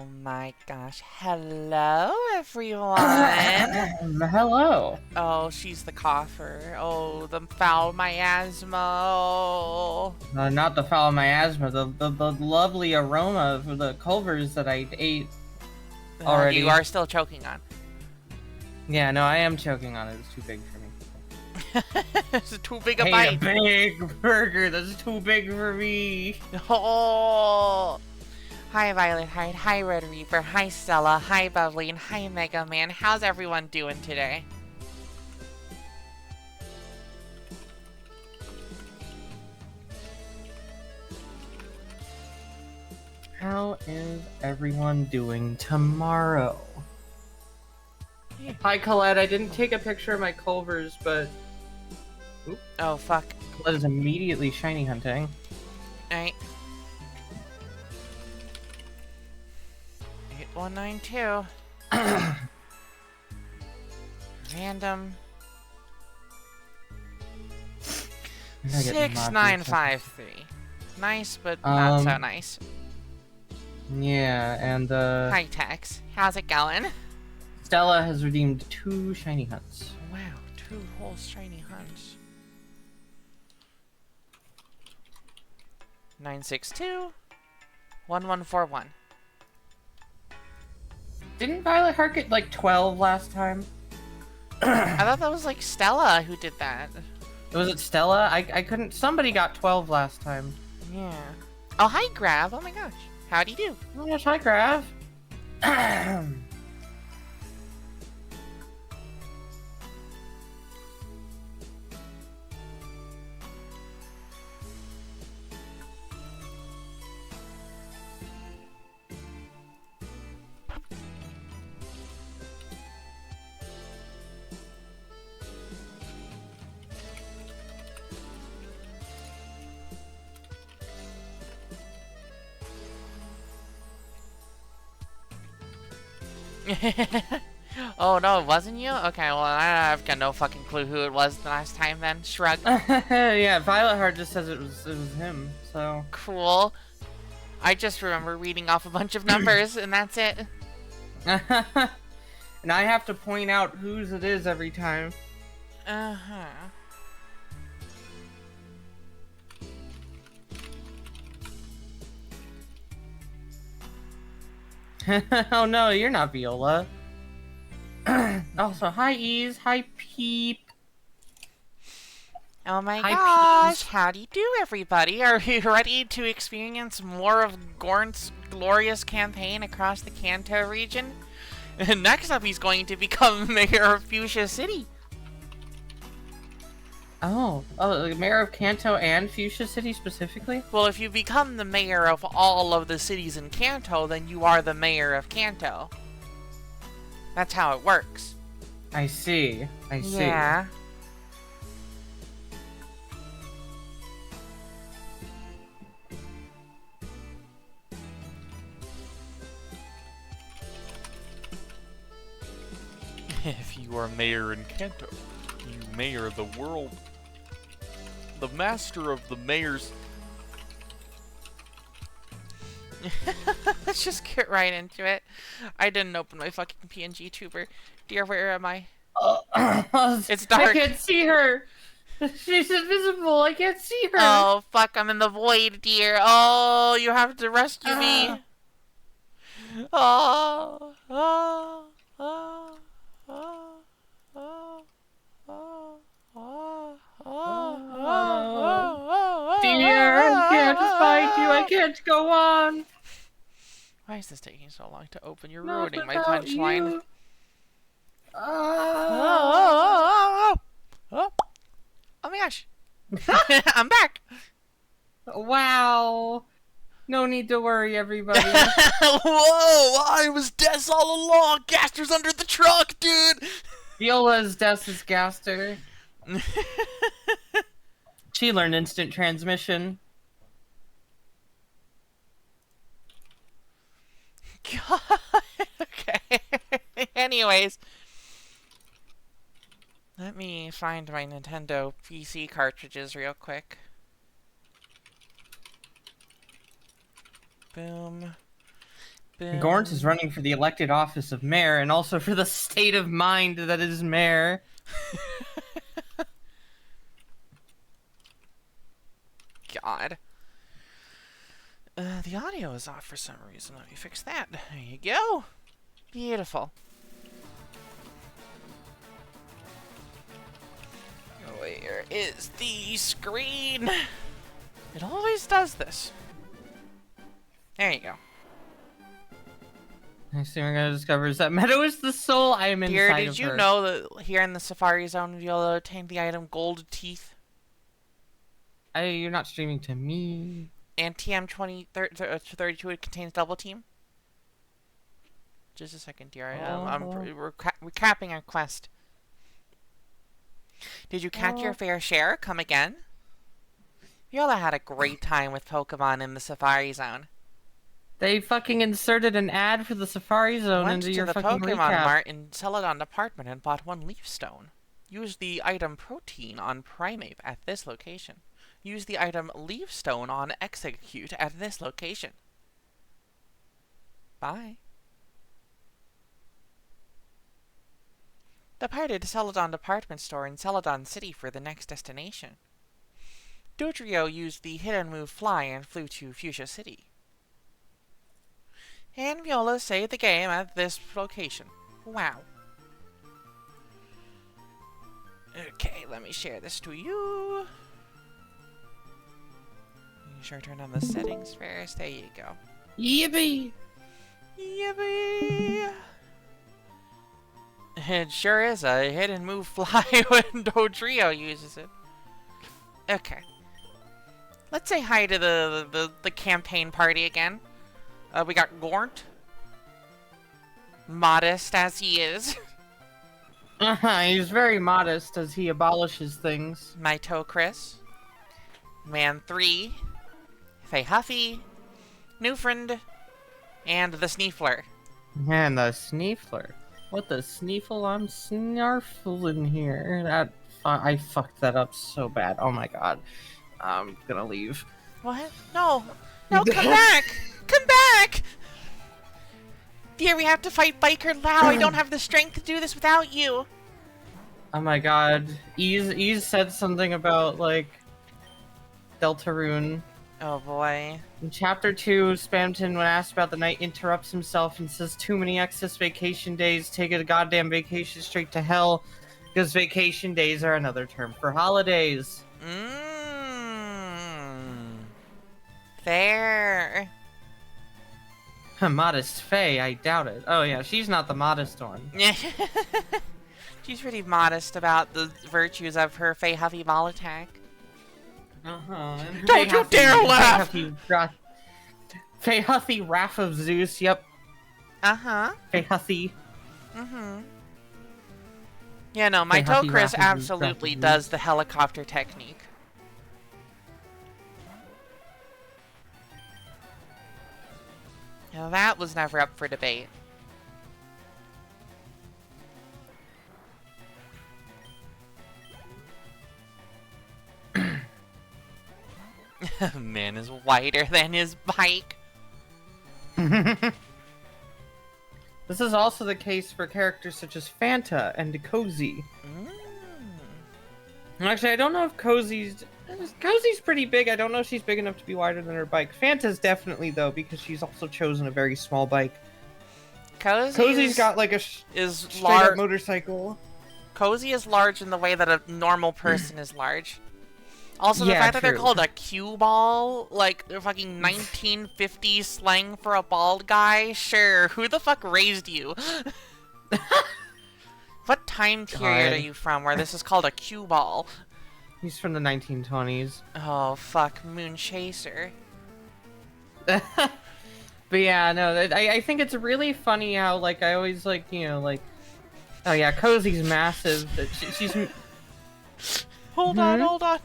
my gosh. Hello, everyone. Hello. Oh, she's the cougher. Oh, the foul miasma. Oh. Not the foul miasma, the lovely aroma of the Culvers that I ate already. You are still choking on. Yeah, no, I am choking on it. It's too big for me. It's too big a I ate a bite. big burger. That's too big for me. Oh. Hi, Violet Hyde. Hi, Red Reaper. Hi, Stella. Hi, Bubbly. And hi, Mega Man. How's everyone doing today? How is everyone doing tomorrow? Hi, Colette. I didn't take a picture of my Culvers, but... Oop. Oh, fuck. Colette is immediately shiny hunting. Alright. 8192. Random. 6953. Nice, but not so nice. Yeah, and Hi, Tex. How's it going? Stella has redeemed 2 shiny hunts. Wow, 2 whole shiny hunts. 962 1141. Didn't Violet Heart get like 12 last time? I thought that was like Stella who did that. Was it Stella? I couldn't. Somebody got 12 last time. Yeah. Oh, hi, Grav. Oh my gosh. How'd he do? Oh my gosh, hi, Grav. Oh no, it wasn't you? Okay, well I've got no fucking clue who it was the last time then. Shrug. Yeah, Violet Heart just says it was him, so... Cool. I just remember reading off a bunch of numbers and that's it. And I have to point out whose it is every time. Uh-huh. Oh no, you're not Viola. Also, hi Ease, hi Peep. Oh my Hi, gosh, Peas. howdy do everybody? Are you ready to experience more of Gornt's glorious campaign across the Kanto region? Next up, he's going to become mayor of Fuchsia City. Oh, the mayor of Kanto and Fuchsia City specifically? Well, if you become the mayor of all of the cities in Kanto, then you are the mayor of Kanto. That's how it works. I see. I see. Yeah. If you are mayor in Kanto, you mayor the world. The master of the mayors. Let's just get right into it. I didn't open my fucking PNG tuber. Dear, where am I? It's dark. I can't see her. She's invisible. I can't see her. Oh, fuck, I'm in the void, dear. Oh, you have to rescue me. Oh, oh, oh, oh, oh, oh, oh, oh, Dear, I can't fight you. I can't go on. Why is this taking so long to open? You're Not ruining my without punchline. you. Oh, oh my gosh. I'm back. Wow. No need to worry, everybody. Whoa! I was Des all along! Gaster's under the truck, dude! Viola's Des' Gaster. She learned instant transmission. God. Okay. Anyways. Let me find my Nintendo PC cartridges real quick. Boom. Gornt is running for the elected office of mayor and also for the state of mind that is mayor. God. The audio is off for some reason. Let me fix that. There you go. Beautiful. Where is the screen? It always does this. There you go. Next thing we're gonna discover is that Meadow is the soul. I am Dear, inside did of you her. know that here in the Safari Zone you'll obtain the item Gold Teeth? You're not streaming to me. And TM32 it contains Double Team? Just a second, dear. We're recapping our quest. Did you catch your fair share? Come again? You all had a great time with Pokemon in the Safari Zone. They fucking inserted an ad for the Safari Zone Went into to your the fucking Pokemon recap. Mart in Celadon Department and bought 1 Leaf Stone. Use the item Protein on Primeape at this location. Use the item Leaf Stone on Execute at this location. Bye. Departed Celadon Department Store in Celadon City for the next destination. Dodrio used the hidden move Fly and flew to Fuchsia City. And Viola saved the game at this location. Wow. Okay, let me share this to you. You sure turn on the settings first. There you go. Yippee! Yippee! It sure is a hidden move Fly when Dodrio uses it. Okay. Let's say hi to the campaign party again. We got Gornt. Modest as he is. He's very modest as he abolishes things. Maito Chris. Man 3. Faye Huffy. Newfriend. And the Sneefler. And the Sneefler. What the Sneefle? I'm snarfling here. That I fucked that up so bad. Oh my god. I'm gonna leave. What? No. No, come back! Come back! Dear, we have to fight Biker Lao. I don't have the strength to do this without you. Oh my god. Ease said something about, like, Deltarune. Oh boy. In Chapter 2, Spamton, when asked about the night, interrupts himself and says, too many excess vacation days, take a goddamn vacation straight to hell, because vacation days are another term for holidays. Fair. Modest Faye, I doubt it. Oh yeah, she's not the modest one. She's pretty modest about the virtues of her Faye Huffy ball attack. Don't you dare laugh! Faye Huffy, Wrath of Zeus, yep. Uh-huh. Faye Huffy. Mm-hmm. Yeah, no, Faye Huffy, Maito Chris Wrath of Zeus, absolutely Wrath of does Zeus. the helicopter technique. Now that was never up for debate. Man is wider than his bike. This is also the case for characters such as Fanta and Cozy. Actually, I don't know if Cozy's pretty big. I don't know if she's big enough to be wider than her bike. Fanta's definitely, though, because she's also chosen a very small bike. Cozy's got, like, a straight-up motorcycle. Cozy is large in the way that a normal person is large. Also, the Yeah, fact that they're true. called a cue ball, like, they're fucking 1950s slang for a bald guy? Sure, who the fuck raised you? What time period God. are you from where this is called a cue ball? He's from the 1920s. Oh, fuck, Moon Chaser. But yeah, no, I think it's really funny how, like, I always, like, you know, like... Oh yeah, Cozy's massive. But she's... Hold on.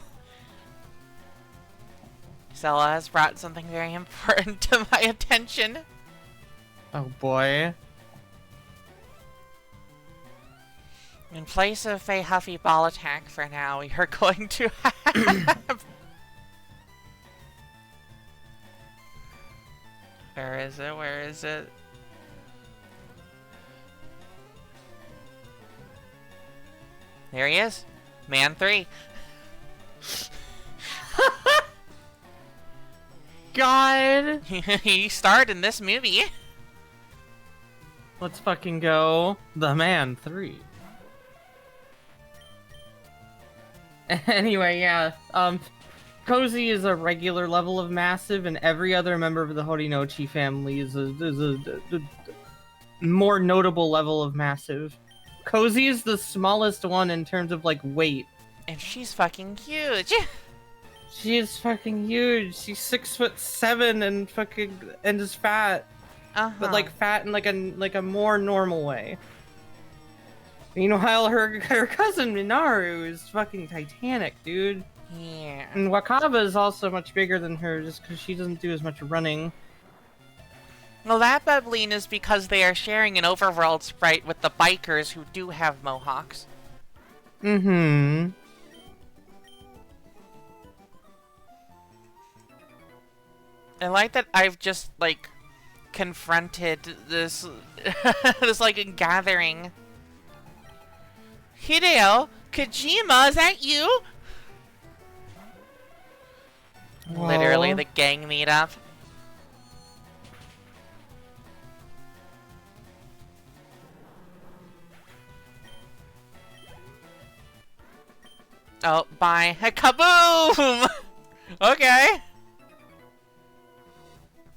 Stella has brought something very important to my attention. Oh boy. In place of Faye Huffy ball attack for now, we are going to have... Where is it? There he is. Man 3. God! He starred in this movie. Let's fucking go. The Man 3. Anyway, yeah. Cozy is a regular level of massive, and every other member of the Horinochi family is a more notable level of massive. Cozy is the smallest one in terms of, like, weight. And she's fucking huge. She is fucking huge. She's 6'7" and fucking and is fat, but like fat in like a more normal way. Meanwhile, her cousin Minaru is fucking titanic, dude. Yeah. And Wakaba is also much bigger than her, just because she doesn't do as much running. Well, that bubbling is because they are sharing an overworld sprite with the bikers who do have mohawks. Mm-hmm. I like that I've just, like, confronted this, this, like, gathering. Hideo, Kojima, is that you? Whoa. Literally the gang meet up. Oh, bye. Kaboom! Okay.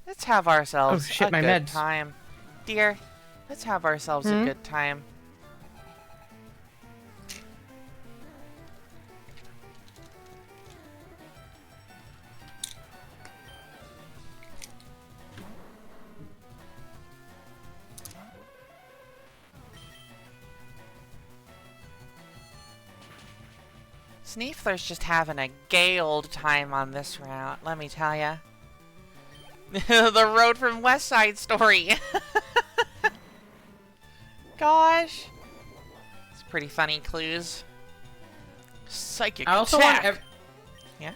Let's have ourselves a my good meds. time. Dear, let's have ourselves a good time. Sneefler's just having a gay old time on this route, let me tell ya. The road from West Side Story. Gosh. It's pretty funny clues. Psychic I also attack. Yeah?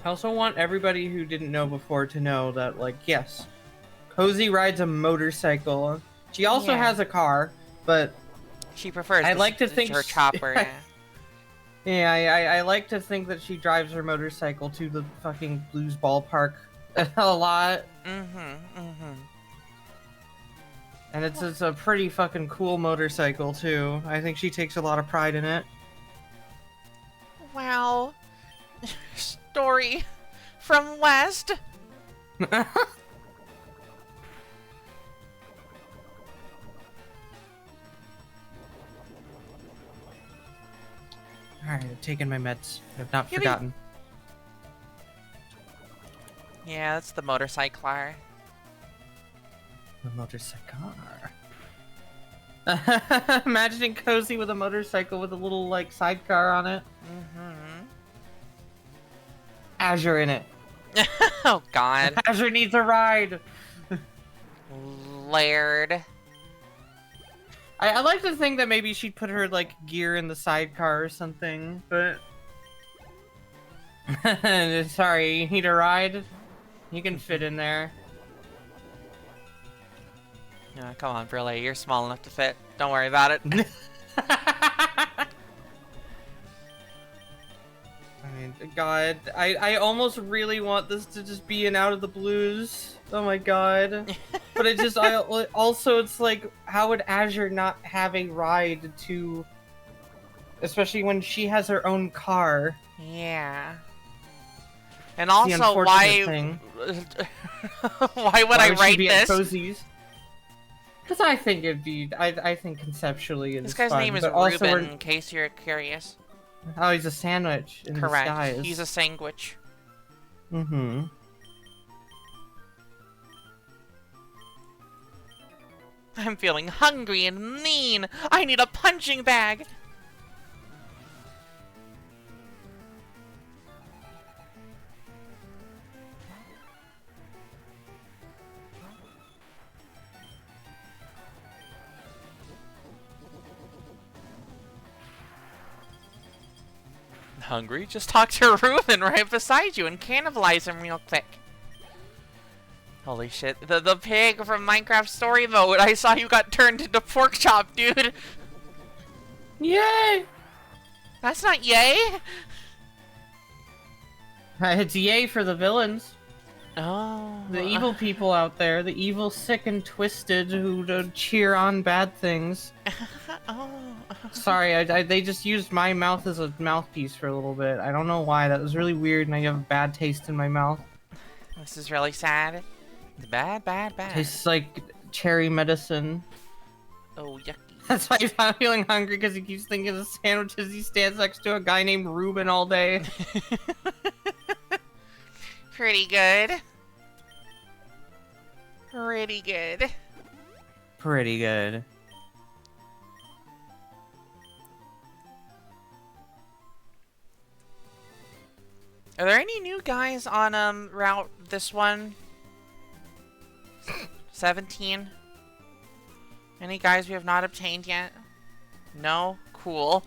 I also want everybody who didn't know before to know that, like, yes, Cozy rides a motorcycle. She also has a car, but she prefers I like to think her chopper. Yeah. Yeah, I like to think that she drives her motorcycle to the fucking Blues ballpark a lot. And it's a pretty fucking cool motorcycle, too. I think she takes a lot of pride in it. Wow. Story from West. Alright, I've taken my meds. I've not forgotten. Yeah, that's the motorcycler. The motorcycle. Imagining Cozy with a motorcycle with a little, like, sidecar on it. Azure in it. Oh, God. Azure needs a ride. Laird. I like to think that maybe she'd put her, like, gear in the sidecar or something, but... Sorry, you need a ride? You can fit in there. Oh, come on, Brile, you're small enough to fit. Don't worry about it. I mean, God, I almost really want this to just be an Out of the Blues. Oh my God. But it just, also, it's like, how would Azure not have a ride to, especially when she has her own car? Yeah. And also, why, why would I write this? Because I think it'd be, I think conceptually it's This guy's name is Ruben, in case you're curious. Oh, he's a sandwich in Correct. disguise. He's a sandwich. Mm-hmm. I'm feeling hungry and mean. I need a punching bag. Hungry? Just talk to Ruben right beside you and cannibalize him real quick. Holy shit. The pig from Minecraft Story Mode. I saw you got turned into pork chop, dude. Yay! That's not yay. It's yay for the villains. Oh. The evil people out there. The evil, sick, and twisted who cheer on bad things. Oh. Sorry, they just used my mouth as a mouthpiece for a little bit. I don't know why. That was really weird, and I have a bad taste in my mouth. This is really sad. Bad, bad, bad. Tastes like cherry medicine. Oh, yucky. That's why he's not feeling hungry, because he keeps thinking of sandwiches. He stands next to a guy named Ruben all day. Pretty good. Pretty good. Pretty good. Are there any new guys on route this one? 17? Any guys we have not obtained yet? No? Cool.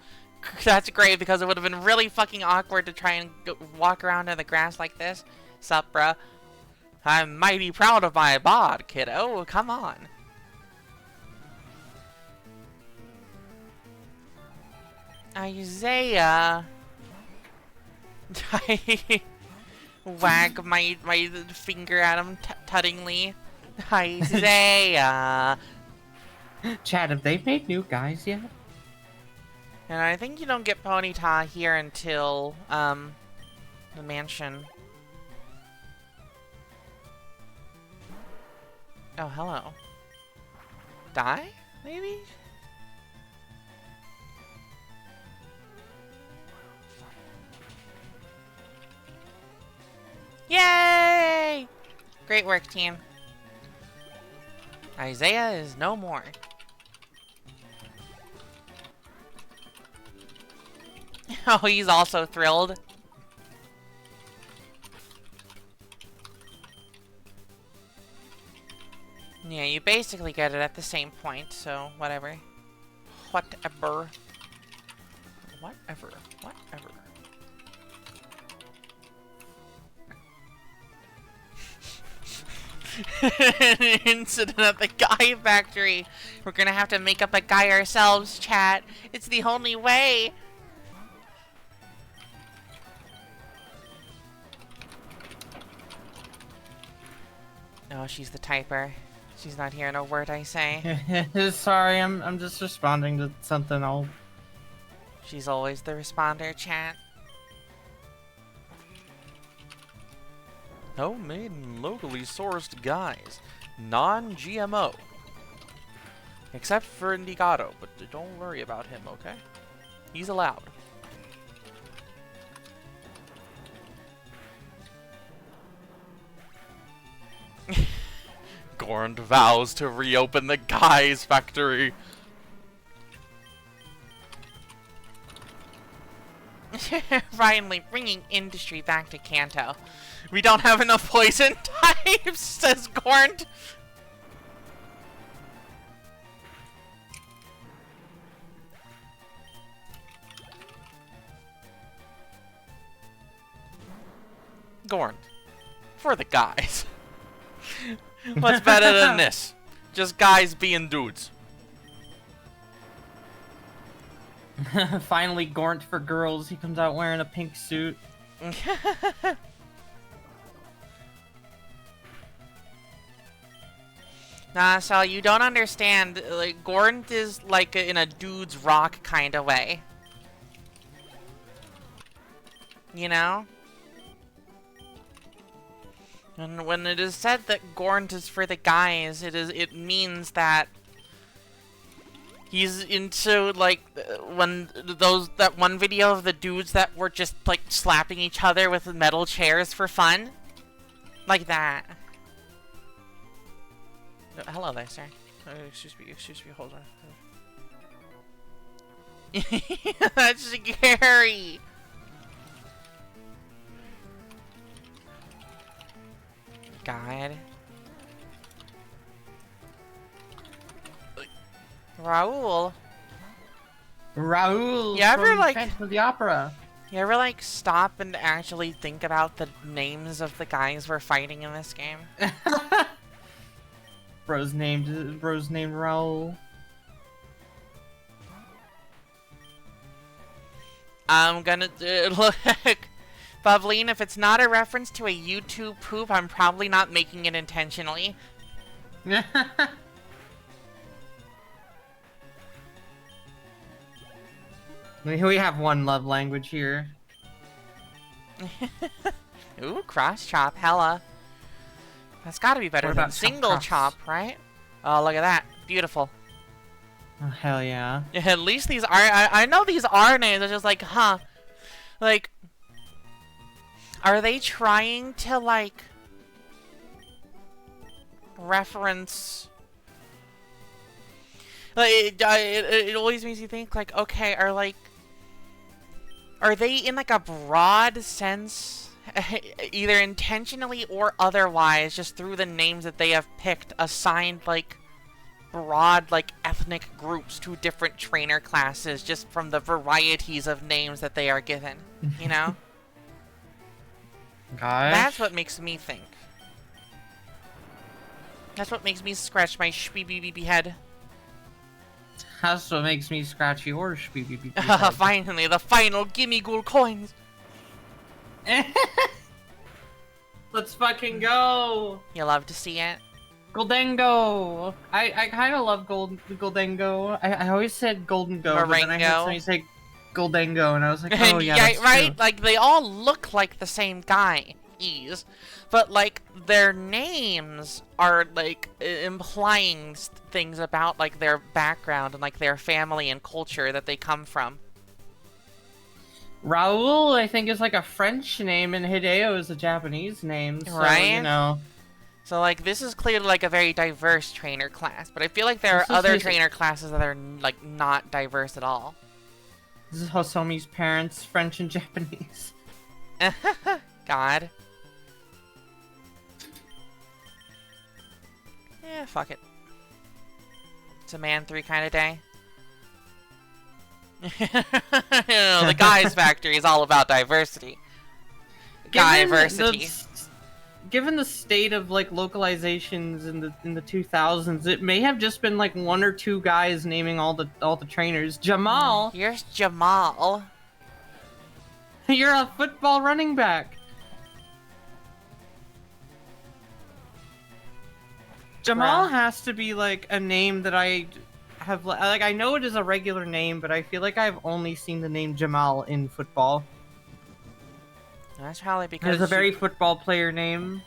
That's great, because it would have been really fucking awkward to try and walk around in the grass like this. Sup, bruh? I'm mighty proud of my bod, kiddo. Come on. Isaiah. I wag my finger at him tuttingly. Isaiah. Chad, have they made new guys yet? And I think you don't get Ponyta here until the mansion. Oh, hello. Die? Maybe? Yay! Great work, team. Isaiah is no more. Oh, he's also thrilled. Yeah, you basically get it at the same point, so whatever. Whatever. Whatever. Whatever. An incident at the guy factory. We're gonna have to make up a guy ourselves, chat. It's the only way. Oh, she's the typer. She's not hearing a word I say. Sorry, I'm just responding to something old. She's always the responder, chat. Homemade and locally sourced guys. Non-GMO. Except for Indigato, but don't worry about him, okay? He's allowed. Gorn vows to reopen the Guy's factory. Finally bringing industry back to Kanto. We don't have enough poison types, says Gorn. Gorn. For the guys. What's better than this? Just guys being dudes. Finally, Gornt for girls. He comes out wearing a pink suit. Nah, so you don't understand. Like, Gornt is like in a dude's rock kind of way. You know? And when it is said that Gornt is for the guys, it means that he's into like that one video of the dudes that were just like slapping each other with metal chairs for fun, like that. Hello there, sir. Excuse me, hold on. That's scary. God. Raul. Raul. You ever from like Phantom of the Opera? You ever like stop and actually think about the names of the guys we're fighting in this game? Bro's named Raul. I'm gonna look. Bubbleen, if it's not a reference to a YouTube poop, I'm probably not making it intentionally. We have one love language here. Ooh, cross chop, hella. That's gotta be better than single chop, right? Oh, look at that. Beautiful. Oh, hell yeah. At least these are... I know these are names. It's just like, huh. Like... Are they trying to, like... reference... Like, it always makes you think, like, okay, are they in, like, a broad sense, either intentionally or otherwise, just through the names that they have picked, assigned, like, broad, like, ethnic groups to different trainer classes, just from the varieties of names that they are given, you know? Gosh. That's what makes me think. That's what makes me scratch my shpee head. That's what makes me scratch your shpee head. Finally, the final gimme ghoul coins! Let's fucking go! You love to see it? Goldengo! I kind of love Goldengo. I always said Golden Go, but then I heard somebody say Goldengo, and I was like, oh yeah, that's right? true. Like, they all look like the same guy, but, like, their names are, like, implying things about, like, their background and, like, their family and culture that they come from. Raul, I think, is, like, a French name, and Hideo is a Japanese name, so, right? You know... So, like, this is clearly, like, a very diverse trainer class, but I feel like there are other trainer classes that are, like, not diverse at all. This is Hosomi's parents, French and Japanese. God. Yeah, fuck it. It's a man 3 kind of day. You know, the Guys Factory is all about diversity. Given the state of like localizations in the 2000s, it may have just been like 1 or 2 guys naming all the trainers. Jamal. Here's Jamal. You're a football running back. Jamal has to be like a name that I have like I know it is a regular name, but I feel like I've only seen the name Jamal in football. That's probably because it's a very football player name.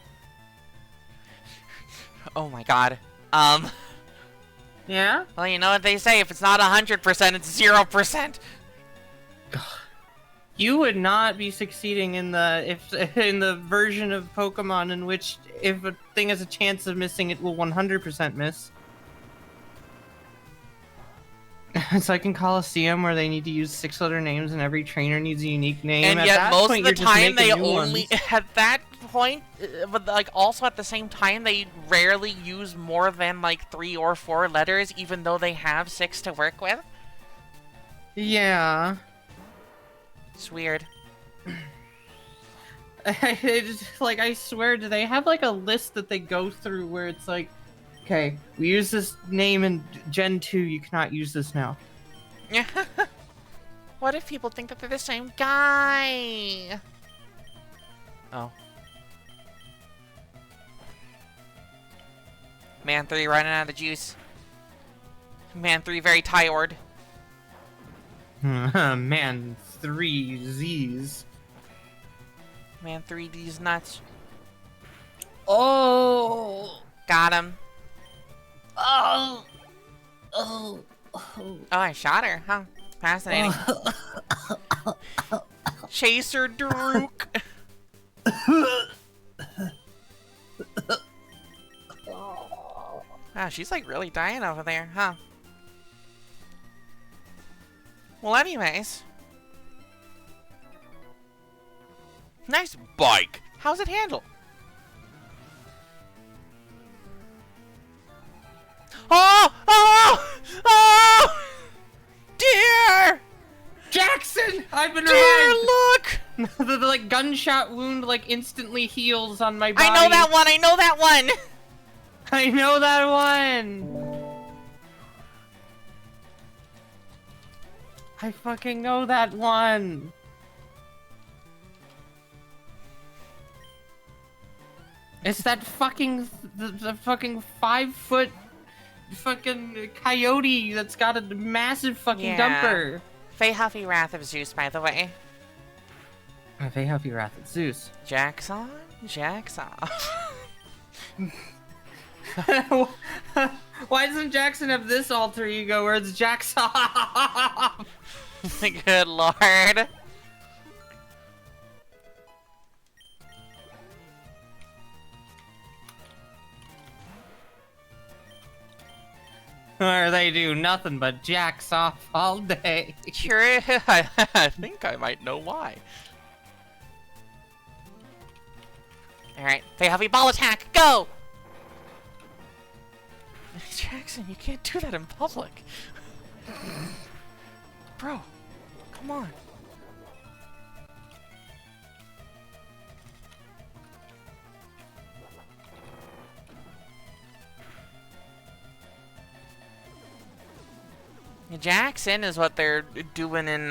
Oh my god. Yeah? Well, you know what they say, if it's not 100%, it's 0%. You would not be succeeding in the version of Pokemon in which if a thing has a chance of missing, it will 100% miss. It's like in Coliseum where they need to use 6-letter names and every trainer needs a unique name. And yet most of the time they only, at that point, but like also at the same time, they rarely use more than like 3 or 4 letters even though they have 6 to work with. Yeah. It's weird. It's like, I swear, do they have like a list that they go through where it's like, okay, we use this name in Gen 2, you cannot use this now. What if people think that they're the same guy? Oh. Man 3 running out of the juice. Man 3 very tired. Man 3 Z's. Man 3D's nuts. Oh! Got him. Oh! Oh! Oh, I shot her, huh? Fascinating. Chaser Daruk. Wow, she's like really dying over there, huh? Well, anyways. Nice bike. How's it handle? Oh! Oh! Oh! Dear! Jackson! I've been Dear, revived! look! the like gunshot wound like instantly heals on my body. I know that one! I know that one! I know that one! I fucking know that one! It's that fucking... the fucking 5-foot... fucking coyote that's got a massive fucking dumper. Fey Huffy Wrath of Zeus, by the way. Fey Huffy Wrath of Zeus. Jack's on, Jack's off. Why doesn't Jackson have this alter ego where it's Jack's off? Good lord. Where they do nothing but jacks off all day. True. I think I might know why. Alright, Fey Huffy ball attack, go! Jackson, you can't do that in public. Bro, come on. Jackson is what they're doing in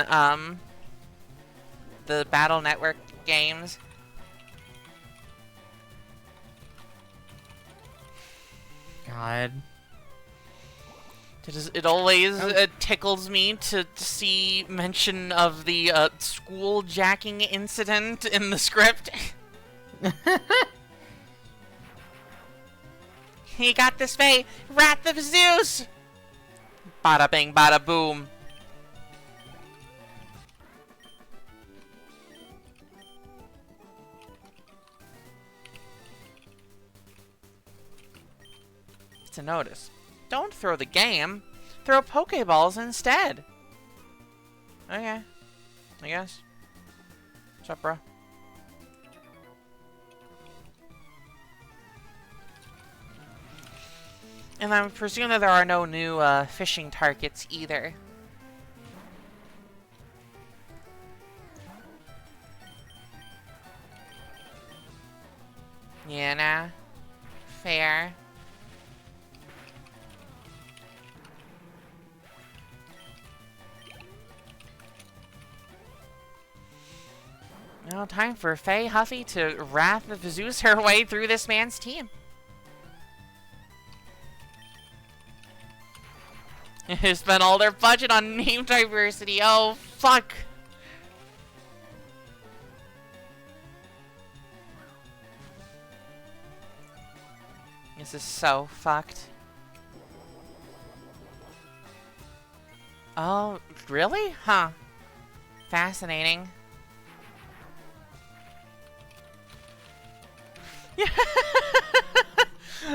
the Battle Network games. God. It always tickles me to see mention of the school jacking incident in the script. He got this way, Wrath of Zeus! Bada bing, bada boom. To notice. Don't throw the game. Throw Pokeballs instead. Okay. I guess. What's up, bro? And I presume that there are no new fishing targets either. Yeah, nah. Fair. Now, time for Fey Huffy to Wrath of Zeus her way through this man's team. They spent all their budget on name diversity. Oh, fuck. This is so fucked. Oh, really? Huh. Fascinating.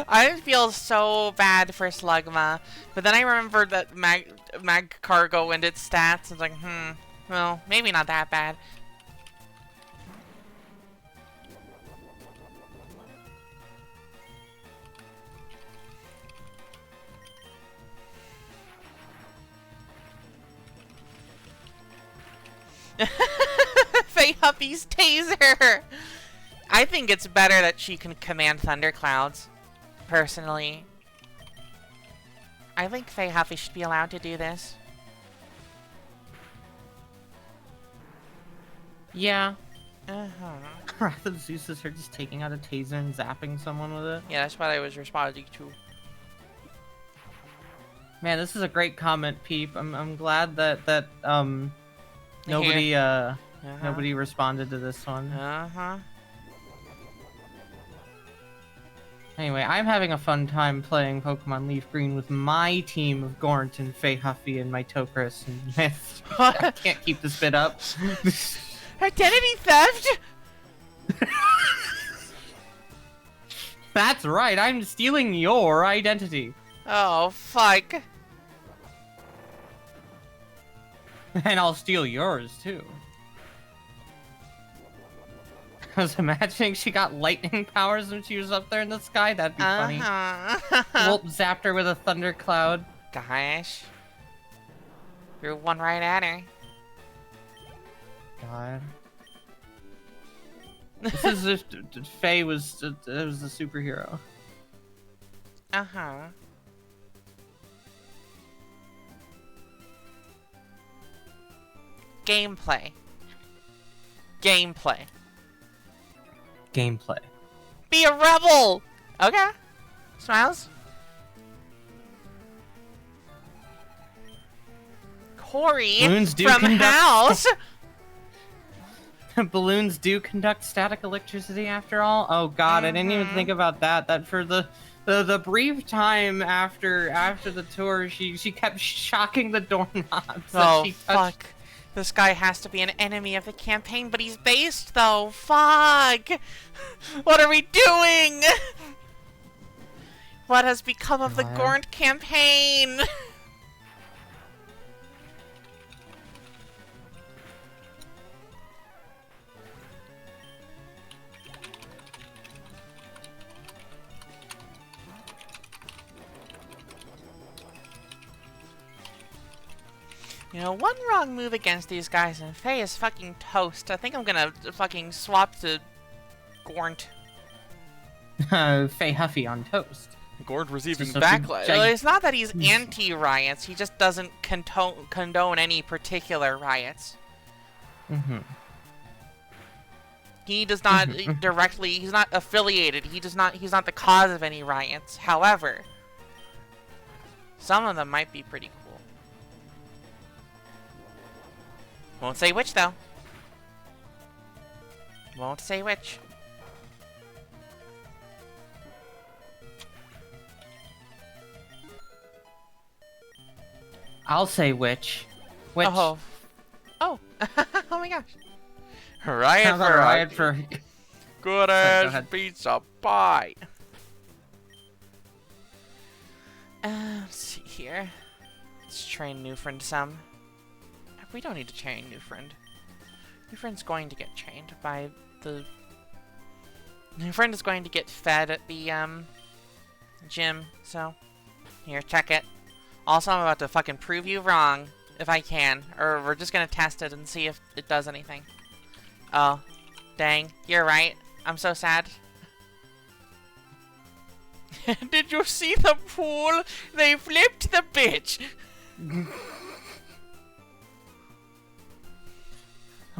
I feel so bad for Slugma, but then I remembered that Mag Cargo and its stats. I was like, well, maybe not that bad. Fey Huffy's taser! I think it's better that she can command thunderclouds. Personally, I think Fey Huffy should be allowed to do this. Yeah. Wrath of Zeus is her just taking out a taser and zapping someone with it. Yeah, that's what I was responding to. Man, this is a great comment, Peep. I'm glad that nobody nobody responded to this one. Anyway, I'm having a fun time playing Pokemon Leaf Green with my team of Gornt and Fey Huffy and my Tokris and Myth. I can't keep this bit up. Identity theft? That's right, I'm stealing your identity. Oh, fuck. And I'll steal yours, too. I was imagining she got lightning powers when she was up there in the sky. That'd be funny. Wolp zapped her with a thundercloud. Gosh. Threw one right at her. God. This is if Faye was a superhero. Uh-huh. gameplay. Gameplay. Gameplay. Be a rebel! Okay. Smiles? Corey from House! Balloons do conduct static electricity after all? Oh god, I didn't even think about that. That for the brief time after the tour, she kept shocking the doorknobs. Oh, fuck. This guy has to be an enemy of the campaign, but he's based, though. Fuck! What are we doing? What has become of the Gornt campaign? You know, one wrong move against these guys and Faye is fucking toast. I think I'm gonna fucking swap to Gornt. Faye Huffy on toast. Gornt receiving backlash. It's not that he's anti-riots, he just doesn't condone any particular riots. He does not directly, he's not affiliated, he's not the cause of any riots. However, some of them might be pretty cool. Won't say which, though. Won't say which. I'll say which. Which? Oh. Oh. Oh my gosh. Riot for good ass pizza pie. Let's see here. Let's train New Friend some. We don't need to train New Friend. New Friend's going to get trained by the... New Friend is going to get fed at the, gym, so... Here, check it. Also, I'm about to fucking prove you wrong, if I can. Or we're just gonna test it and see if it does anything. Oh. Dang. You're right. I'm so sad. Did you see the pool? They flipped the bitch!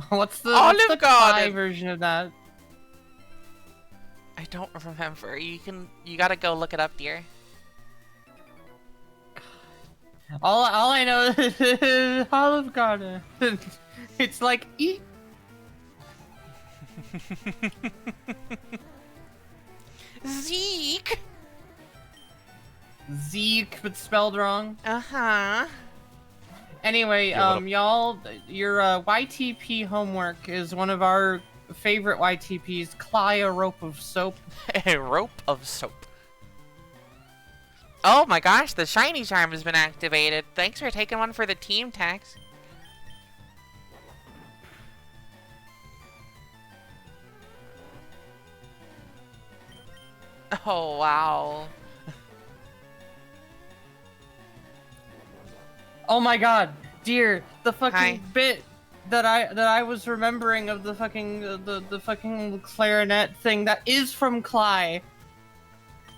What's the Kai version of that? I don't remember. You gotta go look it up, dear. All I know is Olive Garden. It's like eat. Zeke. Zeke, but spelled wrong. Uh-huh. Anyway, y'all, your YTP homework is one of our favorite YTPs, Cly a rope of soap. A rope of soap. Oh my gosh, the shiny charm has been activated. Thanks for taking one for the team, Tex. Oh, wow. Oh my god, dear, the fucking bit that I was remembering of the fucking the fucking clarinet thing that is from Cly.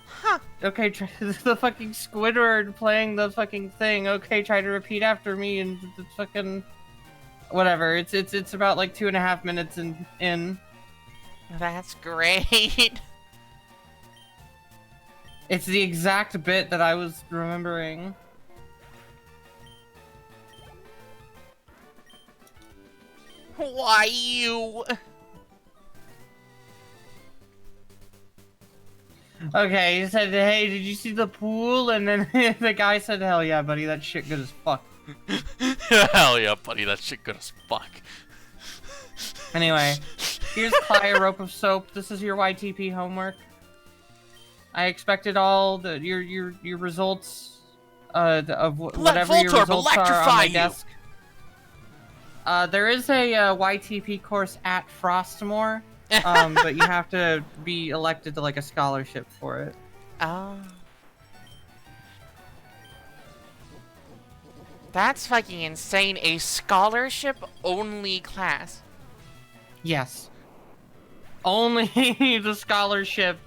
Huh. Okay, the fucking Squidward playing the fucking thing. Okay, try to repeat after me and the fucking whatever. It's about like 2.5 minutes in. That's great. It's the exact bit that I was remembering. Why you? Okay, he said, hey, did you see the pool? And then the guy said, hell yeah, buddy, that shit good as fuck. Hell yeah, buddy, that shit good as fuck. Anyway, here's Cly a rope of soap. This is your YTP homework. I expected all your results of whatever your results are on my desk. There is a YTP course at Frostmore, but you have to be elected to like a scholarship for it. Oh. That's fucking insane. A scholarship-only class. Yes. Only the scholarship,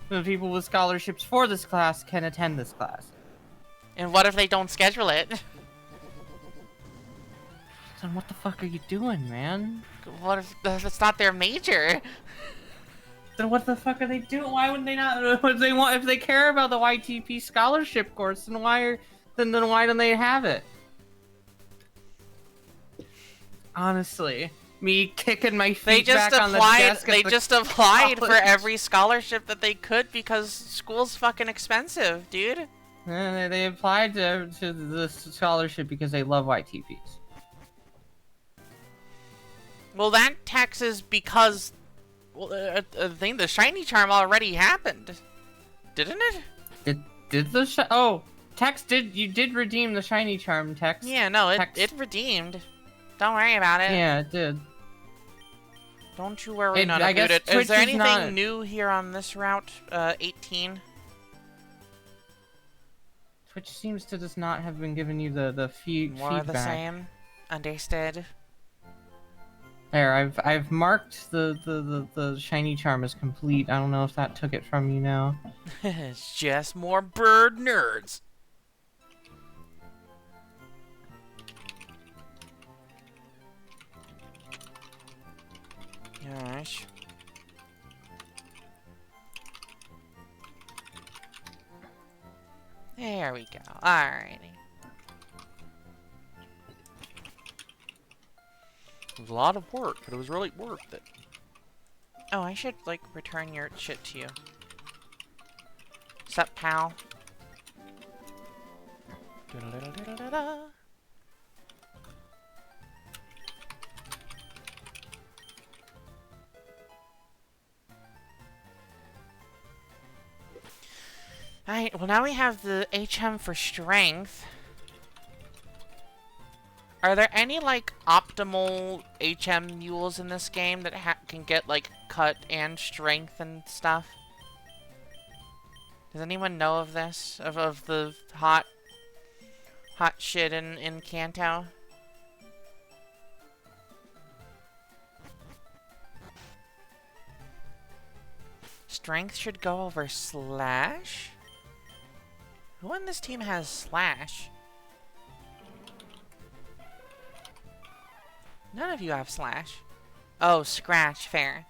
the people with scholarships for this class can attend this class. And what if they don't schedule it? Then what the fuck are you doing, man? What if that's not their major? Then what the fuck are they doing? Why would they not? What they want? If they care about the YTP scholarship course, then why don't they have it? Honestly, me kicking my feet back on the desk. They just applied for every scholarship that they could because school's fucking expensive, dude. They applied to the scholarship because they love YTPs. Well, that tax is because, well, I think the shiny charm already happened, didn't it? Did the Tex you did redeem the shiny charm, Tex? Yeah, no, it redeemed. Don't worry about it. Yeah, it did. Don't you worry about it. Is there anything new here on this route, 18? Twitch seems to just not have been giving you the feedback. More of the same. Understood. There, I've marked the shiny charm as complete. I don't know if that took it from you now. It's just more bird nerds. Gosh. There we go. Alrighty. It was a lot of work, but it was really worth it. Oh, I should, like, return your shit to you. Sup, pal? Da-da-da-da-da-da. Alright, well now we have the HM for strength. Are there any, like, optimal HM mules in this game that can get, like, cut and strength and stuff? Does anyone know of this? Of the hot shit in Kanto? Strength should go over Slash? Who on this team has Slash? None of you have Slash. Oh, Scratch, fair.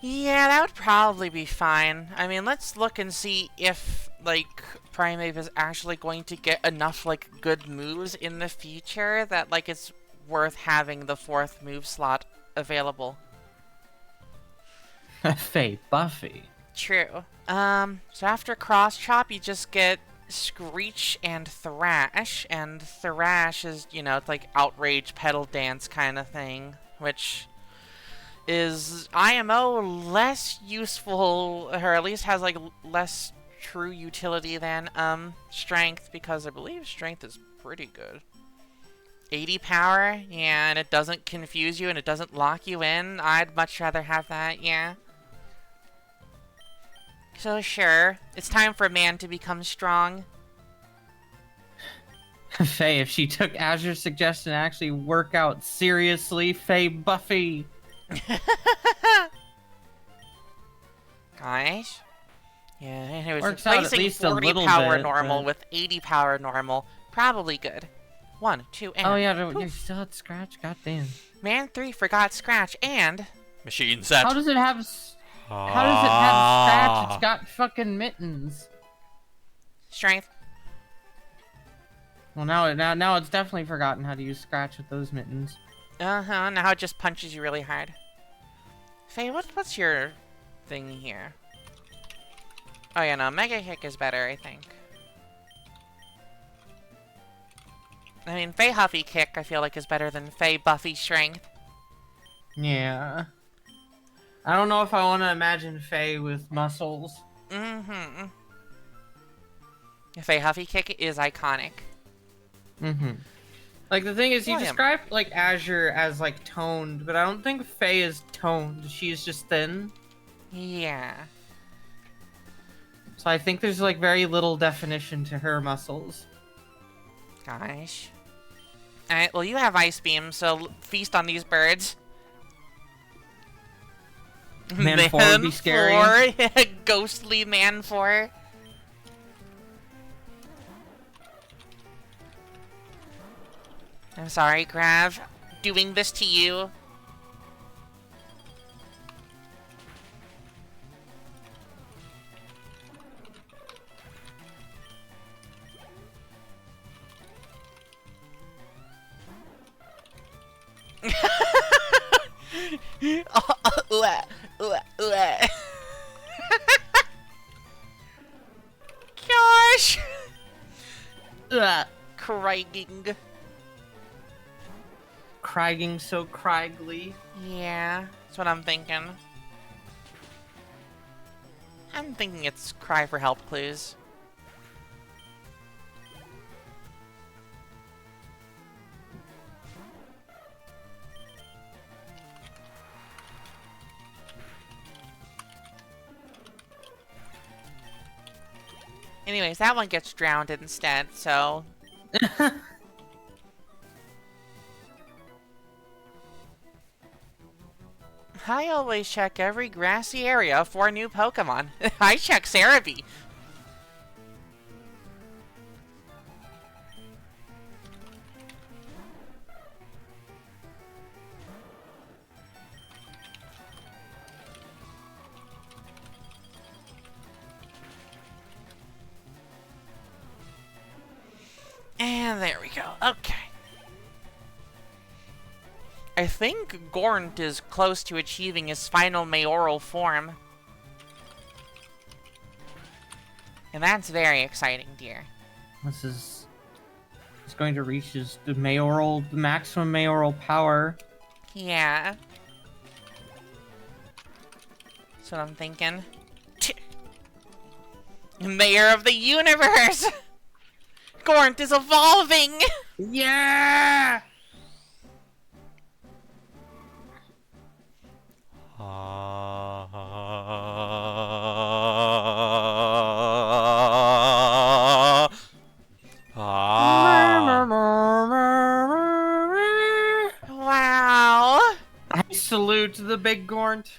Yeah, that would probably be fine. I mean, let's look and see if, like, Primave is actually going to get enough, like, good moves in the future that, like, it's worth having the 4th move slot available. Faye Buffy. True. So after Cross Chop, you just get Screech and Thrash is, you know, it's like Outrage Pedal Dance kind of thing, which is IMO less useful, or at least has, like, less true utility than, Strength, because I believe Strength is pretty good. 80 power, yeah, and it doesn't confuse you, and it doesn't lock you in. I'd much rather have that, yeah. So sure, it's time for man to become strong. Faye, if she took Azure's suggestion and actually work out seriously, Faye Buffy. Gosh. Yeah, it was Works out at replacing least a 40 little power bit, normal but... with 80 power normal. Probably good. 1, 2, and... Oh yeah, you still had Scratch? Goddamn. Man 3 forgot Scratch, and... Machine set. How does it have... How does it have Scratch? It's got fucking mittens. Strength. Well, now it's definitely forgotten how to use Scratch with those mittens. Uh-huh, now it just punches you really hard. Faye, what's your thing here? Oh yeah, no, Mega Kick is better, I think. I mean, Faye Huffy Kick, I feel like, is better than Faye Buffy Strength. Yeah. I don't know if I want to imagine Faye with muscles. Mm-hmm. Faye Huffy Kick is iconic. Mm-hmm. Like, the thing is, you William. described, like, Azure as, like, toned, but I don't think Faye is toned. She's just thin. Yeah. So I think there's, like, very little definition to her muscles. Gosh. Alright, well, you have Ice Beam, so feast on these birds. Man 4 would be scary. 4, ghostly Man 4. I'm sorry, Grav. Doing this to you. Gosh! Crying. Crying so cragly. Yeah, that's what I'm thinking. I'm thinking it's cry for help clues. Anyways, that one gets drowned instead, so... I always check every grassy area for new Pokemon. I check Cerebi. And there we go. Okay. I think Gornt is close to achieving his final mayoral form. And that's very exciting, dear. He's going to reach the maximum mayoral power. Yeah. That's what I'm thinking. Mayor of the universe! Gornt is evolving! Yeah! Wow! I salute the big Gornt.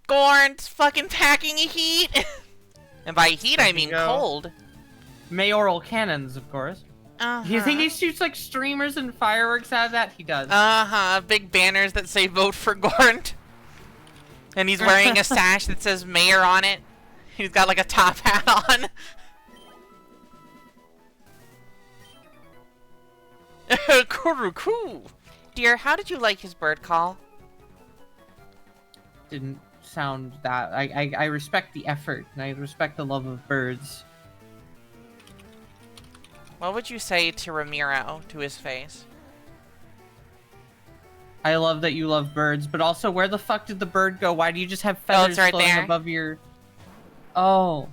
Gornt's fucking packing heat! And by heat, I mean cold. Mayoral cannons, of course. Uh-huh. Do you think he shoots like streamers and fireworks out of that? He does. Uh-huh. Big banners that say vote for Gornt. And he's wearing a sash that says mayor on it. He's got like a top hat on. Kuruku. Dear, how did you like his bird call? Didn't sound that. I respect the effort, and I respect the love of birds. What would you say to Ramiro, to his face? I love that you love birds, but also, where the fuck did the bird go? Why do you just have feathers it's right floating there. above your... Oh.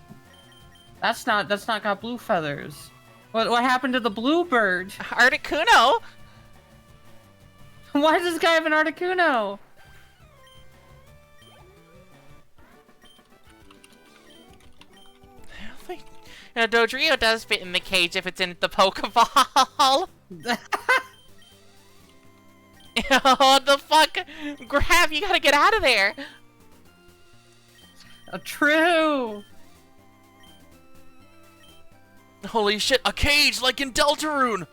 That's not got blue feathers. What happened to the blue bird? Articuno? Why does this guy have an Articuno? Dodrio does fit in the cage if it's in the Pokeball. What the fuck? Grab, you gotta get out of there. True. Holy shit, a cage like in Deltarune!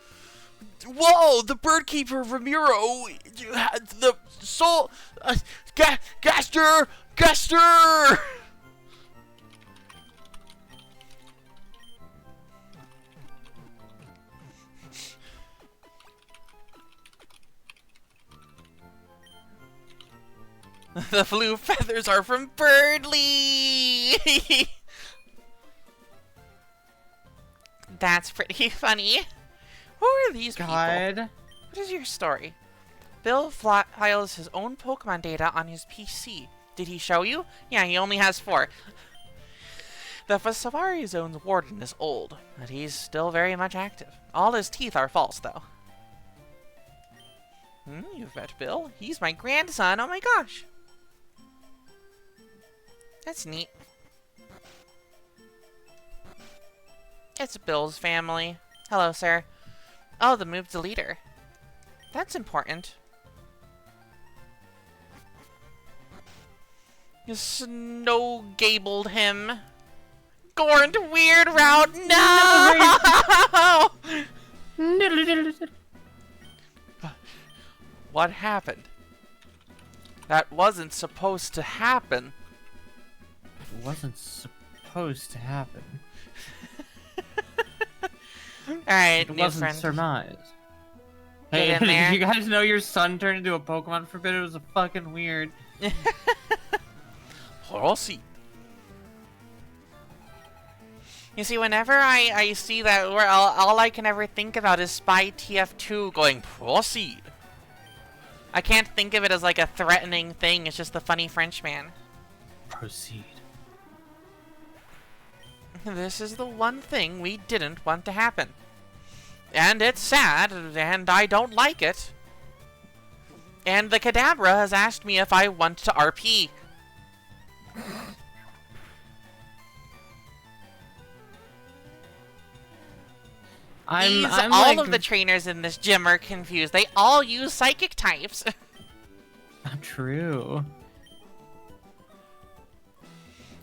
Whoa, the bird keeper Ramiro, you had the soul, Gaster! The blue feathers are from Birdly! That's pretty funny. Who are these people? What is your story? Bill files his own Pokemon data on his PC. Did he show you? Yeah, he only has 4. The Safari Zone's warden is old, but he's still very much active. All his teeth are false, though. You've met Bill. He's my grandson. Oh my gosh. That's neat. It's Bill's family. Hello, sir. Oh, the move's the leader. That's important. You snow-gabled him. Gornt, weird route. No! What happened? That wasn't supposed to happen. It wasn't supposed to happen. Alright, It new wasn't friend. surmised. Get Hey, in there. did you guys know your son turned into a Pokemon forbid? It was a fucking weird. Proceed. You see, whenever I see that word, all I can ever think about is Spy TF2 going, proceed. I can't think of it as like a threatening thing, it's just the funny Frenchman. Proceed. This is the one thing we didn't want to happen. And it's sad, and I don't like it. And the Kadabra has asked me if I want to RP. All of the trainers in this gym are confused. They all use psychic types. Not true.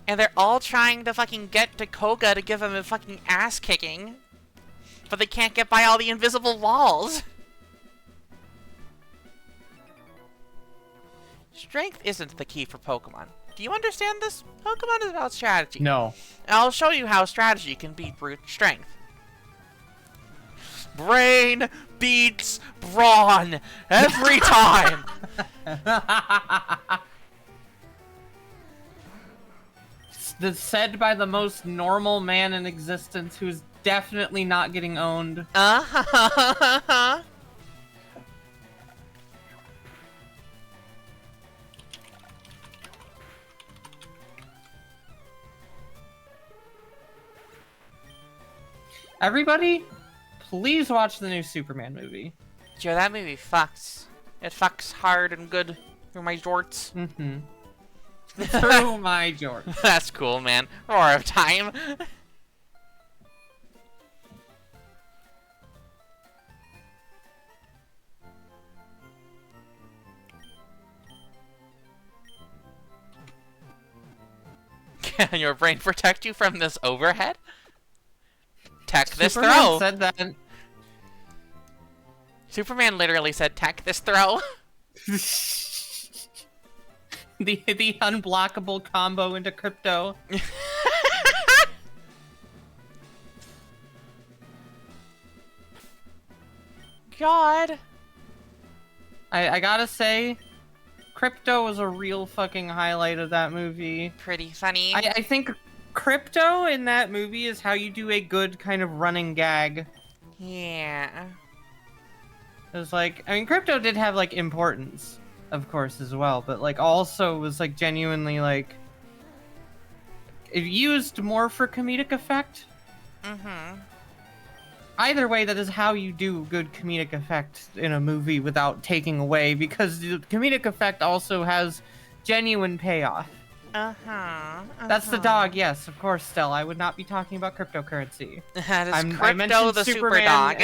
And they're all trying to fucking get to Koga to give him a fucking ass kicking. But they can't get by all the invisible walls. Strength isn't the key for Pokemon. Do you understand this? Pokemon is about strategy. No. I'll show you how strategy can beat brute strength. Brain beats brawn every time. That's said by the most normal man in existence who's definitely not getting owned. Everybody, please watch the new Superman movie. Joe, that movie fucks. It fucks hard and good through my jorts. Mm-hmm. Through my jorts. That's cool, man. Roar of time. Can your brain protect you from this overhead? Tech this Superman throw. Said that. Superman literally said, "Tech this throw." the unblockable combo into crypto. God. I gotta say, crypto was a real fucking highlight of that movie. Pretty funny. I think crypto in that movie is how you do a good kind of running gag. Yeah. It was like, I mean, crypto did have like importance, of course, as well, but like also was like genuinely like it used more for comedic effect. Mm-hmm. Either way, that is how you do good comedic effect in a movie without taking away, because the comedic effect also has genuine payoff. That's the dog, yes, of course, Stella. I would not be talking about cryptocurrency. That is Crypto the super dog.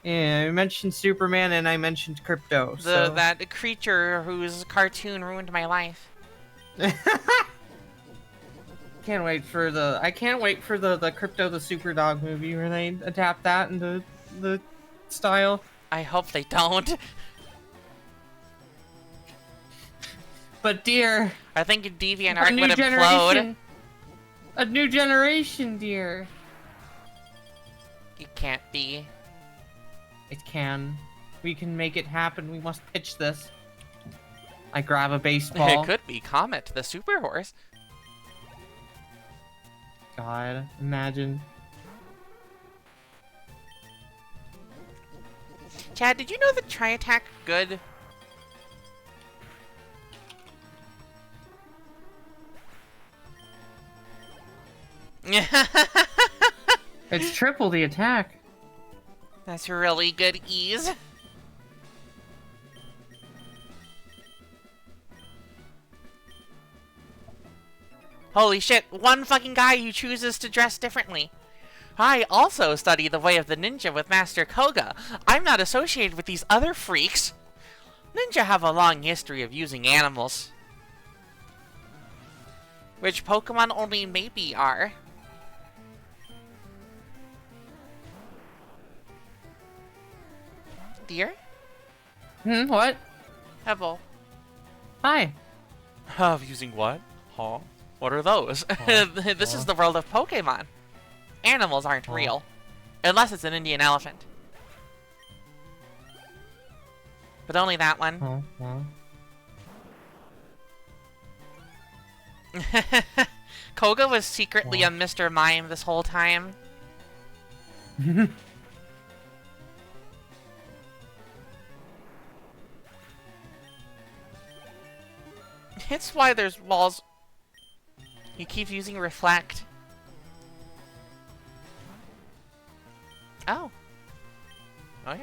Yeah, I mentioned Superman and I mentioned crypto. That creature whose cartoon ruined my life. I can't wait for the Crypto the Super Dog movie where they adapt that into the style. I hope they don't. But dear, I think DeviantArt would implode. A new generation, dear. It can't be. It can. We can make it happen. We must pitch this. I grab a baseball. It could be Comet, the super horse. God, imagine. Chad, did you know that Tri-Attack good? It's triple the attack. That's really good ease. Holy shit, one fucking guy who chooses to dress differently. I also study the way of the ninja with Master Koga. I'm not associated with these other freaks. Ninja have a long history of using animals. Which Pokemon only maybe are. Dear? What? Pebble. Hi. Using what? Huh? What are those? This is the world of Pokemon. Animals aren't real. Unless it's an Indian elephant. But only that one. Koga was secretly a Mr. Mime this whole time. It's why there's walls. You keep using reflect. Oh. Okay.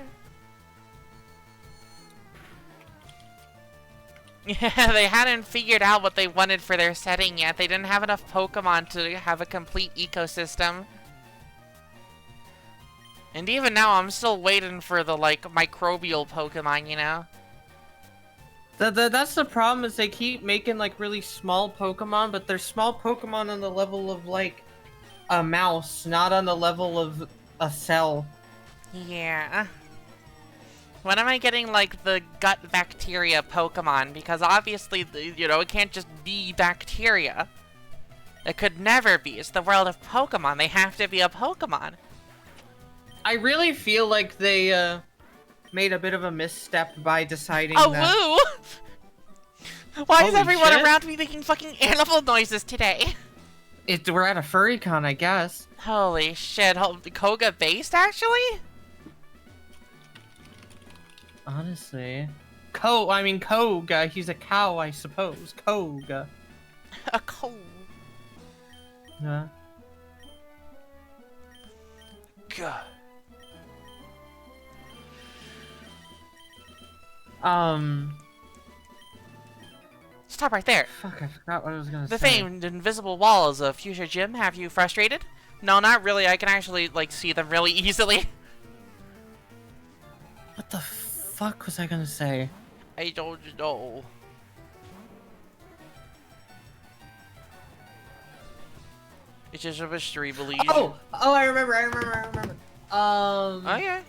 Yeah, they hadn't figured out what they wanted for their setting yet. They didn't have enough Pokemon to have a complete ecosystem. And even now, I'm still waiting for the, like, microbial Pokemon, you know? That's the problem, is they keep making, like, really small Pokemon, but they're small Pokemon on the level of, like, a mouse, not on the level of a cell. Yeah. When am I getting, like, the gut bacteria Pokemon? Because obviously, you know, it can't just be bacteria. It could never be. It's the world of Pokemon. They have to be a Pokemon. I really feel like they, made a bit of a misstep by deciding that... woo! Why is everyone around me making fucking animal noises today? We're at a furry-con, I guess. Holy shit. Koga based, actually? Honestly. Koga. He's a cow, I suppose. Koga. A cow. Yeah. God. Stop right there. Fuck, I forgot what I was gonna say. The famed invisible walls of Fuchsia Gym have you frustrated? No, not really. I can actually, like, see them really easily. What the fuck was I gonna say? I don't know. It's just a mystery, believe. Oh, I remember. Oh yeah.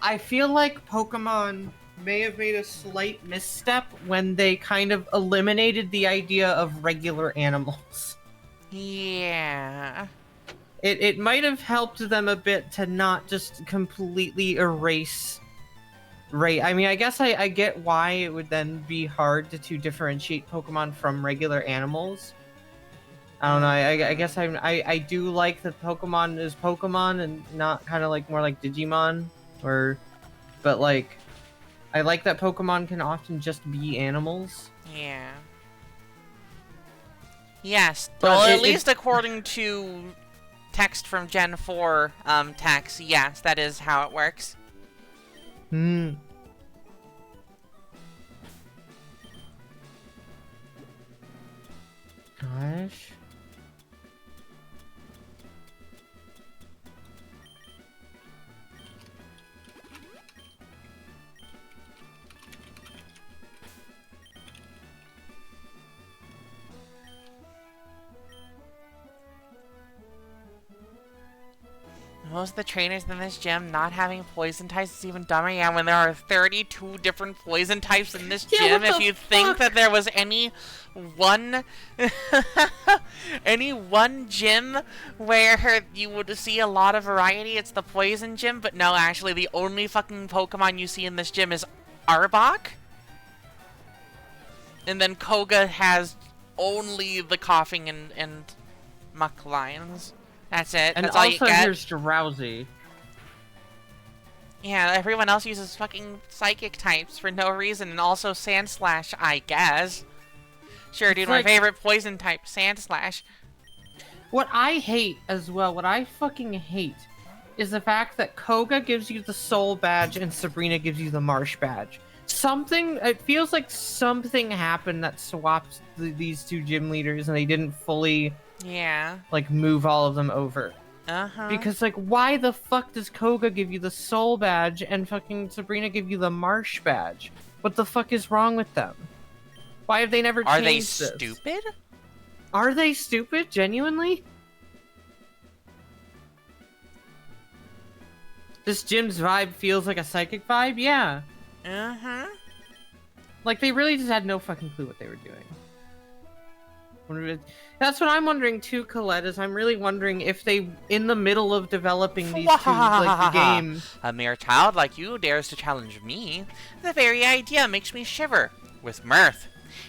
I feel like Pokemon may have made a slight misstep when they kind of eliminated the idea of regular animals. Yeah. It might have helped them a bit to not just completely erase race. I mean, I guess I get why it would then be hard to differentiate Pokemon from regular animals. I don't know. I guess I do like that Pokemon is Pokemon and not kind of like more like Digimon, but like I like that Pokemon can often just be animals. Yeah. Yes. But well, at least according to text from Gen 4 text, yes, that is how it works. Gosh. Most of the trainers in this gym not having poison types is even dumber. Yeah, when there are 32 different poison types in this gym, if you think that there was any one gym where you would see a lot of variety, it's the poison gym. But no, actually, the only fucking Pokemon you see in this gym is Arbok. And then Koga has only the coughing and muck lines. That's it. And that's all you also get. here's Drowsy. Yeah, everyone else uses fucking psychic types for no reason, and also Sandslash, I guess. Sure, dude, my favorite poison type, Sandslash. What I hate as well, what I fucking hate, is the fact that Koga gives you the Soul Badge and Sabrina gives you the Marsh Badge. It feels like something happened that swapped these two gym leaders and they didn't fully... Yeah. like, move all of them over. Uh-huh. Because, like, why the fuck does Koga give you the Soul Badge and fucking Sabrina give you the Marsh Badge? What the fuck is wrong with them? Why have they never changed this? Are they stupid? Are they stupid? Genuinely? This gym's vibe feels like a psychic vibe? Yeah. Uh-huh. Like, they really just had no fucking clue what they were doing. That's what I'm wondering too, Colette, is I'm really wondering if they, in the middle of developing these two, like, the game... A mere child like you dares to challenge me? The very idea makes me shiver with mirth.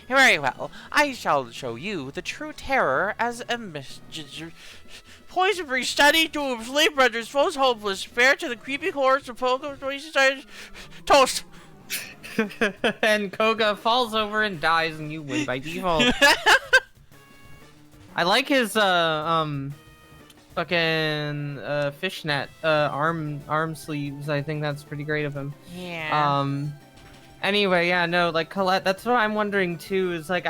Very well, I shall show you the true terror as a poison brings steady doom, slave brothers, foes hopeless, spare to the creepy horrors of Pokemon toast. And Koga falls over and dies, and you win by default. I like his fucking fishnet arm sleeves. I think that's pretty great of him. Yeah. Anyway, yeah, no, like Colette, that's what I'm wondering too. Is like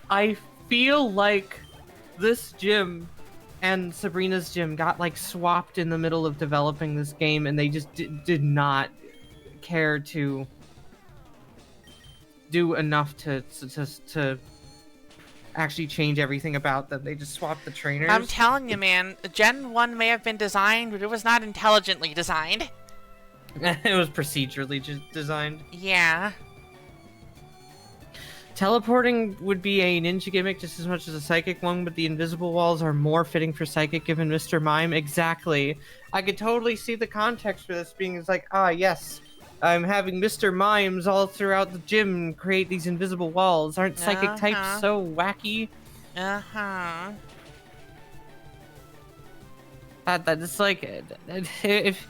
I feel like this gym and Sabrina's gym got like swapped in the middle of developing this game, and they just did not care to do enough to actually change everything about them. They just swapped the trainers. I'm telling you, man, Gen 1 may have been designed, but it was not intelligently designed. It was procedurally just designed. Yeah. Teleporting would be a ninja gimmick just as much as a psychic one, but the invisible walls are more fitting for psychic given Mr. Mime. Exactly. I could totally see the context for this being, it's like, ah, yes, I'm having Mr. Mimes all throughout the gym create these invisible walls. Aren't psychic types so wacky? Uh-huh. That is like, if...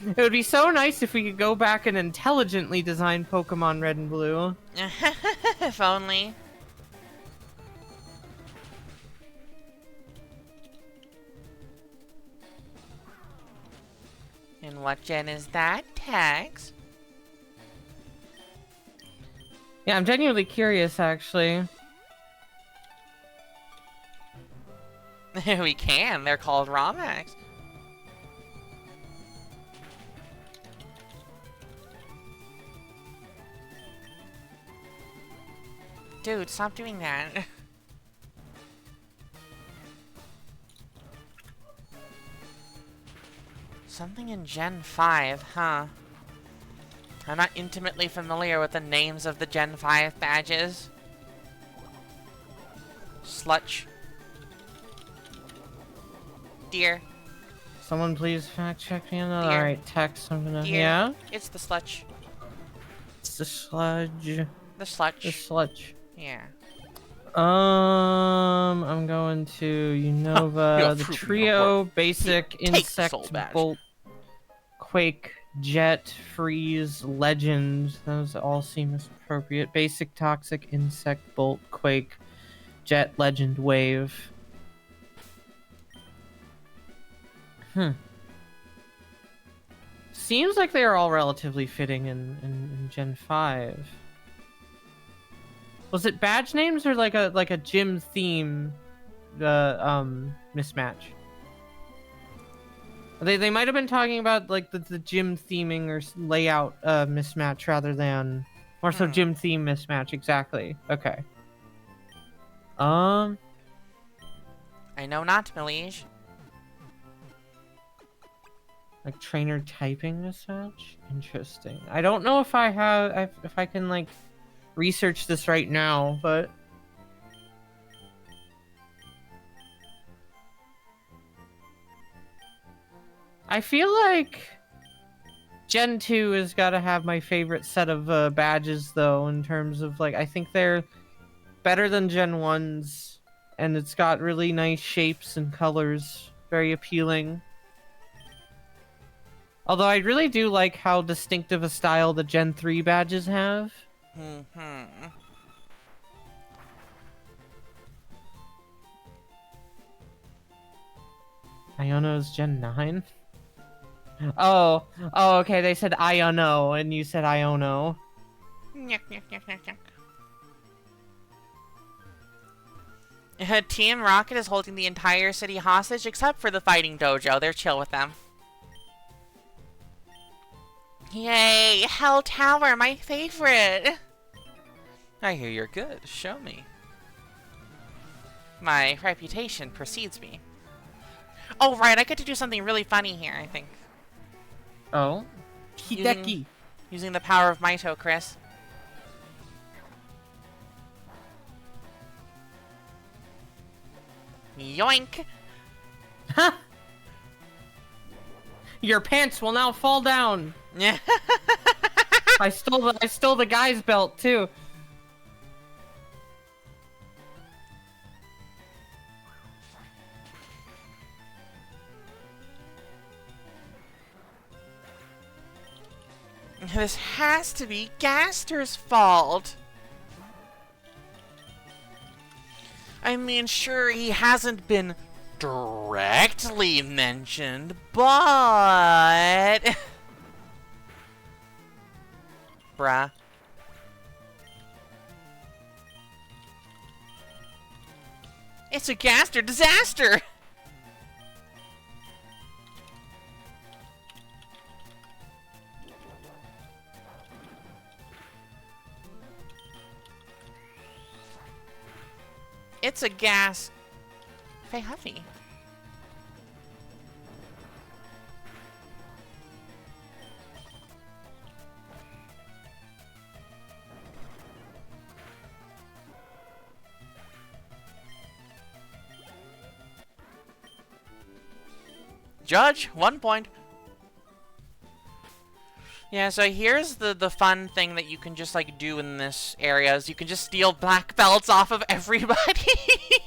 It would be so nice if we could go back and intelligently design Pokemon Red and Blue. If only. And what gen is that, Tags? Yeah, I'm genuinely curious, actually. We can. They're called ROMAX. Dude, stop doing that. Something in Gen 5, huh? I'm not intimately familiar with the names of the Gen 5 badges. Slutch. Deer. Someone please fact check me on that. Deer. Alright, text, I'm gonna... Deer. Yeah? It's the Slutch. It's the sludge. The Slutch. The sludge. Yeah. I'm going to Unova, the trio, basic, insect, bolt, quake, jet, freeze, legend. Those all seem appropriate. Basic, toxic, insect, bolt, quake, jet, legend, wave. Seems like they are all relatively fitting in Gen 5. Was it badge names or like a gym theme mismatch? They might have been talking about like the gym theming or layout mismatch rather than more so gym theme mismatch. Exactly. Okay. I know not, Melige. Like trainer typing mismatch? Interesting. I don't know if I have if I can like research this right now, but I feel like Gen 2 has got to have my favorite set of badges though, in terms of like I think they're better than Gen 1's, and it's got really nice shapes and colors, very appealing. Although I really do like how distinctive a style the Gen 3 badges have. Iono's Gen 9? Oh, okay, they said Iono, and you said Iono. Team Rocket is holding the entire city hostage except for the fighting dojo. They're chill with them. Yay! Hell Tower, my favorite! I hear you're good. Show me. My reputation precedes me. Oh, right, I get to do something really funny here, I think. Oh? Hideki. Using the power of Mito, Chris. Yoink! Your pants will now fall down. Yeah. I stole the guy's belt too. This has to be Gaster's fault. I mean, sure, he hasn't been directly mentioned, but... Bruh. It's a Gaster disaster! It's a gas. Hey, Huffy. Judge, 1 point. Yeah, so here's the fun thing that you can just, like, do in this area is you can just steal black belts off of everybody.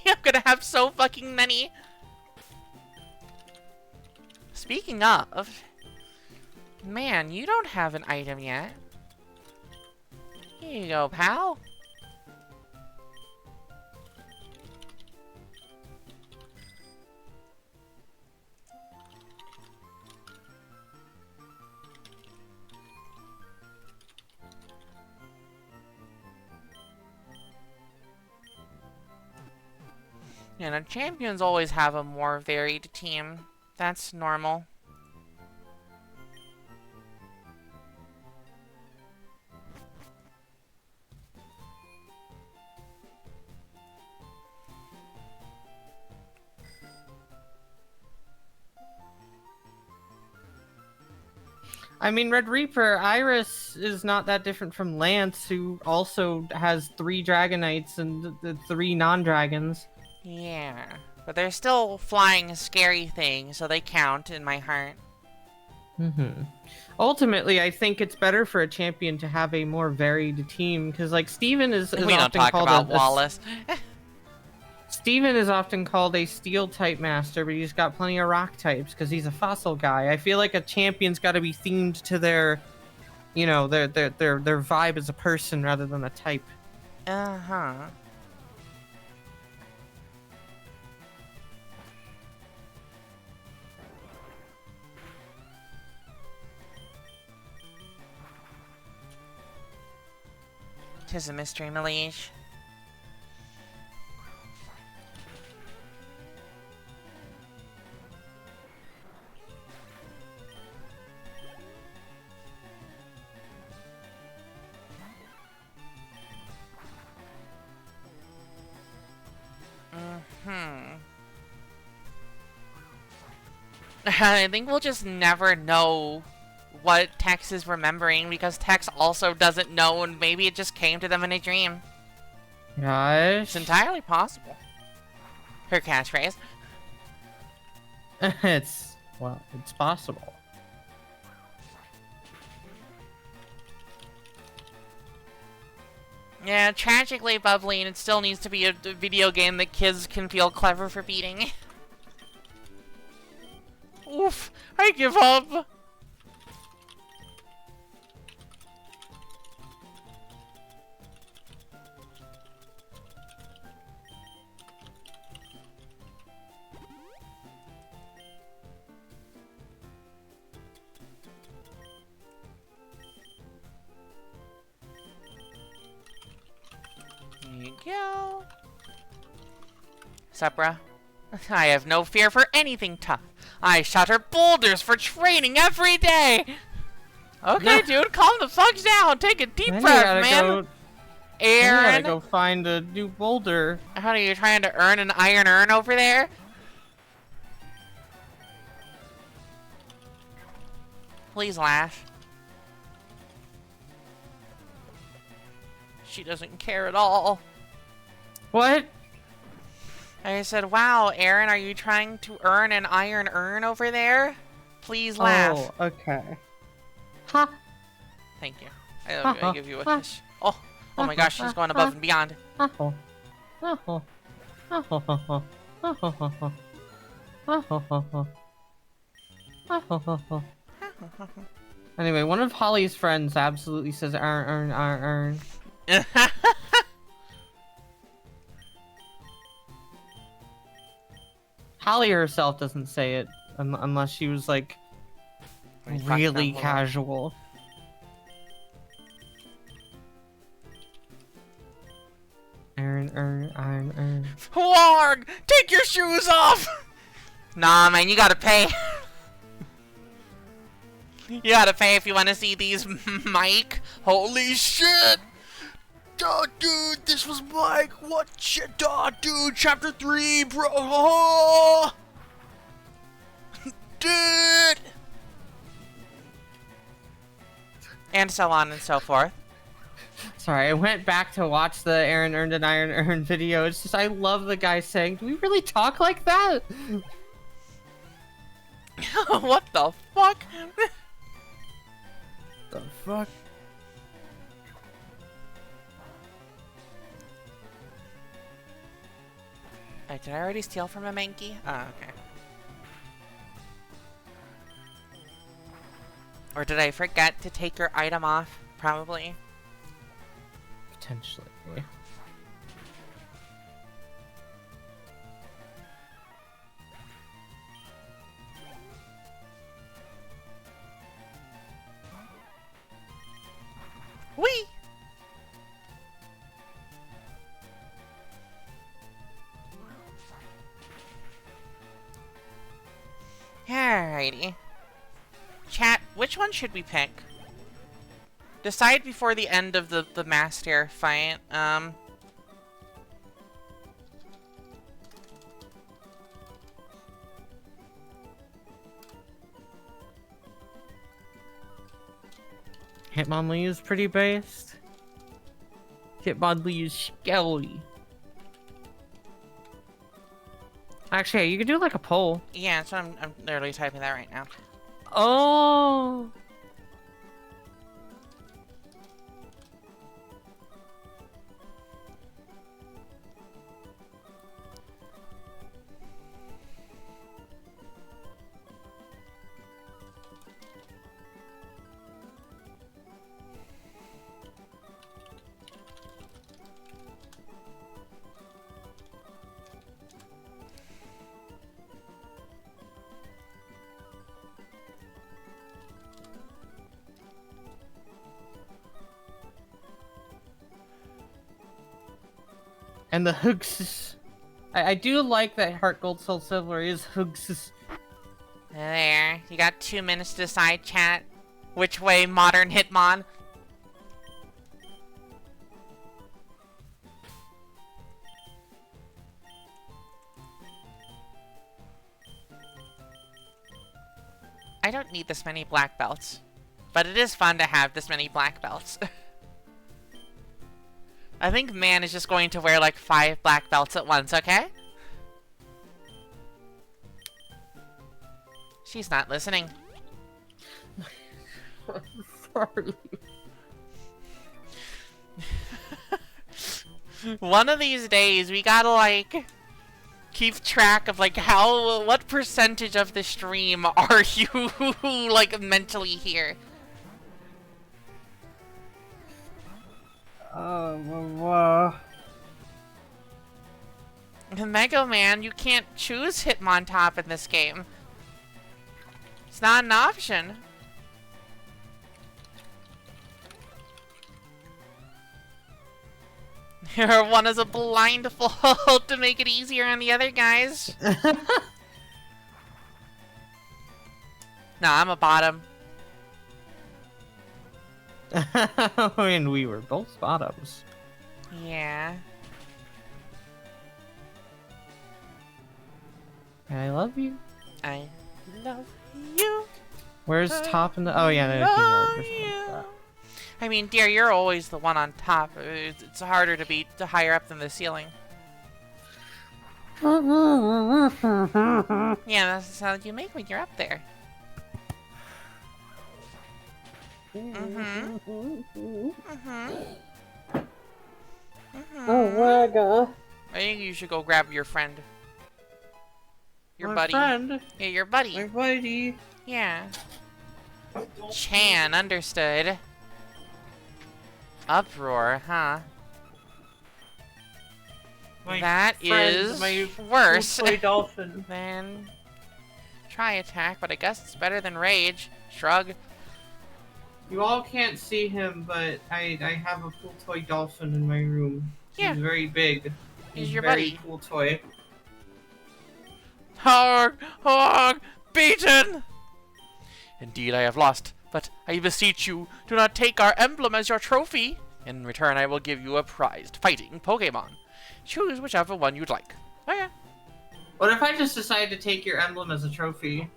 I'm gonna have so fucking many. Speaking of... Man, you don't have an item yet. Here you go, pal. Yeah, now champions always have a more varied team. That's normal. I mean, Red Reaper, Iris is not that different from Lance, who also has 3 Dragonites and the 3 non-dragons. Yeah, but they're still flying scary things, so they count in my heart. Ultimately, I think it's better for a champion to have a more varied team, because, like, Steven is We often don't talk called about Wallace. Steven is often called a steel type master, but he's got plenty of rock types because he's a fossil guy. I feel like a champion's got to be themed to their, you know, their vibe as a person rather than a type. Uh-huh. Tis a mystery, my liege. I think we'll just never know what Tex is remembering because Tex also doesn't know and maybe it just came to them in a dream. Gosh. It's entirely possible. Her catchphrase. It's possible. Yeah, tragically bubbly, and it still needs to be a video game that kids can feel clever for beating. Oof, I give up. There you go. Supra, I have no fear for anything tough. I shatter boulders for training every day. Okay, dude, calm the fuck down. Take a deep breath, man. Aaron, I gotta go find a new boulder. How are you trying to earn an iron urn over there? Please laugh. She doesn't care at all. What? I said, wow, Aaron, are you trying to earn an iron urn over there? Please laugh. Oh, okay. Ha! Thank you. I give you a kiss. Oh my gosh, she's going above and beyond. Anyway, one of Holly's friends absolutely says earn. Holly herself doesn't say it unless she was like really casual. Earn. Warg! Take your shoes off! Nah, man, you gotta pay. You gotta pay if you want to see these, Mike. Holy shit! Oh, dude, this was Mike. What shit? Oh, dude, chapter 3, bro. Oh! Dude! And so on and so forth. Sorry, I went back to watch the Aaron earned an iron earn video. It's just, I love the guy saying, do we really talk like that? What the fuck? The fuck? Wait, did I already steal from a Mankey? Oh, okay. Or did I forget to take your item off? Probably. Potentially. Whee! Alrighty. Chat, which one should we pick? Decide before the end of the master fight. Hitmonlee is pretty based. Hitmonlee is skelly. Actually, you could do like a poll. Yeah, so I'm literally typing that right now. Oh. And the hooks. I do like that Heart Gold Soul Silver is hooks. There. You got 2 minutes to decide, chat. Which way modern Hitmon? I don't need this many black belts. But it is fun to have this many black belts. I think Man is just going to wear like 5 black belts at once, okay? She's not listening. Sorry. One of these days, we gotta like keep track of like what percentage of the stream are you like mentally here? Mega Man, you can't choose Hitmontop in this game. It's not an option. Your one is a blindfold to make it easier on the other guys. Nah, I'm a bottom. And we were both bottoms. Yeah. I love you. I love you. Where's top in the? Oh yeah, no, I mean, dear, you're always the one on top. It's harder to be higher up than the ceiling. Yeah, that's the sound you make when you're up there. Oh my god. I think you should go grab your friend. Your My buddy. friend? Yeah, your buddy. My buddy. Yeah. Chan, understood. Uproar, huh? That is worse toy dolphin. than try attack, but I guess it's better than rage. Shrug. You all can't see him, but I have a cool toy dolphin in my room. Yeah. He's very big. He's your very buddy. cool toy. Hog! Hog! Beaten! Indeed, I have lost, but I beseech you, do not take our emblem as your trophy. In return, I will give you a prized fighting Pokemon. Choose whichever one you'd like. Oh, yeah. What if I just decide to take your emblem as a trophy?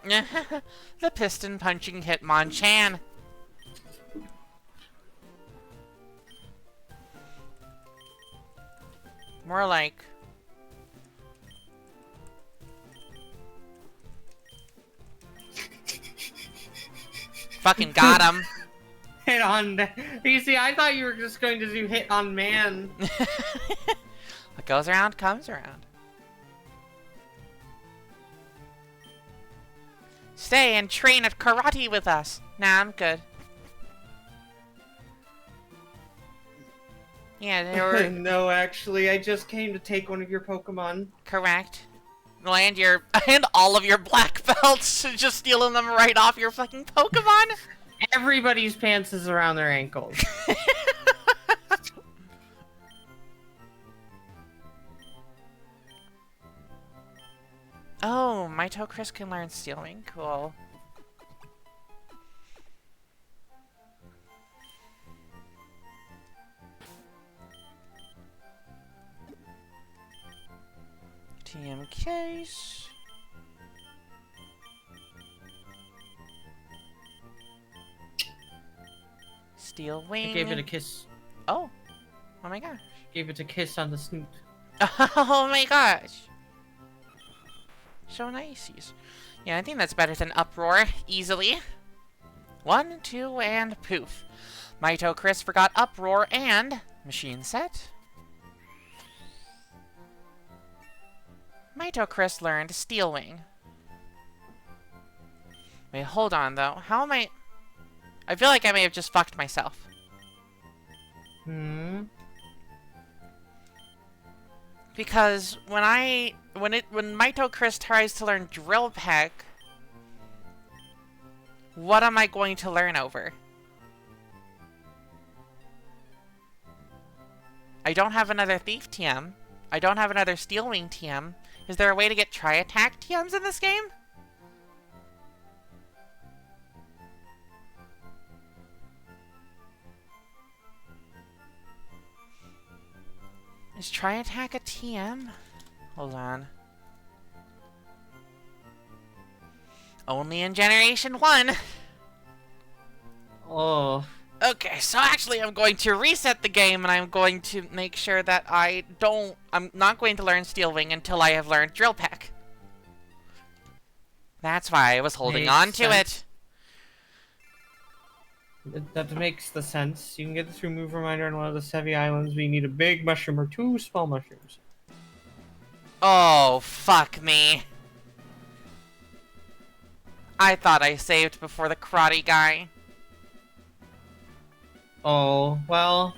The piston-punching Hitmonchan. More like... Fucking got him. Hit on... You see, I thought you were just going to do hit on man. What goes around comes around. Stay and train at karate with us. Nah, I'm good. Yeah, they were... No, actually, I just came to take one of your Pokemon. Correct. And all of your black belts, just stealing them right off your fucking Pokemon. Everybody's pants is around their ankles. Oh, Mito Chris can learn stealing. Cool. TM case. Steel wing. I gave it a kiss. Oh. Oh my gosh. Gave it a kiss on the snoot. Oh my gosh. So nice. Yeah, I think that's better than Uproar. Easily. 1, 2, and poof. Mito Chris forgot Uproar and Machine Set. Mito Chris learned Steel Wing. Wait, hold on though. How am I... I feel like I may have just fucked myself. Because when Mito Chris tries to learn Drill Peck, what am I going to learn over? I don't have another Thief TM. I don't have another Steel Wing TM. Is there a way to get Tri-Attack TMs in this game? Is Tri-Attack a TM? Hold on. Only in Generation 1! Oh. Okay, so actually I'm going to reset the game and I'm going to make sure that I'm not going to learn Steel Wing until I have learned Drill Peck. That's why I was holding on to it. That makes the sense. You can get this remove reminder on one of the Sevi Islands, but you need a big mushroom or 2 small mushrooms. Oh, fuck me. I thought I saved before the karate guy. Oh, well...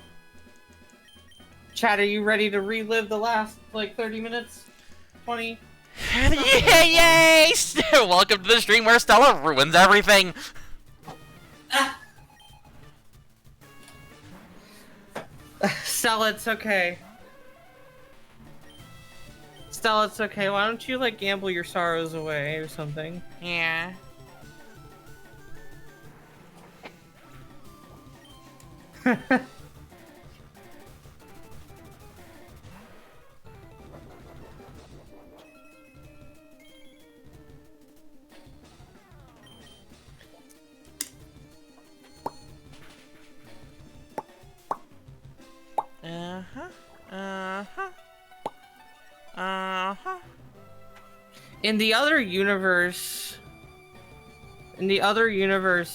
Chat, are you ready to relive the last, 30 minutes? 20? Yay! Welcome to the stream where Stella ruins everything. Stella, it's okay. Stella, it's okay. Why don't you, gamble your sorrows away or something? Yeah. In the other universe,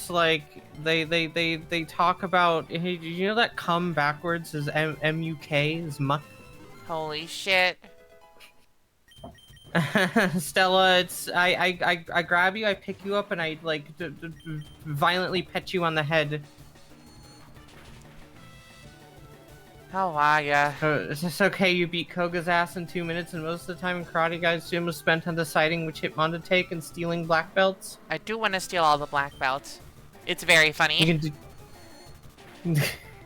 like they talk about. Hey, did you know that come backwards is M-U-K is muck? Holy shit. Stella, it's I grab you, I pick you up, and I like violently pet you on the head. How are ya? Is this okay? You beat Koga's ass in 2 minutes, and most of the time in Karate Guide's gym was spent on deciding which Hitmon to take and stealing black belts. I do want to steal all the black belts. It's very funny. You can do...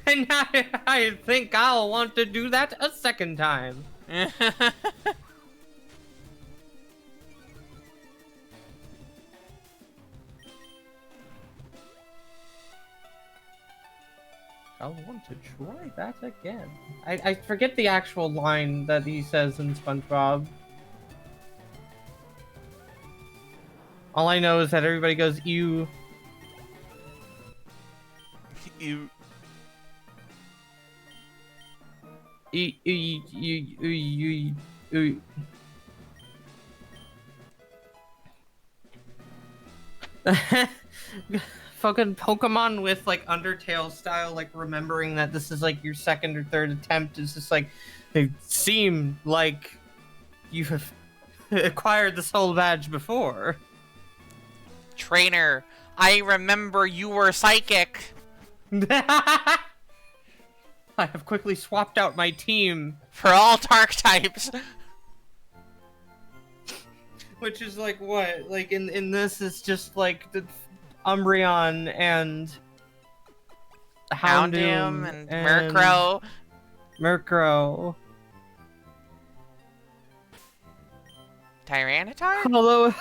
And now I think I'll want to do that a second time. I'll want to try that again. I forget the actual line that he says in SpongeBob. All I know is that everybody goes, ew. Ew. Fucking Pokemon with like Undertale style, like remembering that this is like your second or third attempt is just like they seem like you have acquired the soul badge before. Trainer, I remember you were psychic. I have quickly swapped out my team for all dark types. Which is like what? Like in this it's just like the Umbreon and Houndoom and Murkrow. Murkrow. Tyranitar? Although,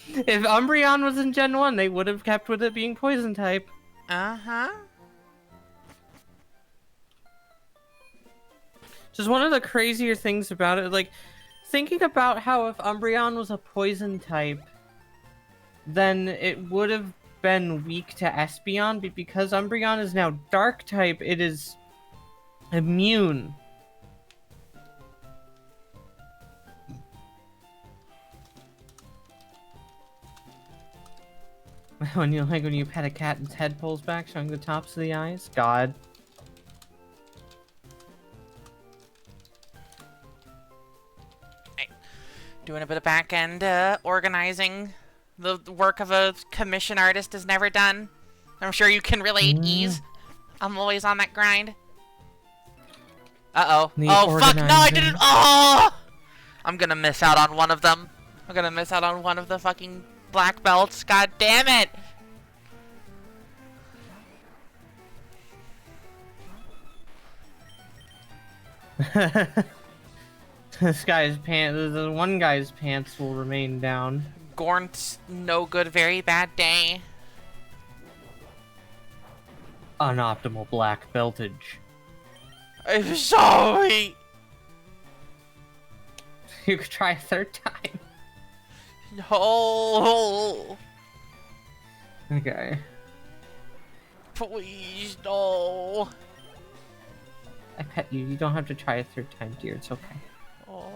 if Umbreon was in Gen 1, they would have kept with it being poison type. Uh-huh. Just one of the crazier things about it, like, thinking about how if Umbreon was a poison type, then it would have been weak to Espeon, but because Umbreon is now dark type, it is immune. When you pet a cat and its head pulls back, showing the tops of the eyes? God. Doing a bit of back-end organizing. The work of a commission artist is never done. I'm sure you can relate, Ease. I'm always on that grind. Uh-oh. Oh, fuck, no, I didn't. Oh! I'm gonna miss out on one of them. I'm gonna miss out on one of the fucking black belts. God damn it! This guy's pants, the one guy's pants will remain down. Gornt's no good, very bad day. Unoptimal black beltage. I'm sorry! You could try a third time. No! Okay. Please, no. I pet you. You don't have to try a third time, dear. It's okay. Oh.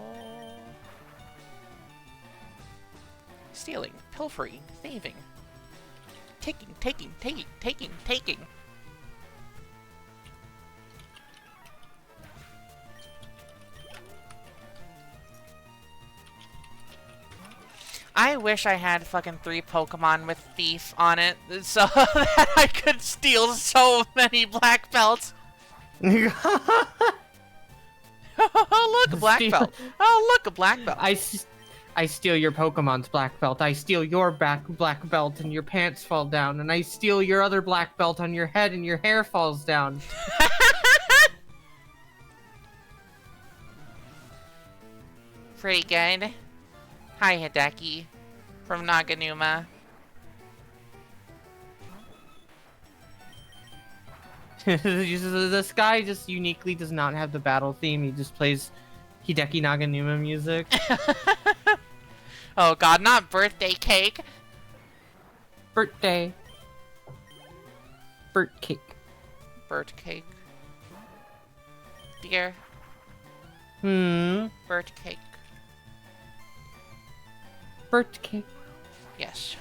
Stealing, pilfering, thieving. Taking. I wish I had fucking 3 Pokemon with Thief on it so that I could steal so many black belts. Look, a black belt. Oh, look, a black belt. I steal your Pokemon's black belt. I steal your black belt and your pants fall down. And I steal your other black belt on your head and your hair falls down. Pretty good. Hi, Hideki. From Naganuma. This guy just uniquely does not have the battle theme. He just plays Hideki Naganuma music. Oh god, not birthday cake. Birthday. Burt cake. Burt cake. dear. Bird cake. Bird cake. Yes.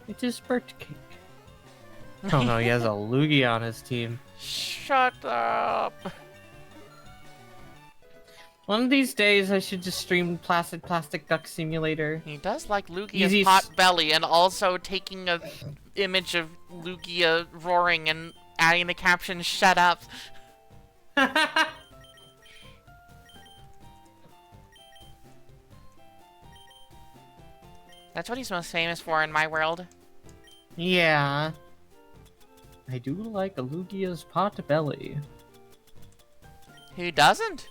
It is bird cake. Oh no, he has a Lugia on his team. Shut up. One of these days, I should just stream Plastic Duck Simulator. He does like Lugia's pot belly, and also taking a image of Lugia roaring and adding the caption, "Shut up." That's what he's most famous for in my world. Yeah. I do like a Lugia's pot belly. Who doesn't?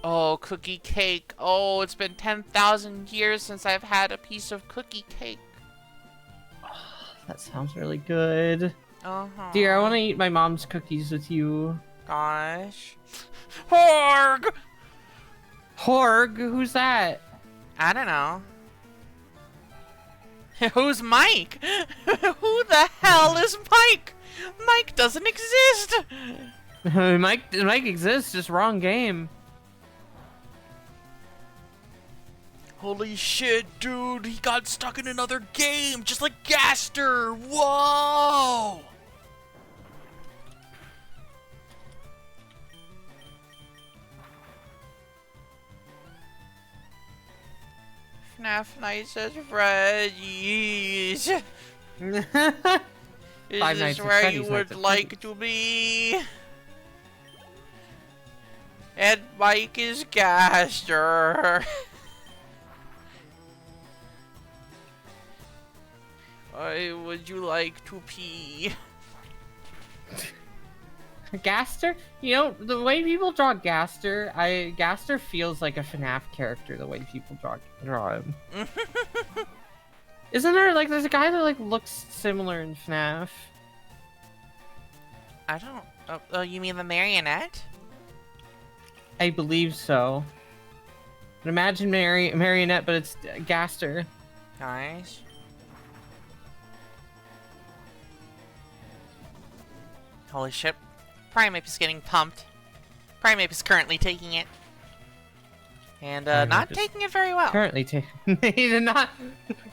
Oh, cookie cake. Oh, it's been 10,000 years since I've had a piece of cookie cake. Oh, that sounds really good. Uh-huh. Dear, I want to eat my mom's cookies with you. Gosh. Horg! Horg? Who's that? I don't know. Who's Mike? Who the hell is Mike? Mike doesn't exist! Mike exists, just wrong game. Holy shit, dude, he got stuck in another game, just like Gaster! Whoa! FNAF Nights at Freddy's. Is this where you would like to be? And Mike is Gaster. Would you like to pee? Gaster? You know, the way people draw Gaster, Gaster feels like a FNAF character, the way people draw him. Isn't there, like, there's a guy that, like, looks similar in FNAF? I don't... Oh, you mean the marionette? I believe so. But imagine marionette, but it's Gaster. Nice. Holy shit. Primeape is getting pumped. Primeape is currently taking it. And, not taking it very well. Currently taking he did not...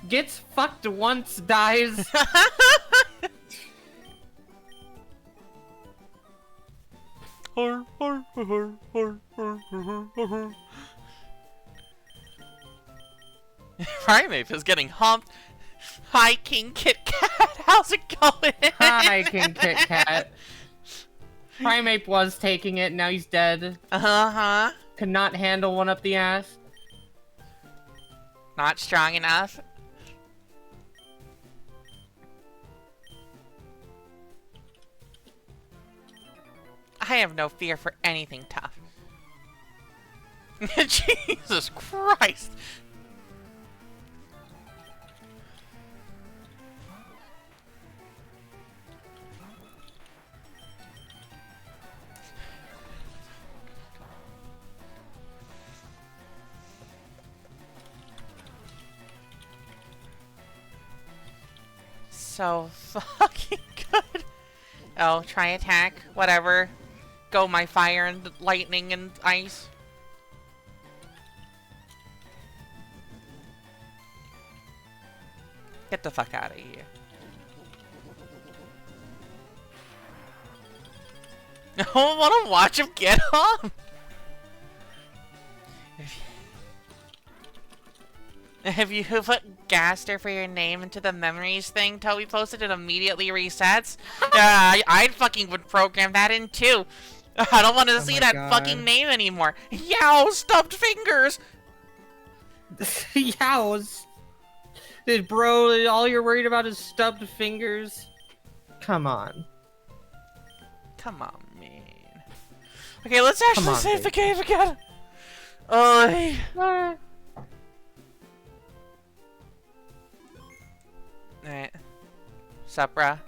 Gets fucked once, dies. Primeape is getting humped. Hi, King Kit Kat. How's it going? Hi, King Kit Kat. Primeape was taking it, now he's dead. Uh-huh. Could not handle one up the ass. Not strong enough. I have no fear for anything tough. Jesus Christ. So fucking good. Oh, try attack. Whatever. Go my fire and lightning and ice. Get the fuck out of here. I don't want to watch him get up. If you put Gaster for your name into the memories thing Toby posted, it immediately resets. I'd fucking would program that in too. I don't want to see that fucking name anymore. Yow, stubbed fingers. Yows. Bro, all you're worried about is stubbed fingers. Come on. Come on, man. Okay, let's actually save the game again. Alright. Supra.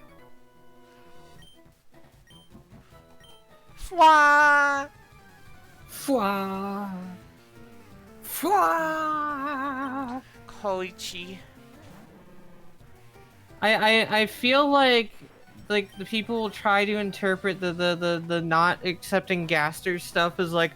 Fwa! Fwa! Fwa! Koichi. I feel like like the people will try to interpret the not accepting Gaster's stuff as like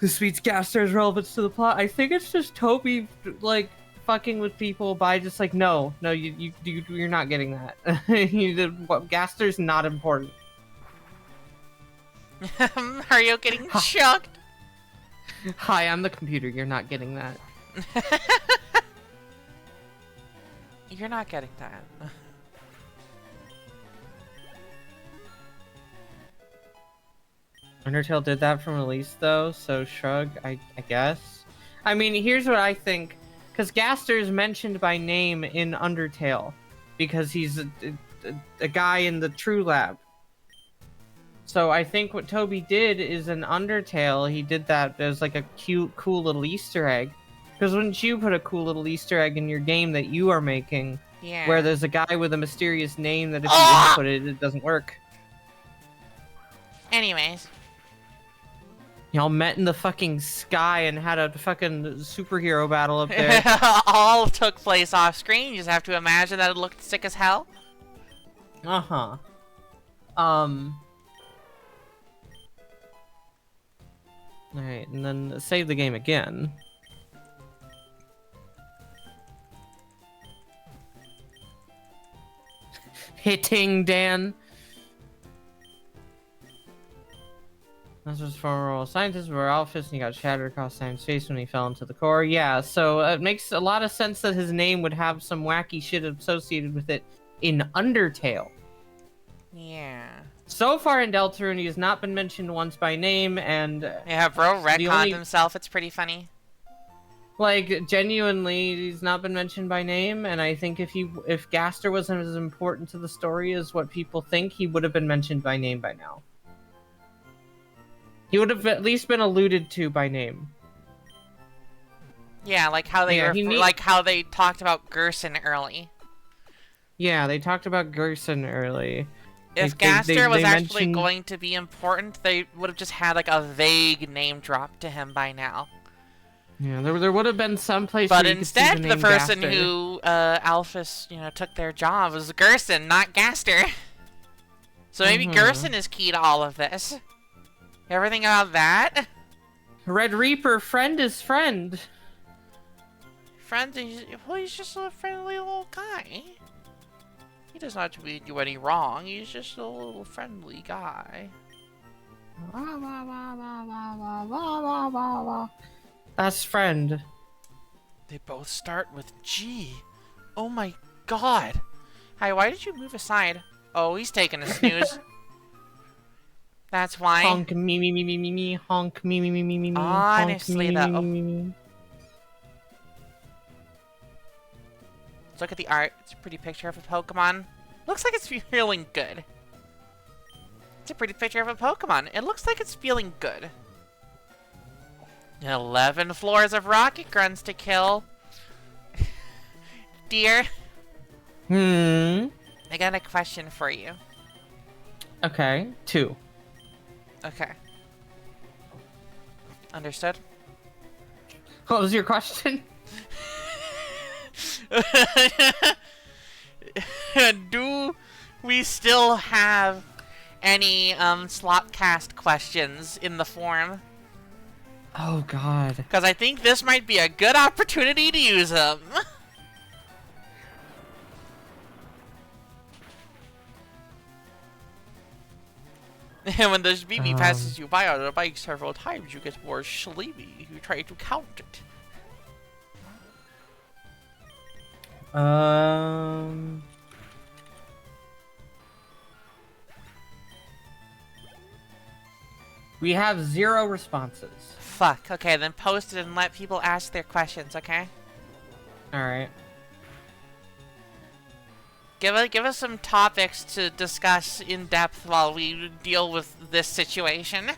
this means Gaster's relevance to the plot. I think it's just Toby like fucking with people by just like no, you're not getting that. Gaster's not important. Mario getting chucked. Hi, I'm the computer. You're not getting that. You're not getting that. Undertale did that from release though, so shrug, I guess. I mean, here's what I think. Because Gaster is mentioned by name in Undertale. Because he's a guy in the True Lab. So I think what Toby did is in Undertale, he did that as like a cute, cool little Easter egg. Because wouldn't you put a cool little Easter egg in your game that you are making? Yeah. Where there's a guy with a mysterious name that if you input it, it doesn't work. Anyways. Y'all met in the fucking sky and had a fucking superhero battle up there. All took place off screen. You just have to imagine that it looked sick as hell. Uh-huh. Alright, and then save the game again. Hitting Dan. This was for a scientist were outfits and he got shattered across Sam's face when he fell into the core. Yeah, so it makes a lot of sense that his name would have some wacky shit associated with it in Undertale. Yeah. So far in Deltarune, he has not been mentioned once by name, and... Yeah, bro retconned himself. It's pretty funny. Like, genuinely, he's not been mentioned by name, and I think if Gaster wasn't as important to the story as what people think, he would have been mentioned by name by now. He would have at least been alluded to by name. Yeah, like how they like how they talked about Gerson early. Yeah, they talked about Gerson early. If Gaster was actually going to be important, they would have just had like a vague name drop to him by now. Yeah, there would have been some place. But instead, the person who Alphys, took their job was Gerson, not Gaster. So maybe Gerson is key to all of this. Everything about that? Red Reaper, friend is friend. Friend, he's just a friendly little guy. He does not do any wrong. He's just a little friendly guy. That's friend. They both start with G. Oh my god. Hi, why did you move aside? Oh, he's taking a snooze. That's why. Honk me me me me me me honk me me me me me me. Honestly, honk, though. me. Let's look at the art. It's a pretty picture of a Pokemon. Looks like it's feeling good. It's a pretty picture of a Pokemon. It looks like it's feeling good. 11 floors of rocket grunts to kill. Dear. I got a question for you. Okay, 2. Okay. Understood? What was your question? Do we still have any Slopcast questions in the forum? Oh god. Because I think this might be a good opportunity to use them. And when this BB passes you by on a bike several times, you get more sleepy. You try to count it. We have 0 responses. Fuck. Okay, then post it and let people ask their questions, okay? Alright. Give us some topics to discuss in depth while we deal with this situation.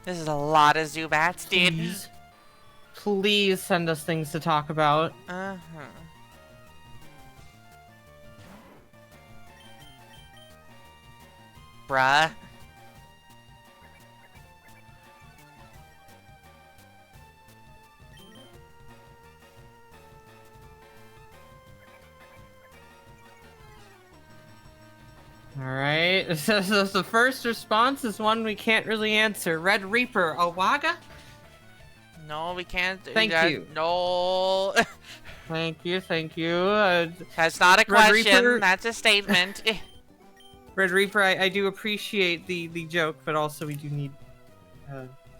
This is a lot of Zubats, dude. Please send us things to talk about. Bruh. Alright, so the first response is one we can't really answer. Red Reaper, Owaga? No, we can't do Thank that. you. No. Thank you. That's not a Red question, Reaper... that's a statement. Red Reaper, I do appreciate the joke, but also we do need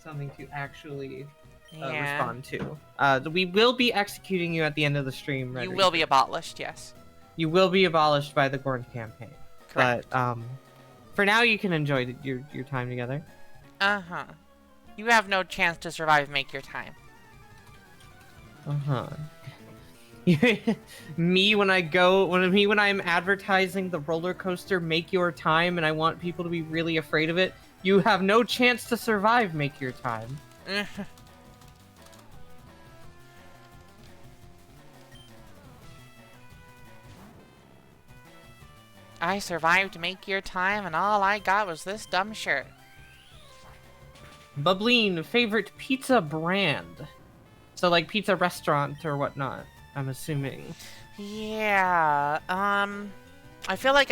something to actually respond to. We will be executing you at the end of the stream, Red Reaper. Will be abolished, yes. You will be abolished by the Gorn campaign. Correct. But for now, you can enjoy your time together. Uh-huh. You have no chance to survive Make Your Time. Uh-huh. me when I'm advertising the roller coaster Make Your Time and I want people to be really afraid of it, you have no chance to survive Make Your Time. I survived Make Your Time, and all I got was this dumb shirt. Bubbleen, favorite pizza brand? So, like, pizza restaurant or whatnot, I'm assuming. Yeah, I feel like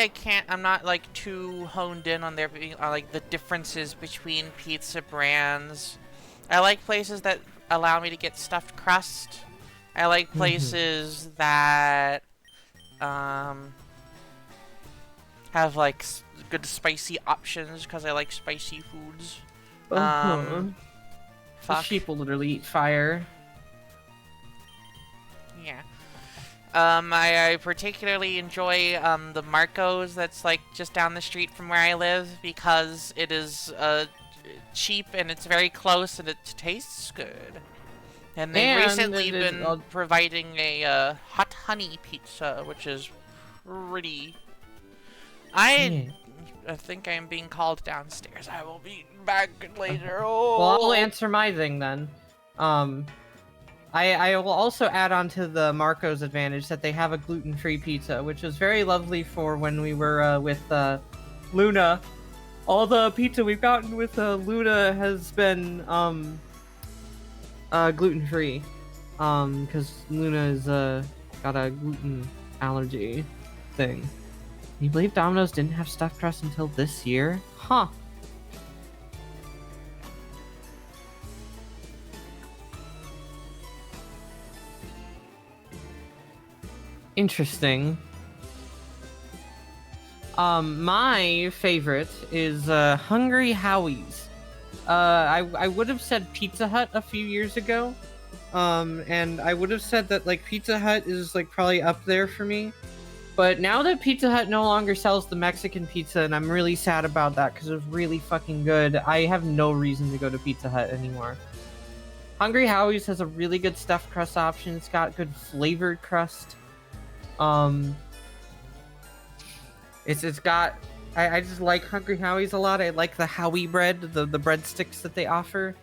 I'm not, like, too honed in on like, the differences between pizza brands. I like places that allow me to get stuffed crust. I like places that, have like good spicy options because I like spicy foods. The sheep will literally eat fire. Yeah. I particularly enjoy the Marco's that's like just down the street from where I live because it is cheap and it's very close and it tastes good. And they've recently been providing a hot honey pizza, which is pretty. I think I am being called downstairs. I will be back later. Oh. Well, I'll answer my thing then. I will also add on to the Marco's advantage that they have a gluten-free pizza, which was very lovely for when we were with Luna. All the pizza we've gotten with Luna has been gluten-free, because Luna's got a gluten allergy thing. Can you believe Domino's didn't have stuffed crust until this year? Huh. Interesting. My favorite is Hungry Howie's. I would have said Pizza Hut a few years ago. And I would have said that like Pizza Hut is like probably up there for me. But now that Pizza Hut no longer sells the Mexican pizza, and I'm really sad about that because it was really fucking good, I have no reason to go to Pizza Hut anymore. Hungry Howie's has a really good stuffed crust option. It's got good flavored crust. It's got... I just like Hungry Howie's a lot. I like the Howie bread, the breadsticks that they offer.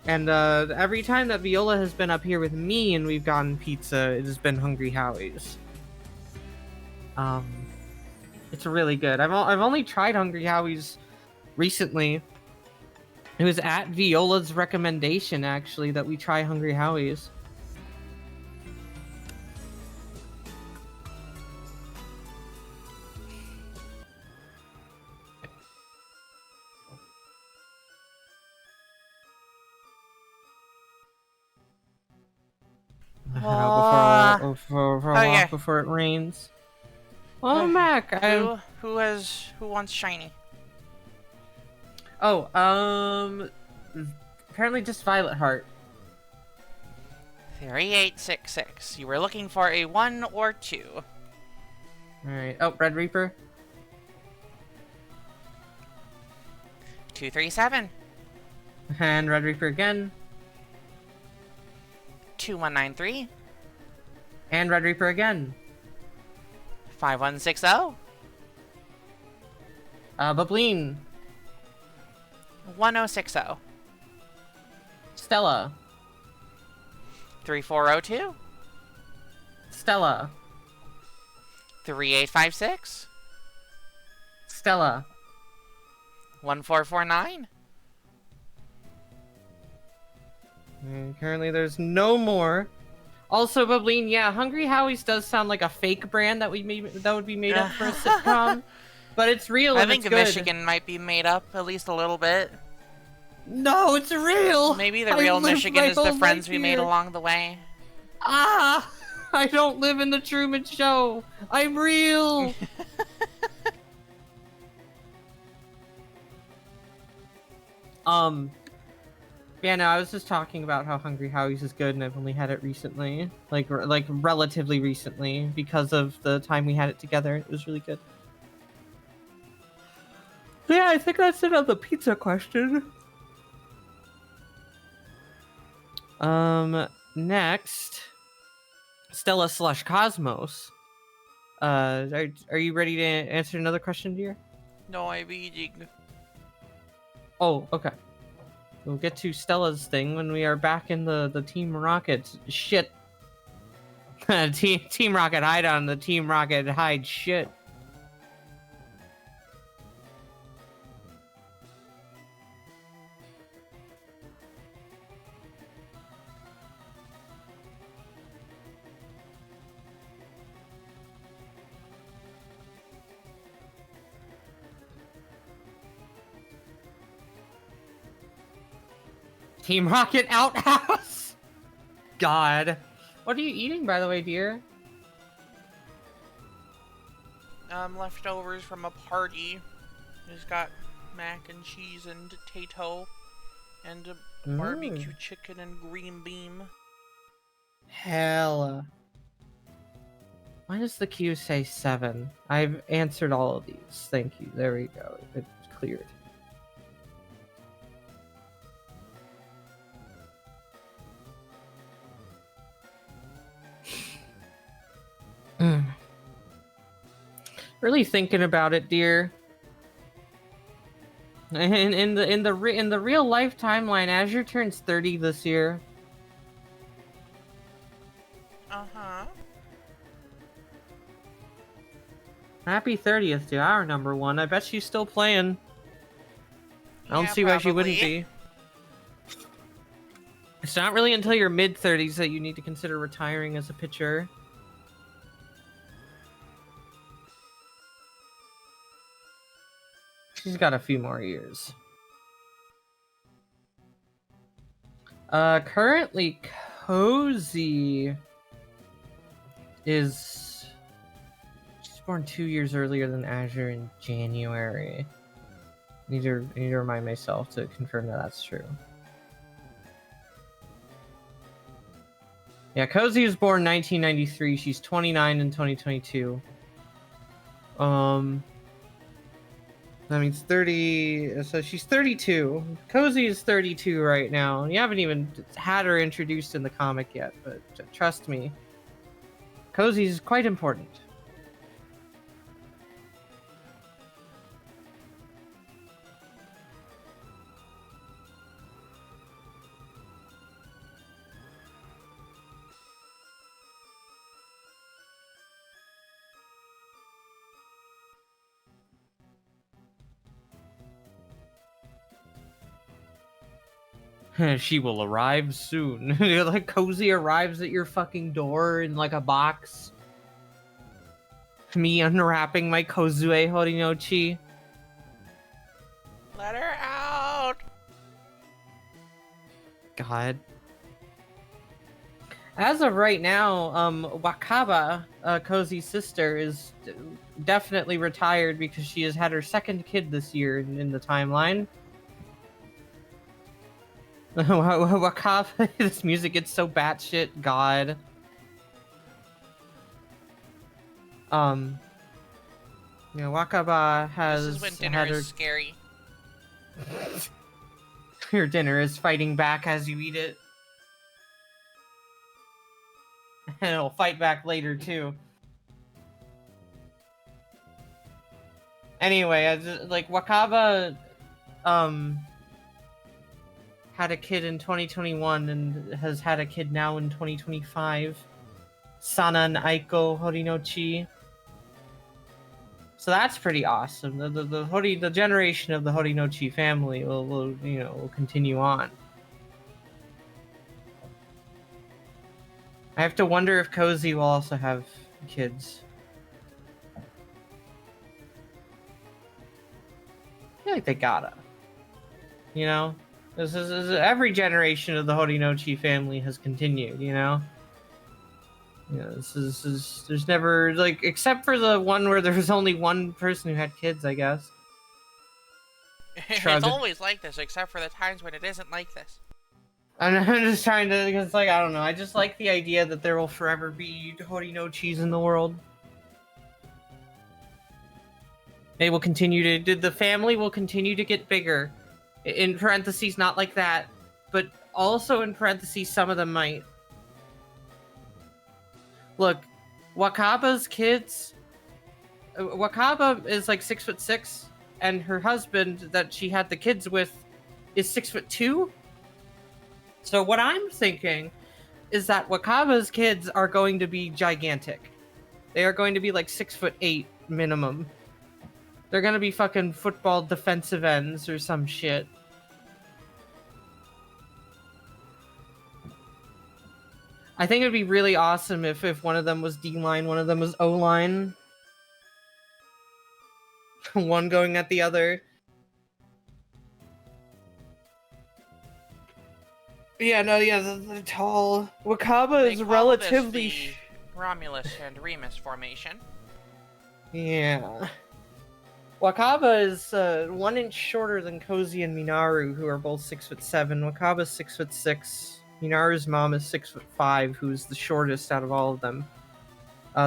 And every time that Viola has been up here with me and we've gotten pizza, it has been Hungry Howie's. It's really good. I've only tried Hungry Howie's recently. It was at Viola's recommendation, actually, that we try Hungry Howie's. Before it rains. Oh, Mac. Who wants shiny? Oh, apparently just Violet Heart. 3866. You were looking for a 1 or 2. Alright. Oh, Red Reaper. 237. And Red Reaper again. 2193. And Red Reaper again. 5160. Bubbleen. 1060. Stella. 3402. Stella. 3856. Stella. 1449. And currently there's no more. Also, Bubbleen, yeah, Hungry Howie's does sound like a fake brand that would be made up for a sitcom. but it's real. I think Michigan might be made up at least a little bit. No, it's real. Maybe the real Michigan is the friends we made along the way. Ah, I don't live in the Truman Show. I'm real. Yeah, no, I was just talking about how Hungry Howie's is good, and I've only had it recently, like relatively recently, because of the time we had it together. It was really good. Yeah, I think that's it on the pizza question. Next, Stella/Cosmos. Are you ready to answer another question, dear? No, I'm eating. Oh, okay. We'll get to Stella's thing when we are back in the Team Rocket shit. Team Rocket hide on the Team Rocket hide shit. Team Rocket outhouse. God, what are you eating, by the way, dear? Leftovers from a party. It's got mac and cheese and potato, and a barbecue chicken and green bean. Hell. Why does the queue say 7? I've answered all of these. Thank you. There we go. It's cleared. Really thinking about it, dear. In the real life timeline, Azure turns 30 this year. Uh-huh. Happy 30th to our number one. I bet she's still playing. I don't see why she wouldn't be. It's not really until your mid-30s that you need to consider retiring as a pitcher. She's got a few more years. Currently, Cozy is... She's born 2 years earlier than Azure in January. I need to remind myself to confirm that that's true. Yeah, Cozy was born 1993. She's 29 in 2022. That means 30, so she's 32. Cozy is 32 right now. You haven't even had her introduced in the comic yet, but trust me, Cozy's quite important. She will arrive soon. Like, Cozy arrives at your fucking door in, like, a box. Me unwrapping my Kozue Horinochi. Let her out! God. As of right now, Wakaba, Cozy's sister, is definitely retired because she has had her second kid this year in the timeline. Wakaba, this music gets so batshit, God. Wakaba has. This is when dinner is scary. Your dinner is fighting back as you eat it. And it'll fight back later, too. Anyway, like, Wakaba, had a kid in 2021 and has had a kid now in 2025. Sana and Aiko Horinochi. So that's pretty awesome. The generation of the Horinochi family will continue on. I have to wonder if Cozy will also have kids. feel like they gotta. You know? This is every generation of the Horinochi family has continued, you know? Yeah, this is there's never, like, except for the one where there was only one person who had kids, I guess. It's always like this, except for the times when it isn't like this. I'm just trying to, because, like, I don't know, I just like the idea that there will forever be Horinochis in the world. They will continue to, the family will continue to get bigger. In parentheses, not like that, but also in parentheses, some of them might. Look, Wakaba's kids, Wakaba is like 6'6", and her husband that she had the kids with is 6'2". So what I'm thinking is that Wakaba's kids are going to be gigantic. They are going to be like 6'8" minimum. They're gonna be fucking football defensive ends or some shit. I think it'd be really awesome if one of them was D-line, one of them was O-line. One going at the other. Yeah, no, yeah, they're tall. Wakaba is relatively... This the Romulus and Remus formation. Yeah. Wakaba is 1 inch shorter than Kozi and Minaru, who are both 6'7". Wakaba's 6'6". Minaru's mom is 6'5", who's the shortest out of all of them.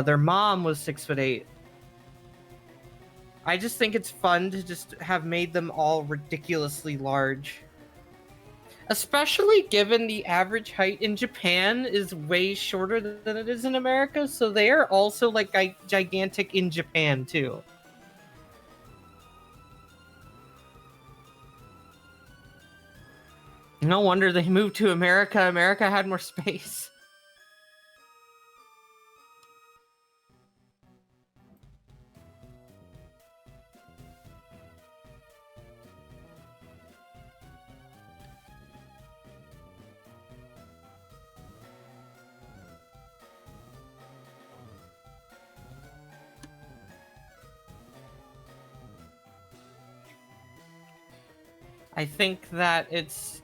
Their mom was 6'8". I just think it's fun to just have made them all ridiculously large. Especially given the average height in Japan is way shorter than it is in America, so they are also like gigantic in Japan too. No wonder they moved to America. America had more space. I think that it's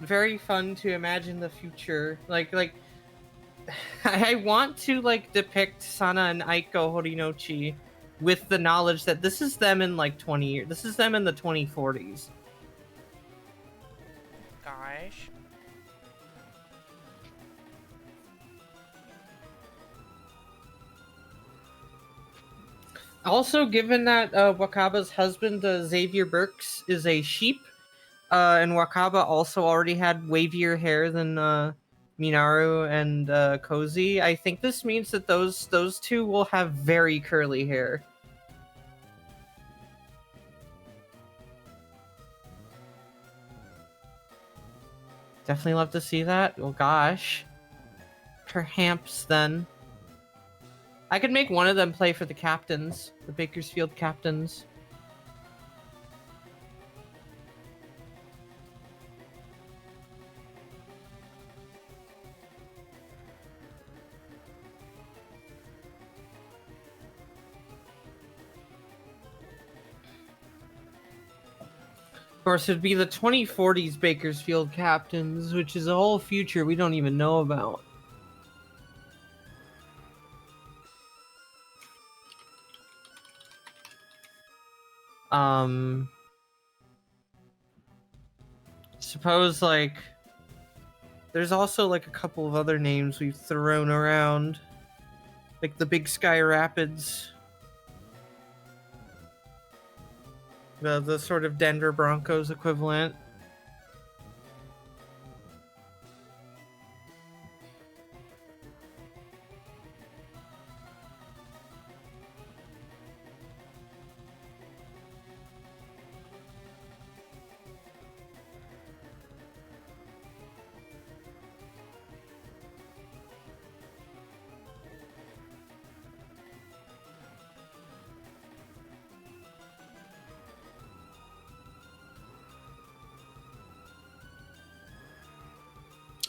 very fun to imagine the future. Like I want to like depict Sana and Aiko Horinochi with the knowledge that this is them in like 20 years. This is them in the 2040s. Gosh. Also, given that Wakaba's husband, Xavier Burks, is a sheep, and Wakaba also already had wavier hair than Minaru and Kozi, I think this means that those two will have very curly hair. Definitely love to see that. Oh gosh. Perhaps then. I could make one of them play for the captains, the Bakersfield captains. Of course, it'd be the 2040s Bakersfield captains, which is a whole future we don't even know about. Suppose, like, there's also, like, a couple of other names we've thrown around. Like the Big Sky Rapids. The sort of Denver Broncos equivalent.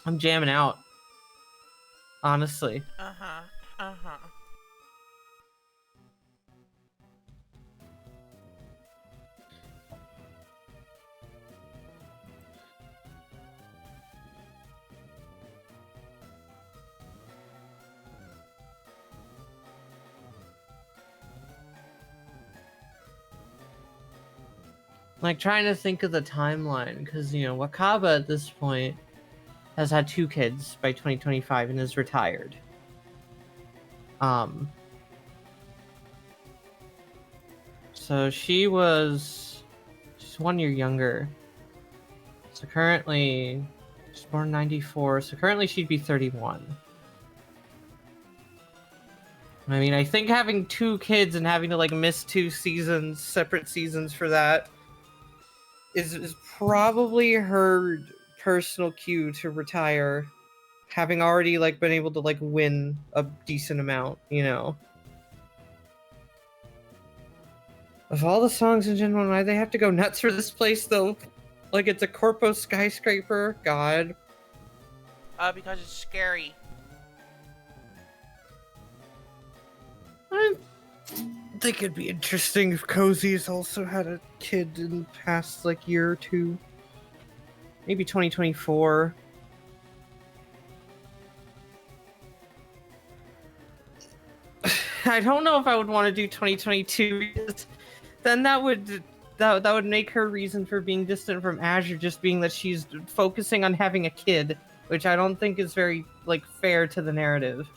I'm jamming out. Honestly. like trying to think of the timeline, because you know Wakaba at this point has had 2 kids by 2025 and is retired. So she's 1 year younger. So currently, she's born 94. So currently she'd be 31. I mean, I think having 2 kids and having to like miss 2 seasons, separate seasons for that, is probably her personal cue to retire, having already like been able to like win a decent amount, you know. Of all the songs in Gen 1, why they have to go nuts for this place though? Like it's a corpo skyscraper, god. Because it's scary. I think it'd be interesting if Cozy's also had a kid in the past like year or 2. Maybe 2024. I don't know if I would want to do 2022 because then that would make her reason for being distant from Azure just being that she's focusing on having a kid, which I don't think is very like fair to the narrative.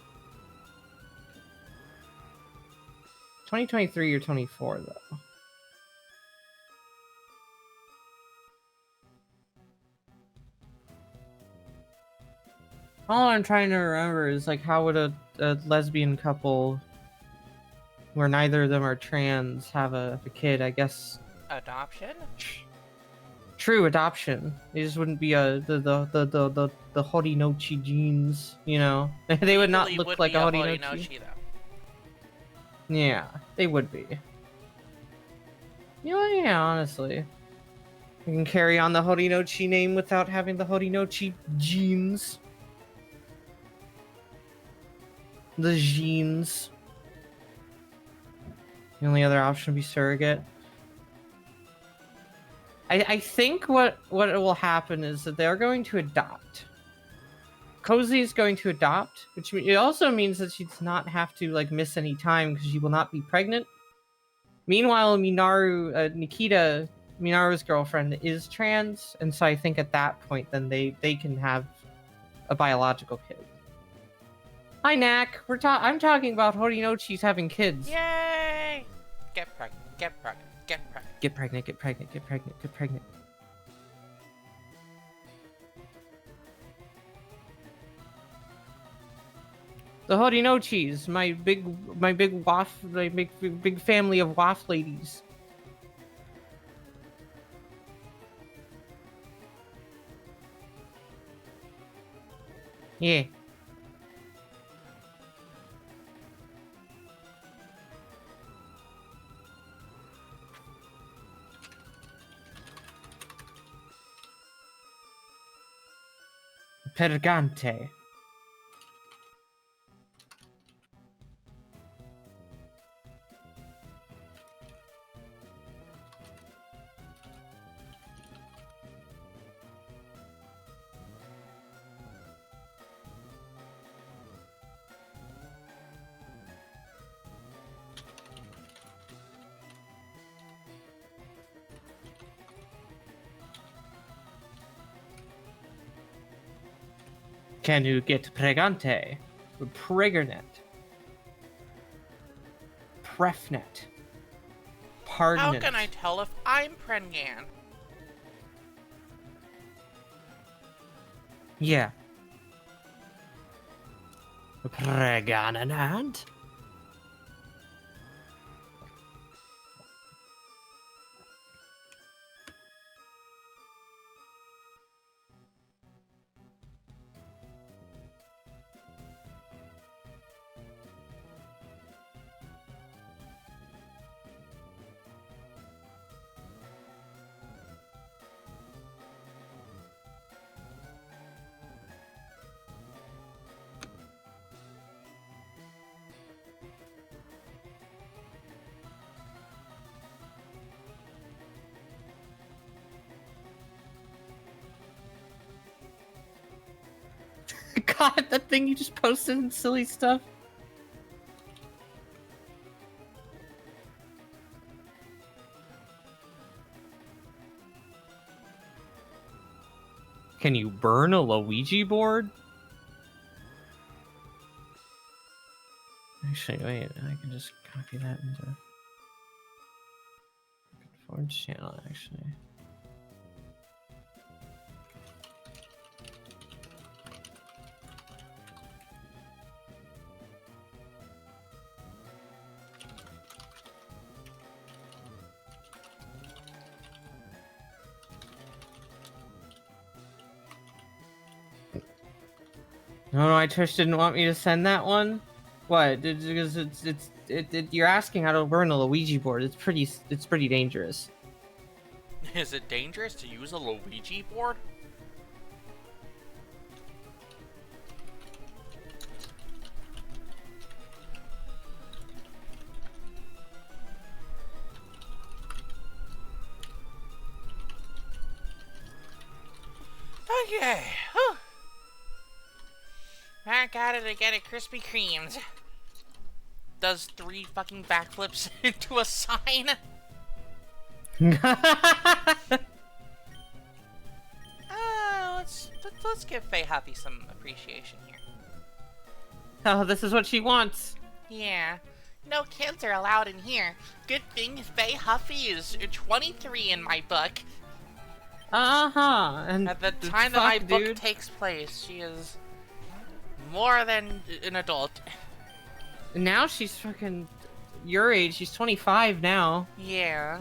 2023 or 24 though. All I'm trying to remember is like how would a lesbian couple where neither of them are trans have a kid? I guess adoption. True, adoption. It just wouldn't be the Horinochi genes, you know. They would not look like a Horinochi. Though. Yeah, they would be. You know, yeah, honestly. You can carry on the Horinochi name without having the Horinochi genes. The genes. The only other option would be surrogate. I think what will happen is that they're going to adopt. Cozy is going to adopt, which it also means that she does not have to like miss any time because she will not be pregnant. Meanwhile, Minaru's girlfriend, is trans, and so I think at that point then they can have a biological kid. Hi, Knack. I'm talking about Horinochi's having kids. Yay! Get pregnant. Get pregnant. Get pregnant. Get pregnant. Get pregnant. Get pregnant. Get pregnant. The Horinochis, my big family of waff ladies. Yeah. Pergante. Can you get pregante? Pregnant. Prefnet. Pargnant. How can I tell if I'm pregnant? Yeah. Pregnant? God, that thing you just posted and silly stuff. Can you burn a Luigi board? Actually, wait, I can just copy that into Forge channel, actually. No, I Trish didn't want me to send that one. What? Because you're asking how to burn a Luigi board. It's pretty dangerous. Is it dangerous to use a Luigi board? Okay. Whew. Back at it again at Krispy Kreme's. Does 3 fucking backflips into a sign? Let's give Faye Huffy some appreciation here. Oh, this is what she wants. Yeah. No kids are allowed in here. Good thing Faye Huffy is 23 in my book. And at the time that my book takes place, she is more than an adult. Now she's fucking your age. She's 25 now. Yeah.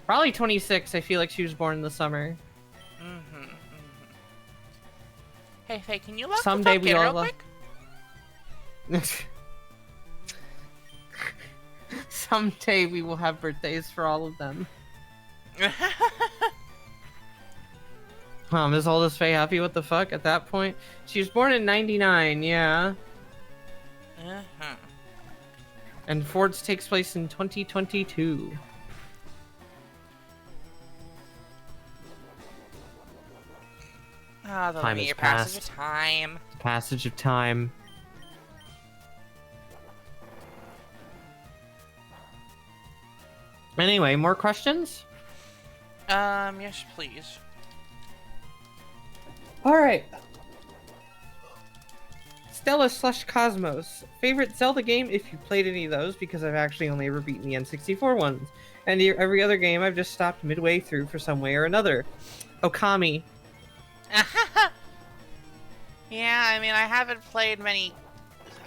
Probably 26. I feel like she was born in the summer. Hey, Faye, can you lock Someday the fuck in real quick? Someday we will have birthdays for all of them. Is all this Faye happy? What the fuck? At that point, she was born in '99. Yeah. And Ford's takes place in 2022. Ah, the linear passage of time. Passage of time. Anyway, more questions? Yes, please. Alright. Stella/Cosmos. Favorite Zelda game if you played any of those, because I've actually only ever beaten the N64 ones. And every other game I've just stopped midway through for some way or another. Okami. Yeah, I mean, I haven't played many...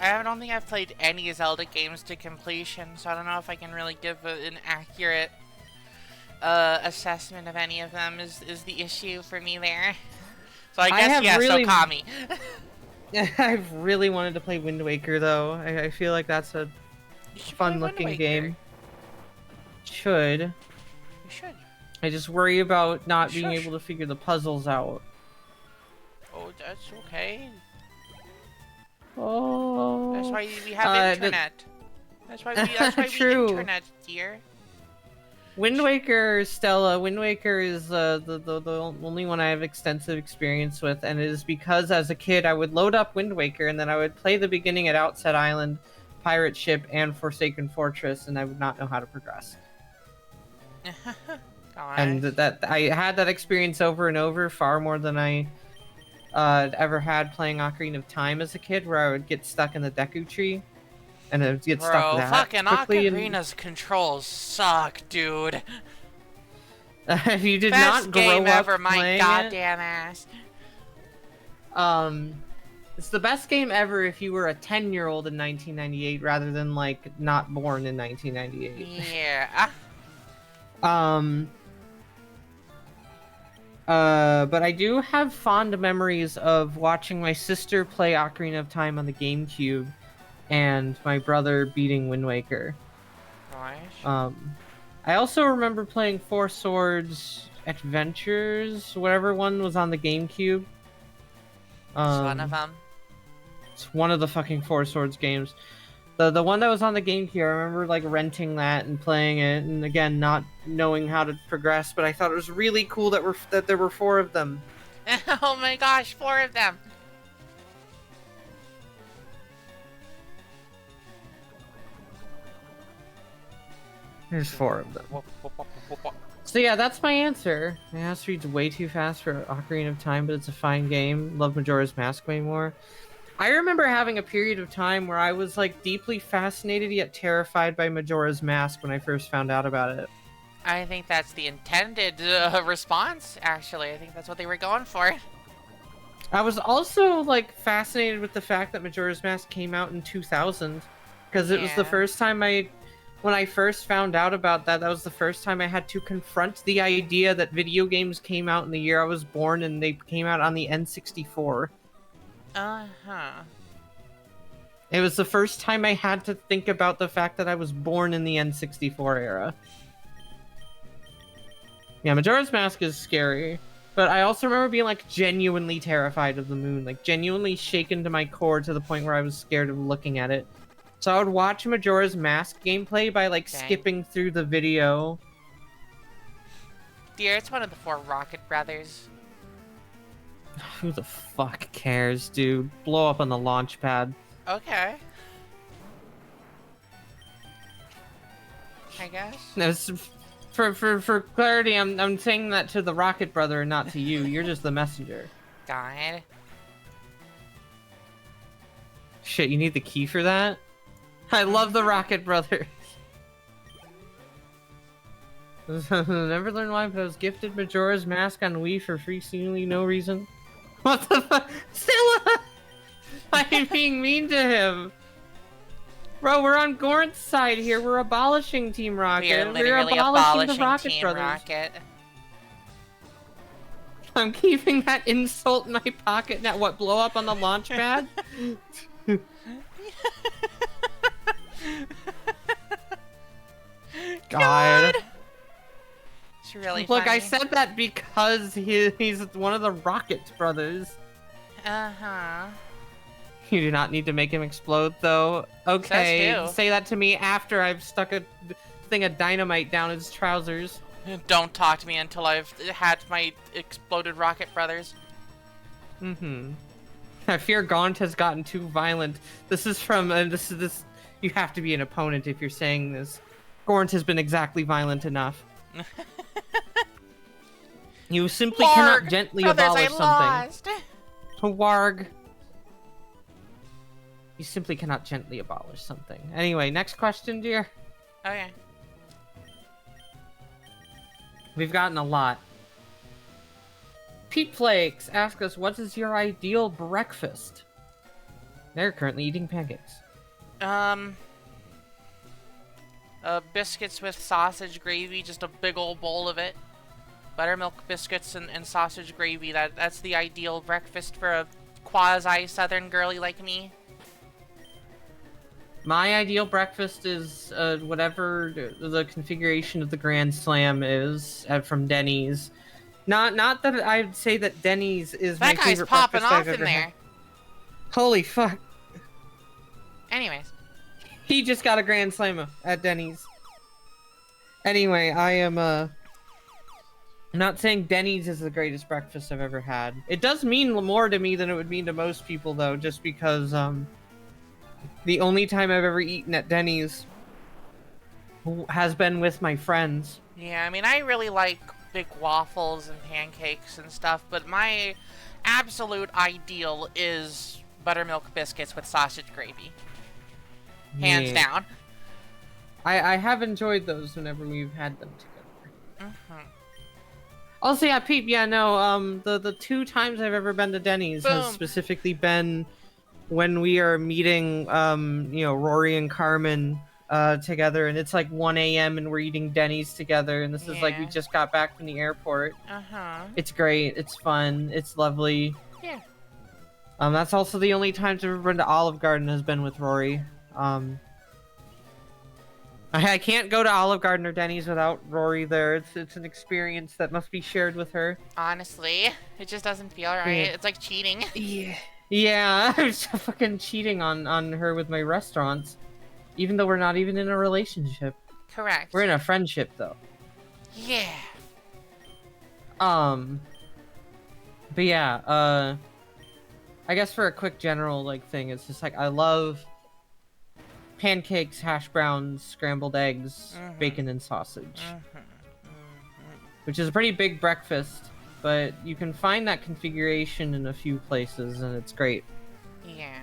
I don't think I've played any Zelda games to completion, so I don't know if I can really give an accurate assessment of any of them is the issue for me there. So I guess, yes, really... Okami. I've really wanted to play Wind Waker, though. I feel like that's a fun-looking game. Should. You should. I just worry about not being able to figure the puzzles out. Oh, that's okay. Oh. That's why we have internet. That's why we True. internet, dear. Wind Waker, Stella. Wind Waker is the only one I have extensive experience with, and it is because as a kid I would load up Wind Waker and then I would play the beginning at Outset Island, Pirate Ship, and Forsaken Fortress, and I would not know how to progress. And that I had that experience over and over, far more than I ever had playing Ocarina of Time as a kid, where I would get stuck in the Deku Tree. And it would get stuck that fucking quickly. Ocarina's controls suck, dude. If you did Best not grow game up ever, my playing goddamn ass. It's the best game ever if you were a 10-year-old in 1998 rather than like not born in 1998. Yeah. But I do have fond memories of watching my sister play Ocarina of Time on the GameCube and my brother beating Wind Waker. Nice. I also remember playing Four Swords Adventures, whatever one was on the GameCube. It's one of them. It's one of the fucking Four Swords games. The one that was on the GameCube, I remember like renting that and playing it, and again not knowing how to progress. But I thought it was really cool that there were 4 of them. Oh my gosh, 4 of them! There's 4 of them. So yeah, that's my answer. My house reads way too fast for Ocarina of Time, but it's a fine game. Love Majora's Mask way more. I remember having a period of time where I was like deeply fascinated yet terrified by Majora's Mask when I first found out about it. I think that's the intended response, actually. I think that's what they were going for. I was also like fascinated with the fact that Majora's Mask came out in 2000 because it was the first time when I first found out about that, that was the first time I had to confront the idea that video games came out in the year I was born and they came out on the N64. Uh-huh. It was the first time I had to think about the fact that I was born in the N64 era. Yeah, Majora's Mask is scary, but I also remember being like genuinely terrified of the moon, like genuinely shaken to my core to the point where I was scared of looking at it. So I would watch Majora's Mask gameplay by like skipping through the video. Dear, it's one of the 4 Rocket Brothers. Who the fuck cares, dude? Blow up on the launch pad. Okay. I guess. No, for clarity, I'm saying that to the Rocket Brother, not to you. You're just the messenger. God. Shit, you need the key for that? I love the Rocket Brothers. Never learned why, but I was gifted Majora's Mask on Wii for free, seemingly no reason. What the fuck? Stella! I'm being mean to him. Bro, we're on Gorn's side here. We're abolishing Team Rocket. We're abolishing the Rocket Team Brothers. Rocket. I'm keeping that insult in my pocket. Now, what, blow up on the launch pad? God. It's really Look, funny. I said that because he's one of the Rocket Brothers. Uh-huh. You do not need to make him explode, though. Okay, say that to me after I've stuck a thing of dynamite down his trousers. Don't talk to me until I've had my exploded Rocket Brothers. Mm-hmm. I fear Gaunt has gotten too violent. This is from this. You have to be an opponent if you're saying this. Gaunt has been exactly violent enough. You simply cannot gently abolish something. Warg. You simply cannot gently abolish something. Anyway, next question, dear. Okay. We've gotten a lot. Pete Flakes ask us, what is your ideal breakfast? They're currently eating pancakes. Biscuits with sausage gravy, just a big old bowl of it. Buttermilk biscuits and sausage gravy. That's the ideal breakfast for a quasi-southern girly like me. My ideal breakfast is whatever the configuration of the Grand Slam is from Denny's. Not that I'd say that Denny's is my favorite breakfast I've ever had. That guy's popping off in there. Holy fuck. Anyways. He just got a Grand Slam at Denny's. Anyway, I am I'm not saying Denny's is the greatest breakfast I've ever had. It does mean more to me than it would mean to most people, though, just because the only time I've ever eaten at Denny's has been with my friends. Yeah, I mean, I really like big waffles and pancakes and stuff, but my absolute ideal is buttermilk biscuits with sausage gravy. Hands down. I have enjoyed those whenever we've had them together. Also, yeah, Pete, yeah, no, the 2 times I've ever been to Denny's has specifically been when we are meeting, you know, Rory and Carmen together, and it's like 1 a.m. and we're eating Denny's together, and this is like we just got back from the airport. It's great, it's fun, it's lovely. Yeah. That's also the only times I've ever been to Olive Garden has been with Rory. I can't go to Olive Garden or Denny's without Rory there. It's an experience that must be shared with her. Honestly, it just doesn't feel right. Yeah. It's like cheating. Yeah, I'm just fucking cheating on her with my restaurants. Even though we're not even in a relationship. Correct. We're in a friendship, though. Yeah. But yeah, I guess for a quick general, like, thing, it's just like, I love pancakes, hash browns, scrambled eggs, bacon, and sausage. which is a pretty big breakfast, but you can find that configuration in a few places, and it's great. Yeah.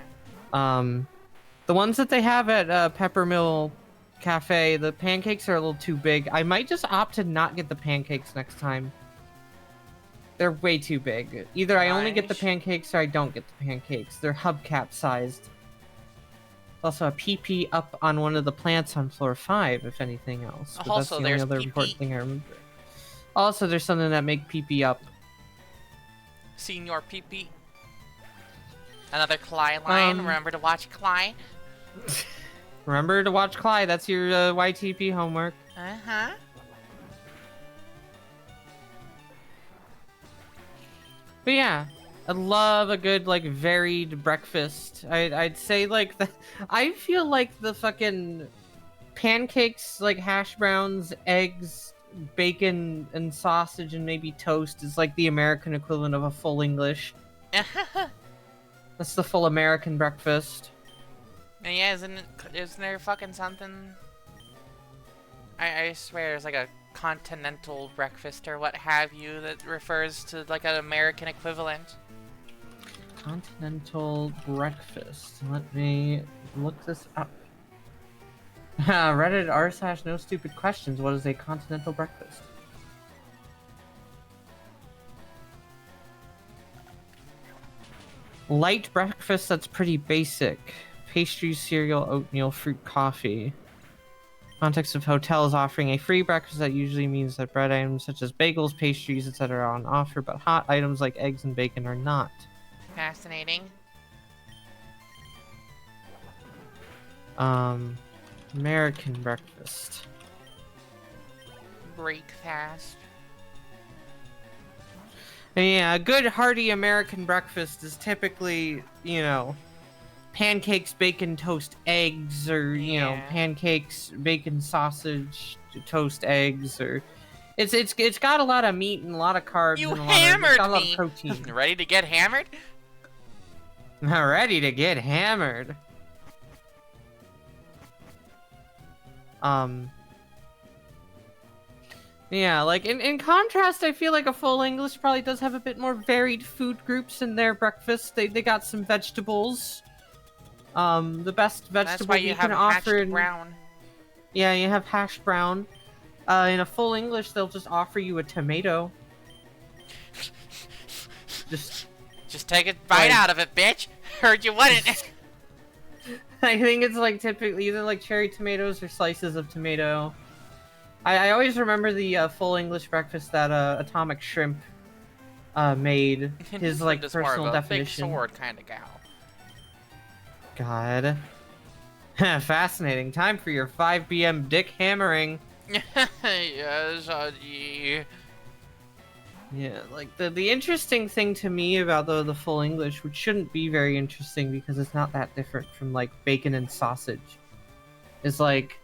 The ones that they have at Peppermill Cafe, the pancakes are a little too big. I might just opt to not get the pancakes next time. They're way too big. Either I only get the pancakes or I don't get the pancakes. They're hubcap sized. There's also a PP up on one of the plants on floor 5, if anything else. But Also, that's the only other important thing I remember. Also, there's something that make PP up. Senior PP. Another Cly line. Remember to watch Cly. Remember to watch Cly. That's your YTP homework. Uh-huh. But yeah, I love a good, like, varied breakfast. I'd say, like, I feel like the fucking pancakes, like, hash browns, eggs, bacon, and sausage, and maybe toast is, like, the American equivalent of a full English. That's the full American breakfast. Yeah, isn't there fucking something? I swear there's like a continental breakfast or what have you that refers to like an American equivalent. Continental breakfast. Let me look this up. Reddit r/ no stupid questions. What is a continental breakfast? Light breakfast that's pretty basic. Pastries, cereal, oatmeal, fruit, coffee. Context of hotels offering a free breakfast that usually means that bread items such as bagels, pastries, etc. are on offer, but hot items like eggs and bacon are not. Fascinating. American breakfast. Breakfast. Yeah, a good hearty American breakfast is typically, you know, pancakes, bacon, toast, eggs, or, you know, pancakes, bacon, sausage, toast, eggs, or it's got a lot of meat and a lot of carbs You and hammered a lot me. of protein. Ready to get hammered? Ready to get hammered. Yeah, like, in contrast, I feel like a full English probably does have a bit more varied food groups in their breakfast. They got some vegetables. The best vegetable That's why you can have offer... hashed brown. Yeah, you have hash brown. In a full English, they'll just offer you a tomato. Just take a bite out of it, bitch. Heard you wouldn't. I think it's like typically either like cherry tomatoes or slices of tomato. I always remember the full English breakfast that Atomic Shrimp made. His like personal definition. Big sword kind of gal. God. Fascinating. Time for your 5 p.m. dick hammering. Yes, Yeah, like the interesting thing to me about the full English, which shouldn't be very interesting because it's not that different from like bacon and sausage, is like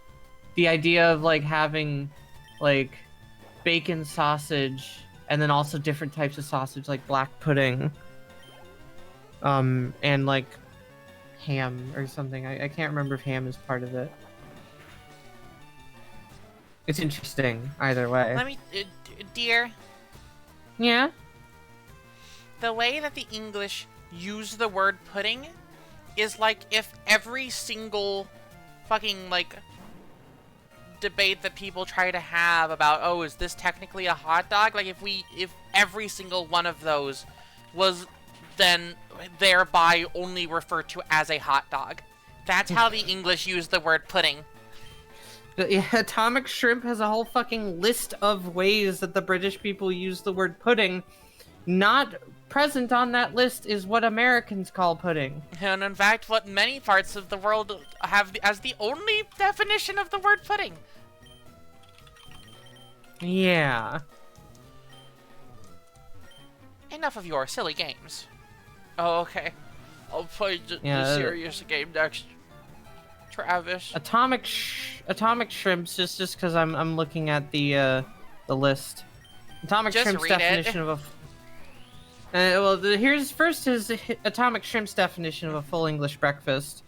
the idea of like having like bacon sausage and then also different types of sausage like black pudding, and like ham or something. I can't remember if ham is part of it. It's interesting either way. Let me, dear. Yeah? The way that the English use the word pudding is like if every single fucking, like, debate that people try to have about, oh, is this technically a hot dog? Like, if every single one of those was then thereby only referred to as a hot dog. That's how the English use the word pudding. Yeah, Atomic Shrimp has a whole fucking list of ways that the British people use the word pudding. Not present on that list is what Americans call pudding. And in fact, what many parts of the world have as the only definition of the word pudding. Yeah. Enough of your silly games. Oh, okay. I'll play the serious game next. Travis. Atomic Shrimps, just because I'm looking at the list. Atomic Shrimp's definition of a here's Atomic Shrimp's definition of a full English breakfast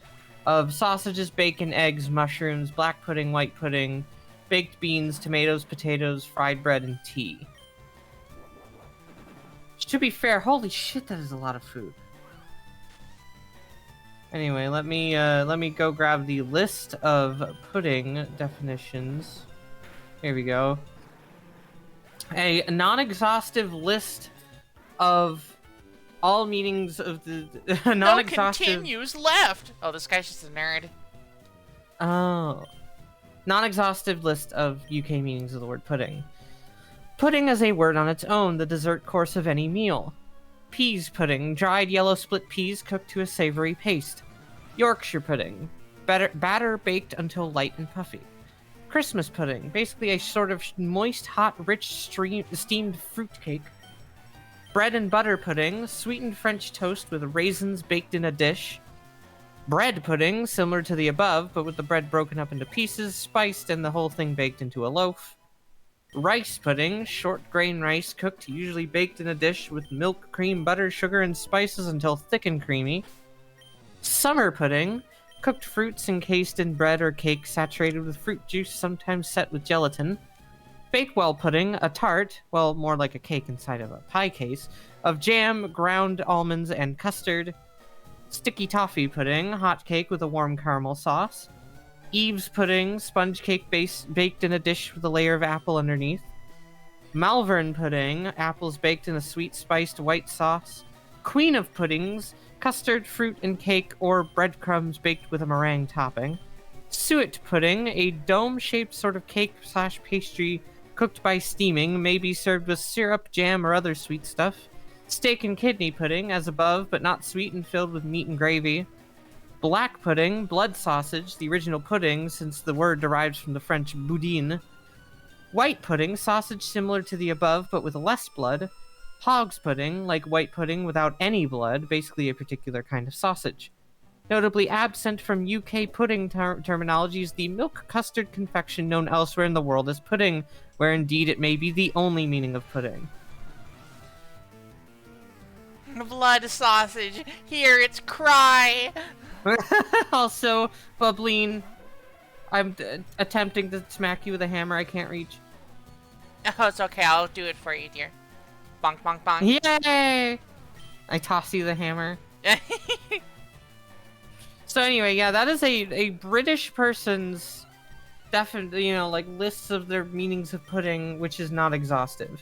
of sausages, bacon, eggs, mushrooms, black pudding, white pudding, baked beans, tomatoes, potatoes, fried bread, and tea. To be fair, holy shit, that is a lot of food. Anyway, let me go grab the list of pudding definitions. Here we go. A non-exhaustive list of all meanings of the non-exhaustive. No continues left. Oh, this guy's just a nerd. Oh, non-exhaustive list of UK meanings of the word pudding. Pudding as a word on its own, the dessert course of any meal. Peas pudding, dried yellow split peas cooked to a savory paste. Yorkshire pudding, batter baked until light and puffy. Christmas pudding, basically a sort of moist, hot, rich, steamed fruit cake. Bread and butter pudding, sweetened French toast with raisins baked in a dish. Bread pudding, similar to the above, but with the bread broken up into pieces, spiced, and the whole thing baked into a loaf. Rice pudding, short grain rice cooked, usually baked in a dish with milk, cream, butter, sugar, and spices until thick and creamy. Summer pudding, cooked fruits encased in bread or cake saturated with fruit juice, sometimes set with gelatin. Bakewell pudding, a tart, well, more like a cake inside of a pie case, of jam, ground almonds, and custard. Sticky toffee pudding, hot cake with a warm caramel sauce. Eve's pudding, sponge cake baked in a dish with a layer of apple underneath. Malvern pudding, apples baked in a sweet spiced white sauce. Queen of puddings, custard, fruit, and cake, or breadcrumbs baked with a meringue topping. Suet pudding, a dome-shaped sort of cake/pastry cooked by steaming, may be served with syrup, jam, or other sweet stuff. Steak and kidney pudding, as above, but not sweet and filled with meat and gravy. Black pudding, blood sausage, the original pudding, since the word derives from the French boudin. White pudding, sausage similar to the above, but with less blood. Hog's pudding, like white pudding without any blood, basically a particular kind of sausage. Notably absent from UK pudding terminology is the milk custard confection known elsewhere in the world as pudding, where indeed it may be the only meaning of pudding. Blood sausage, hear its cry! Also, Bubbleen, I'm attempting to smack you with a hammer I can't reach. Oh, it's okay, I'll do it for you, dear. Bonk, bonk, bonk. Yay! I toss you the hammer. So anyway, yeah, that is a British person's definitely, like lists of their meanings of pudding, which is not exhaustive.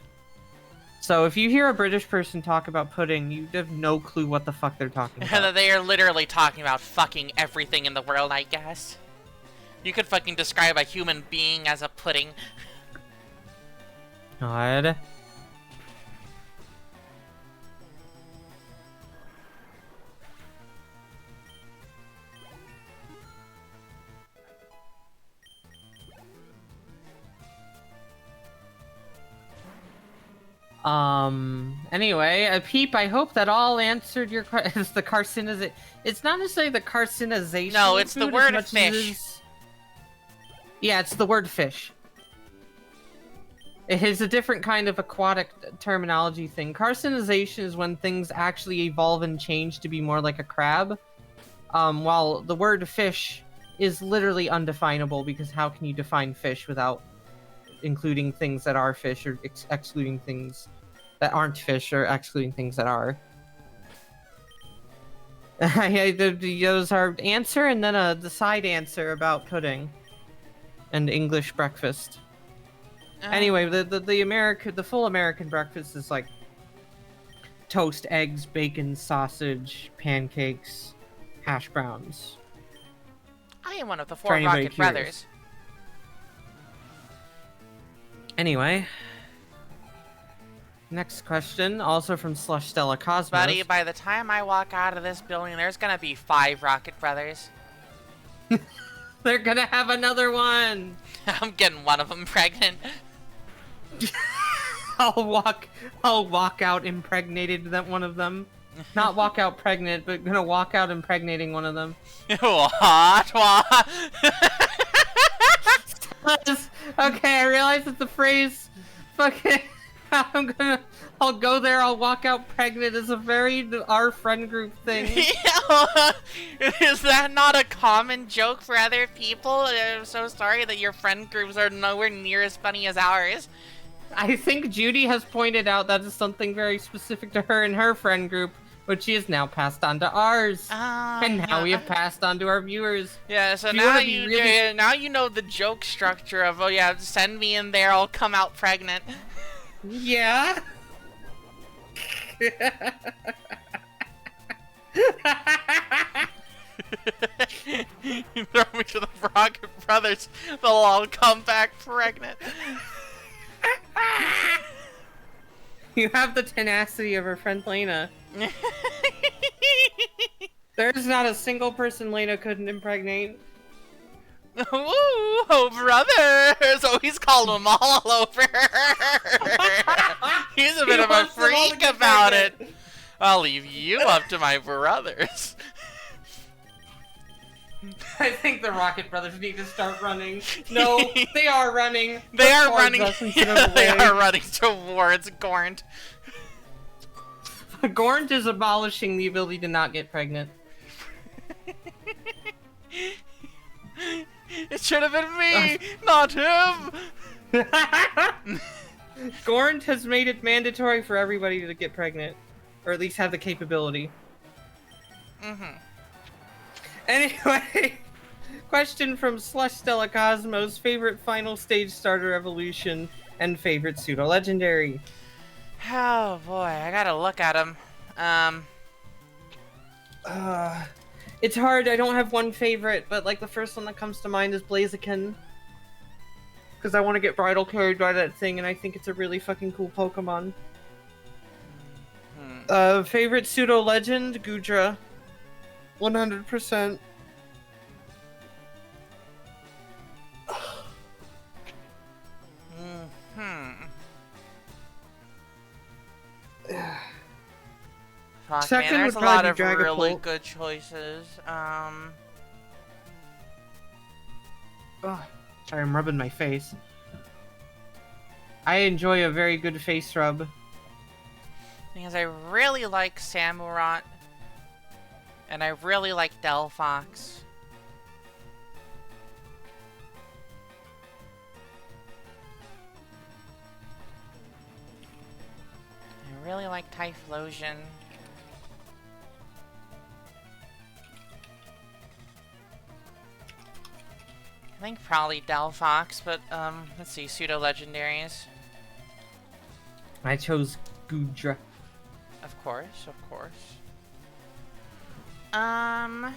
So if you hear a British person talk about pudding, you have no clue what the fuck they're talking about. They are literally talking about fucking everything in the world, I guess. You could fucking describe a human being as a pudding. God. Anyway, Peep, I hope that all answered your question. It's the carcinization. It's not necessarily the carcinization. No, it's the word of fish. Yeah, it's the word fish. It is a different kind of aquatic terminology thing. Carcinization is when things actually evolve and change to be more like a crab. While the word fish is literally undefinable, because how can you define fish without including things that are fish, or excluding things that aren't fish, or excluding things that are. Those are answer, and then the side answer about pudding and English breakfast. Anyway, the full American breakfast is like toast, eggs, bacon, sausage, pancakes, hash browns. I am one of the 4 Rocket Brothers. Anyway, next question, also from Slush Stella Cosmos. Buddy, by the time I walk out of this building, there's gonna be 5 Rocket Brothers. They're gonna have another one! I'm getting one of them pregnant. I'll walk out impregnated one of them. Not walk out pregnant, but gonna walk out impregnating one of them. What? Okay, I realize that the phrase fucking I'll go there, I'll walk out pregnant. It's a very our friend group thing. Is that not a common joke for other people? I'm so sorry that your friend groups are nowhere near as funny as ours. I think Judy has pointed out that is something very specific to her and her friend group, which she has now passed on to ours. And now we have passed on to our viewers. Yeah, so now now you know the joke structure of, oh yeah, send me in there, I'll come out pregnant. Yeah. You throw me to the Rocket Brothers, they'll all come back pregnant. You have the tenacity of our friend Lena. There's not a single person Lena couldn't impregnate. Ooh, oh brothers! Oh, he's called them all over. He's a bit of a freak about it. I'll leave you up to my brothers. I think the Rocket Brothers need to start running. No, they are running. They are running. They are running towards Gornt. Gornt is abolishing the ability to not get pregnant. It should have been me, not him. Gornt has made it mandatory for everybody to get pregnant, or at least have the capability. Anyway, question from Slush Stella Cosmos: favorite final stage starter evolution and favorite pseudo legendary. Oh boy, I gotta look at him. It's hard. I don't have one favorite, but like the first one that comes to mind is Blaziken. Because I want to get bridal carried by that thing, and I think it's a really fucking cool Pokemon. Favorite pseudo legend, Gudra. 100%. Fuck, Second man, there's a would lot probably of be really Dragapult. good choices. Oh, sorry, I'm rubbing my face. I enjoy a very good face rub. Because I really like Samurott. And I really like Delphox. I really like Typhlosion. I think probably Delphox, but let's see, pseudo legendaries. I chose Gudra. Of course, of course. I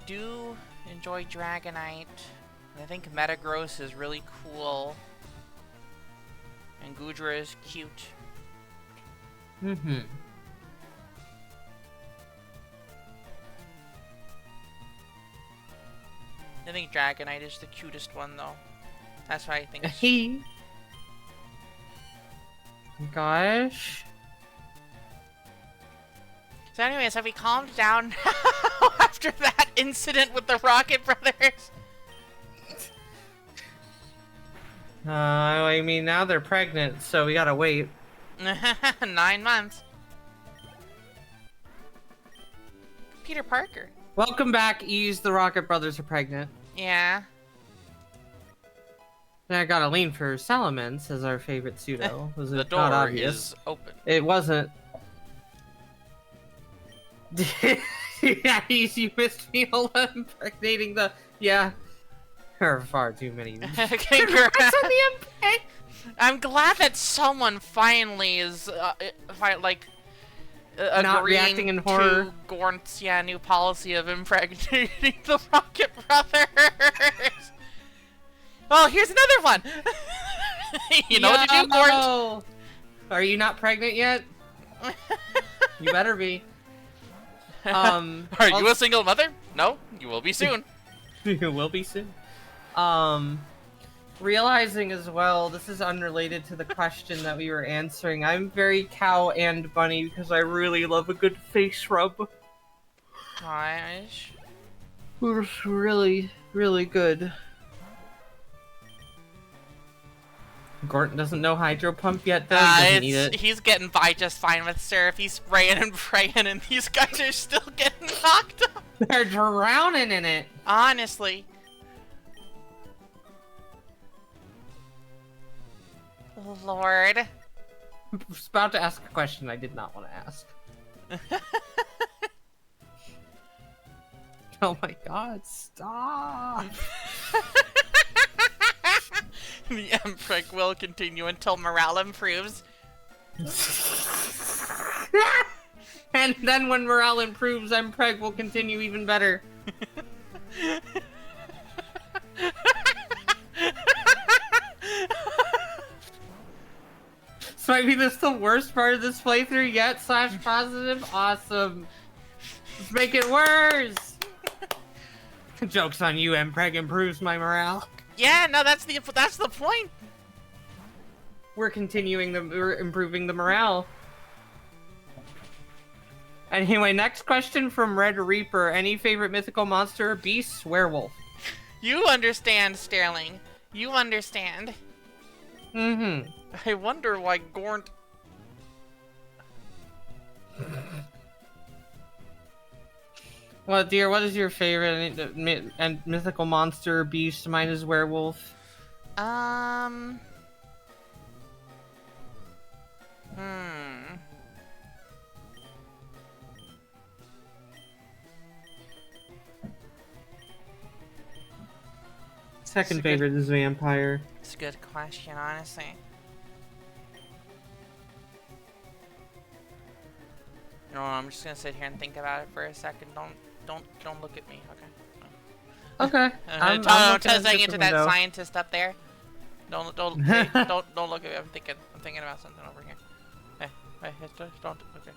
do enjoy Dragonite. I think Metagross is really cool. And Gudra is cute. Mm-hmm. I think Dragonite is the cutest one, though. That's why I think. He. Gosh. So anyways, have we calmed down after that incident with the Rocket Brothers? I mean, now they're pregnant, so we gotta wait. 9 months. Peter Parker. Welcome back, Ease. The Rocket Brothers are pregnant. Yeah. And I gotta lean for Salamence as our favorite pseudo. Was The it not door obvious? is open. It wasn't. Yeah, you missed me all impregnating the. Yeah. There are far too many. Congrats on the impact. I'm glad that someone finally is, not reacting in horror. to Gornt's new policy of impregnating the Rocket Brothers. Well, here's another one. You know what to do, Gornt? Are you not pregnant yet? You better be. Are you a single mother? No, you will be soon. You will be soon. Realizing as well, this is unrelated to the question that we were answering. I'm very cow and bunny because I really love a good face rub. Gosh. It's really, really good. Gordon doesn't know hydro pump yet, though. He doesn't need it. He's getting by just fine with syrup. He's spraying and praying, and these guys are still getting knocked up. They're drowning in it. Honestly. Lord. I was about to ask a question I did not want to ask. Oh my god, stop! The Empreg will continue until morale improves. And then when morale improves, Empreg will continue even better. So maybe this is the worst part of this playthrough yet, / positive? Awesome. Let's make it worse! Joke's on you, Empreg improves my morale. Yeah, no, that's the point. We're improving the morale. Anyway, next question from Red Reaper. Any favorite mythical monster or beast? Werewolf. You understand, Sterling. You understand. Mm-hmm. I wonder why Gornt... Well, dear, what is your favorite mythical monster or beast? Mine is werewolf. Second favorite is vampire. It's a good question, honestly. You know, I'm just gonna sit here and think about it for a second. Don't look at me, okay? Okay. I'm saying it to that scientist up there. Don't look at me. I'm thinking about something over here. Hey, don't. Okay.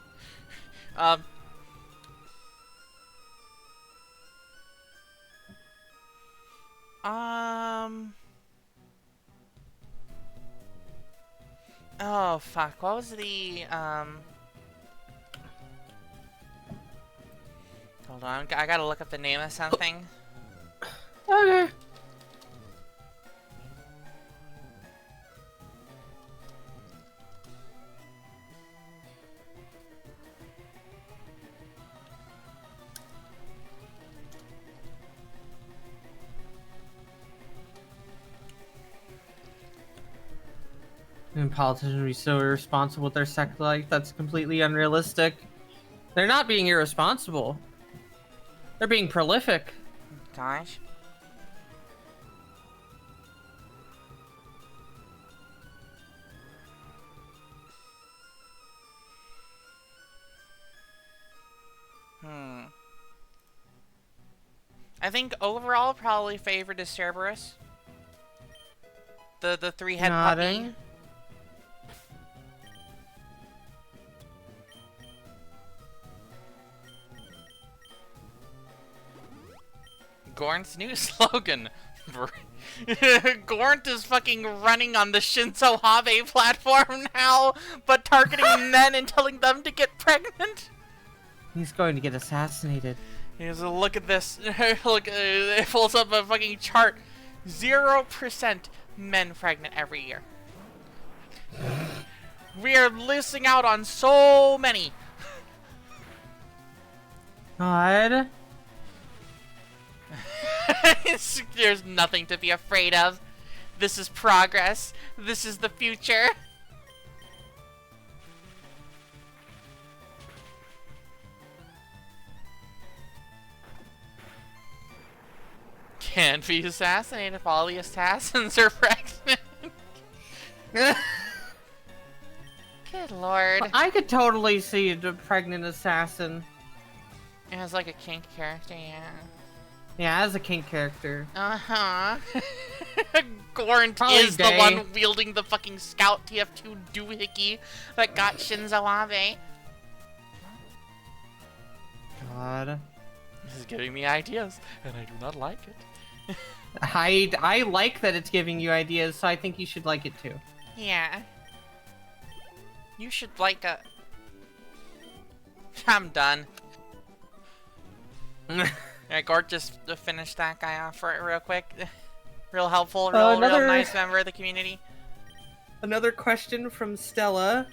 Oh fuck! What was the Hold on, I gotta look up the name of something. Okay. And politicians be so irresponsible with their sex life, that's completely unrealistic. They're not being irresponsible. They're being prolific. Gosh. I think overall probably favorite is Cerberus. The three-head puppy. Gornt's new slogan. Gornt is fucking running on the Shinzo Habe platform now, but targeting men and telling them to get pregnant. He's going to get assassinated. Here's a look at this. Look, it pulls up a fucking chart. 0% men pregnant every year. We are missing out on so many. God. There's nothing to be afraid of. This is progress. This is the future. Can't be assassinated if all the assassins are pregnant. Good lord. I could totally see a pregnant assassin. It was like a kink character, yeah. Yeah, as a kink character. Uh-huh. Gornt Probably is gay. the one wielding the fucking Scout TF2 doohickey that got Shinzo Abe. God. This is giving me ideas, and I do not like it. I like that it's giving you ideas, so I think you should like it too. Yeah. You should like a... I'm done. Yeah, Gort just finished that guy off for it real quick. Real helpful, real nice member of the community. Another question from Stella.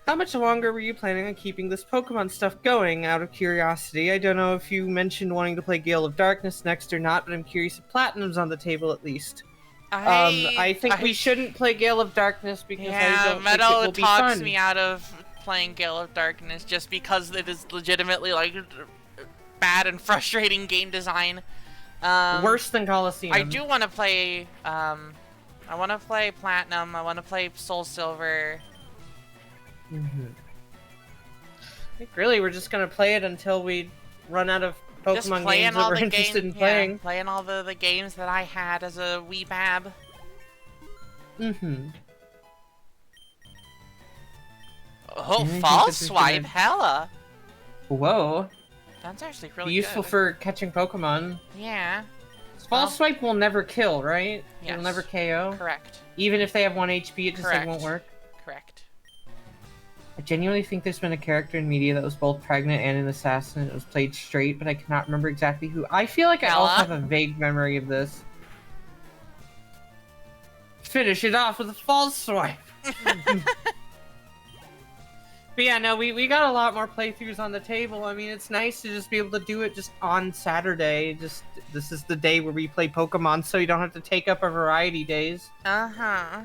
How much longer were you planning on keeping this Pokemon stuff going, out of curiosity? I don't know if you mentioned wanting to play Gale of Darkness next or not, but I'm curious if Platinum's on the table at least. I think we shouldn't play Gale of Darkness because I don't think it will be fun. talks me out of playing Gale of Darkness just because it is legitimately, like, bad and frustrating game design. Worse than Coliseum. I do want to play, I want to play Platinum, I want to play Soul Silver. I think really we're just gonna play it until we run out of Pokemon games that we're interested in playing. Yeah, playing all the games that I had as a wee bab. Oh, False Swipe, hella. Whoa. That's actually really useful good. for catching Pokemon. Yeah. False Swipe will never kill, right? Yes. It'll never KO. Correct. Even if they have 1 HP, it just like, won't work. Correct. I genuinely think there's been a character in media that was both pregnant and an assassin, and it was played straight, but I cannot remember exactly who. I feel like I also have a vague memory of this. Finish it off with a False Swipe! But yeah, no, we got a lot more playthroughs on the table. I mean, it's nice to just be able to do it just on Saturday. This is the day where we play Pokemon, so you don't have to take up our variety days. Uh-huh.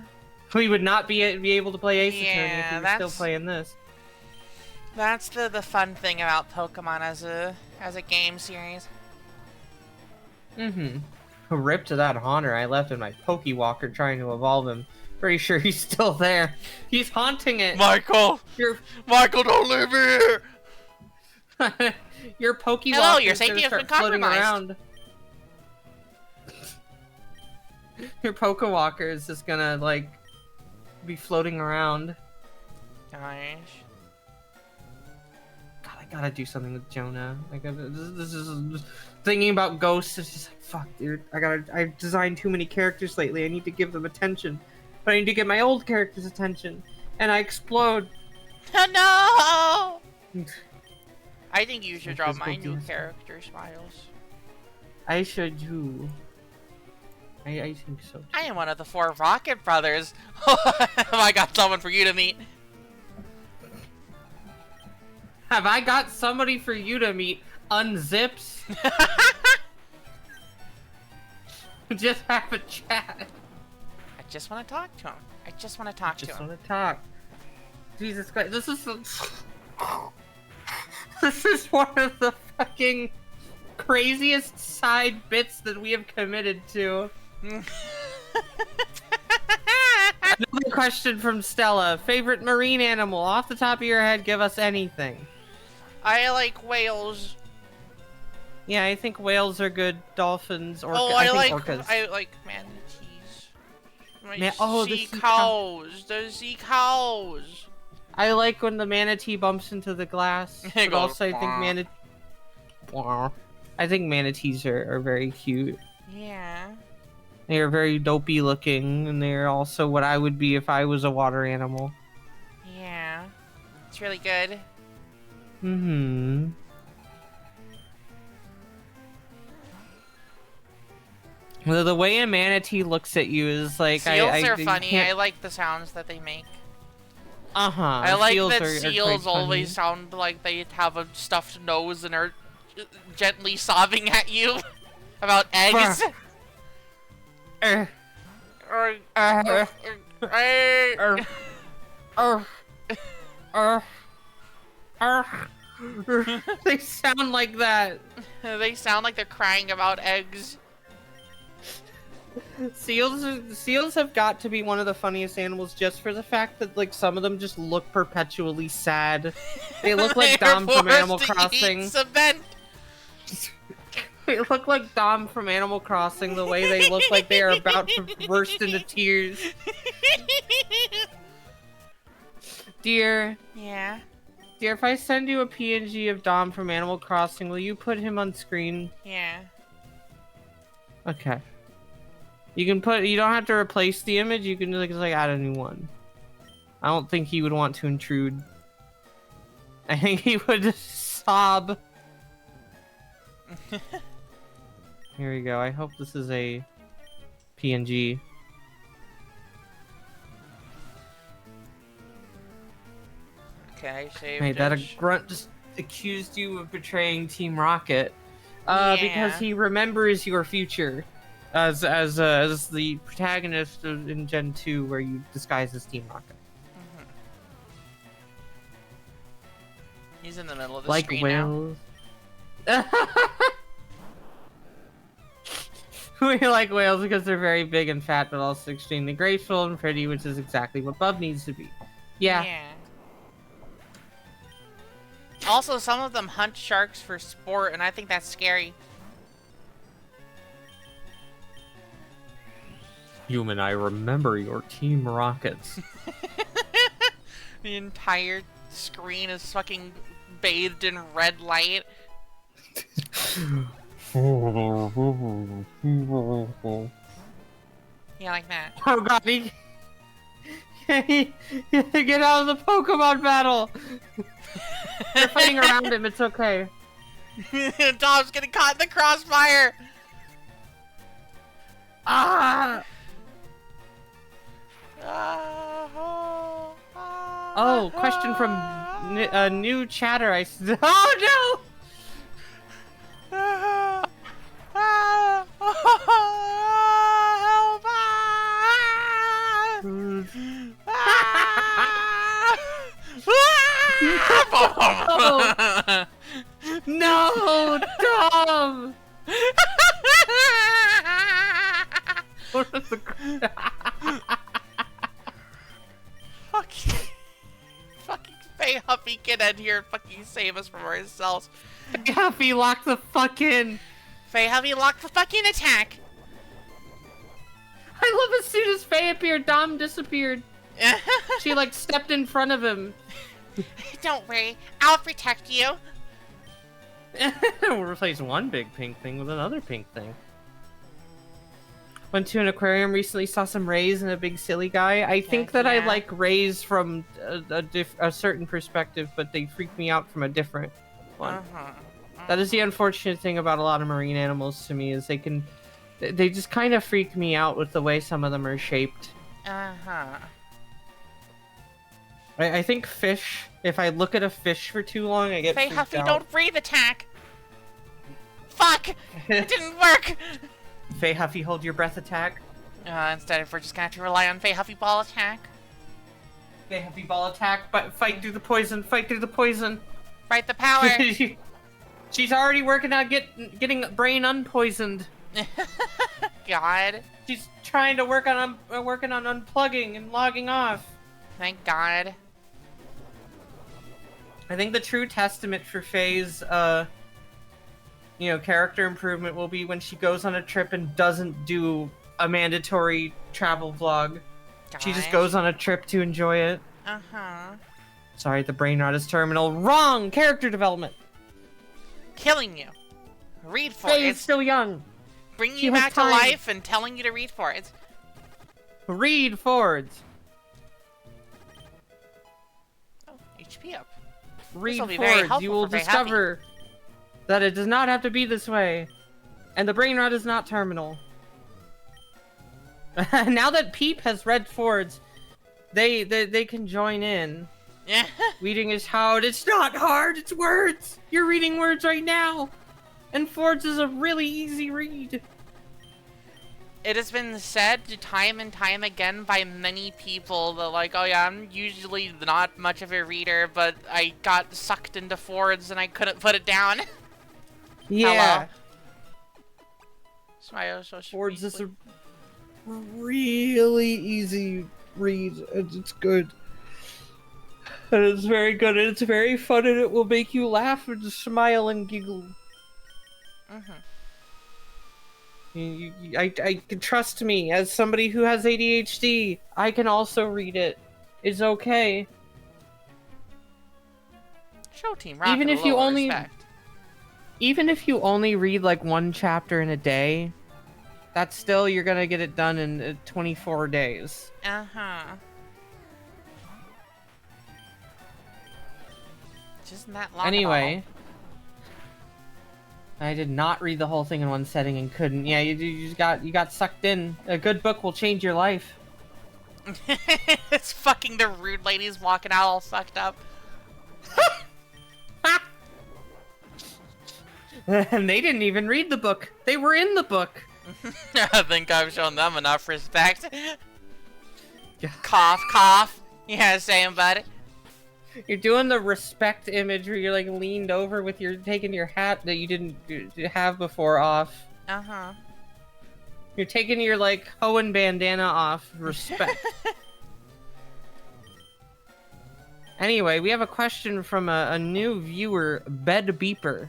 We would not be able to play Ace Attorney if we were still playing this. That's the fun thing about Pokemon as a game series. Rip to that Haunter I left in my Pokewalker trying to evolve him. Pretty sure he's still there. He's haunting it. Michael! Michael, don't leave me here! Your Pokewalker Hello, your safety has been compromised. Your Pokewalker is just gonna, like, be floating around. Gosh. God, I gotta do something with Jonah. This is thinking about ghosts. It's just like, fuck, dude. I've designed too many characters lately. I need to give them attention. But I need to get my old characters' attention. And I explode. No! I think you should draw my new character, Smiles. I should too. I think so. I am one of the 4 Rocket Brothers. Have I got someone for you to meet? Have I got somebody for you to meet? Unzips? Just have a chat. I just want to talk to him. I just want to talk to him. Just want to talk. Jesus Christ, this is this is one of the fucking craziest side bits that we have committed to. Another question from Stella. Favorite marine animal? Off the top of your head, give us anything. I like whales. Yeah, I think whales are good. Dolphins, orcas. Oh, I think orcas. I like manatees. The sea cows. I like when the manatee bumps into the glass. But also, I think manatees are very cute. Yeah. They are very dopey looking, and they're also what I would be if I was a water animal. Yeah. It's really good. Well, the way a manatee looks at you is like seals are funny. I like the sounds that they make. I like that seals always sound like they have a stuffed nose and are gently sobbing at you about eggs. They sound like that. They sound like they're crying about eggs. Seals have got to be one of the funniest animals just for the fact that, like, some of them just look perpetually sad. They look like Dom from Animal Crossing. They look like Dom from Animal Crossing, the way they look like they are about to burst into tears. Yeah. Dear, if I send you a PNG of Dom from Animal Crossing, will you put him on screen? Yeah. Okay. You don't have to replace the image, you can just like add a new one. I don't think he would want to intrude. I think he would sob. Here we go. I hope this is a PNG. Okay, save. Hey, that grunt just accused you of betraying Team Rocket. Because he remembers your future as the protagonist in Gen 2 where you disguise as Team Rocket. He's in the middle of the screen now. We like whales because they're very big and fat, but also extremely graceful and pretty, which is exactly what Bub needs to be. Yeah. Also, some of them hunt sharks for sport, and I think that's scary. Human, I remember your Team Rockets. The entire screen is fucking bathed in red light. Yeah, like that. Oh god, get out of the Pokemon battle! They're fighting around him, it's okay. Dom's getting caught in the crossfire! Ah! Oh, question from a new chatter. Oh no! Oh. No, Tom! Fucking Faye Huffy, get in here and fucking save us from ourselves. Faye Huffy, lock the fuck in! Faye Huffy, lock the fucking attack! I love as soon as Faye appeared, Dom disappeared. She like stepped in front of him. Don't worry, I'll protect you. We'll replace one big pink thing with another pink thing. Went to an aquarium recently, saw some rays and a big silly guy. I think that I like rays from a certain perspective, but they freak me out from a different one. That is the unfortunate thing about a lot of marine animals to me, is they just kind of freak me out with the way some of them are shaped. I think fish, if I look at a fish for too long, I get Faye freaked Huffy, out. don't breathe attack! Fuck! It didn't work! Faye Huffy, hold your breath attack. Instead, if we're just gonna have to rely on Faye Huffy ball attack. Faye Huffy ball attack, but fight through the poison, fight through the poison. Fight the power! She's already working on getting brain unpoisoned. God. She's trying to working on unplugging and logging off. Thank God. I think the true testament for Faye's, character improvement will be when she goes on a trip and doesn't do a mandatory travel vlog. Gosh. She just goes on a trip to enjoy it. Sorry, the brain rot is terminal. Wrong! Character development! Killing you. Read for Faye it. is still young. Bringing you back to life and telling you to read for it. Read forwards. Oh, HP up. Read forwards. You will discover that it does not have to be this way. And the brain rot is not terminal. Now that Peep has read forwards, they can join in. Yeah. Reading is hard. It's not hard, it's words! You're reading words right now! And forwards is a really easy read. It has been said time and time again by many people that, like, oh yeah, I'm usually not much of a reader, but I got sucked into forwards and I couldn't put it down. Yeah. Smile so forwards is a really easy read, and it's good. And it's very good, and it's very fun, and it will make you laugh and smile and giggle. I can trust me, as somebody who has ADHD, I can also read it. It's okay. Show Team Rocket a little respect. Even if you only read like one chapter in a day, that's still, you're gonna get it done in 24 days. Uh-huh. Isn't that long Anyway, I did not read the whole thing in one setting and couldn't. Yeah, you got sucked in. A good book will change your life. It's fucking the rude ladies walking out all sucked up. And they didn't even read the book. They were in the book. I think I've shown them enough respect. Cough, cough. Yeah, same, buddy. You're doing the respect image where you're like leaned over with your taking your hat that you didn't have before off. Uh-huh. You're taking your like Hoenn bandana off. Respect. Anyway, we have a question from a new viewer, Bed Beeper.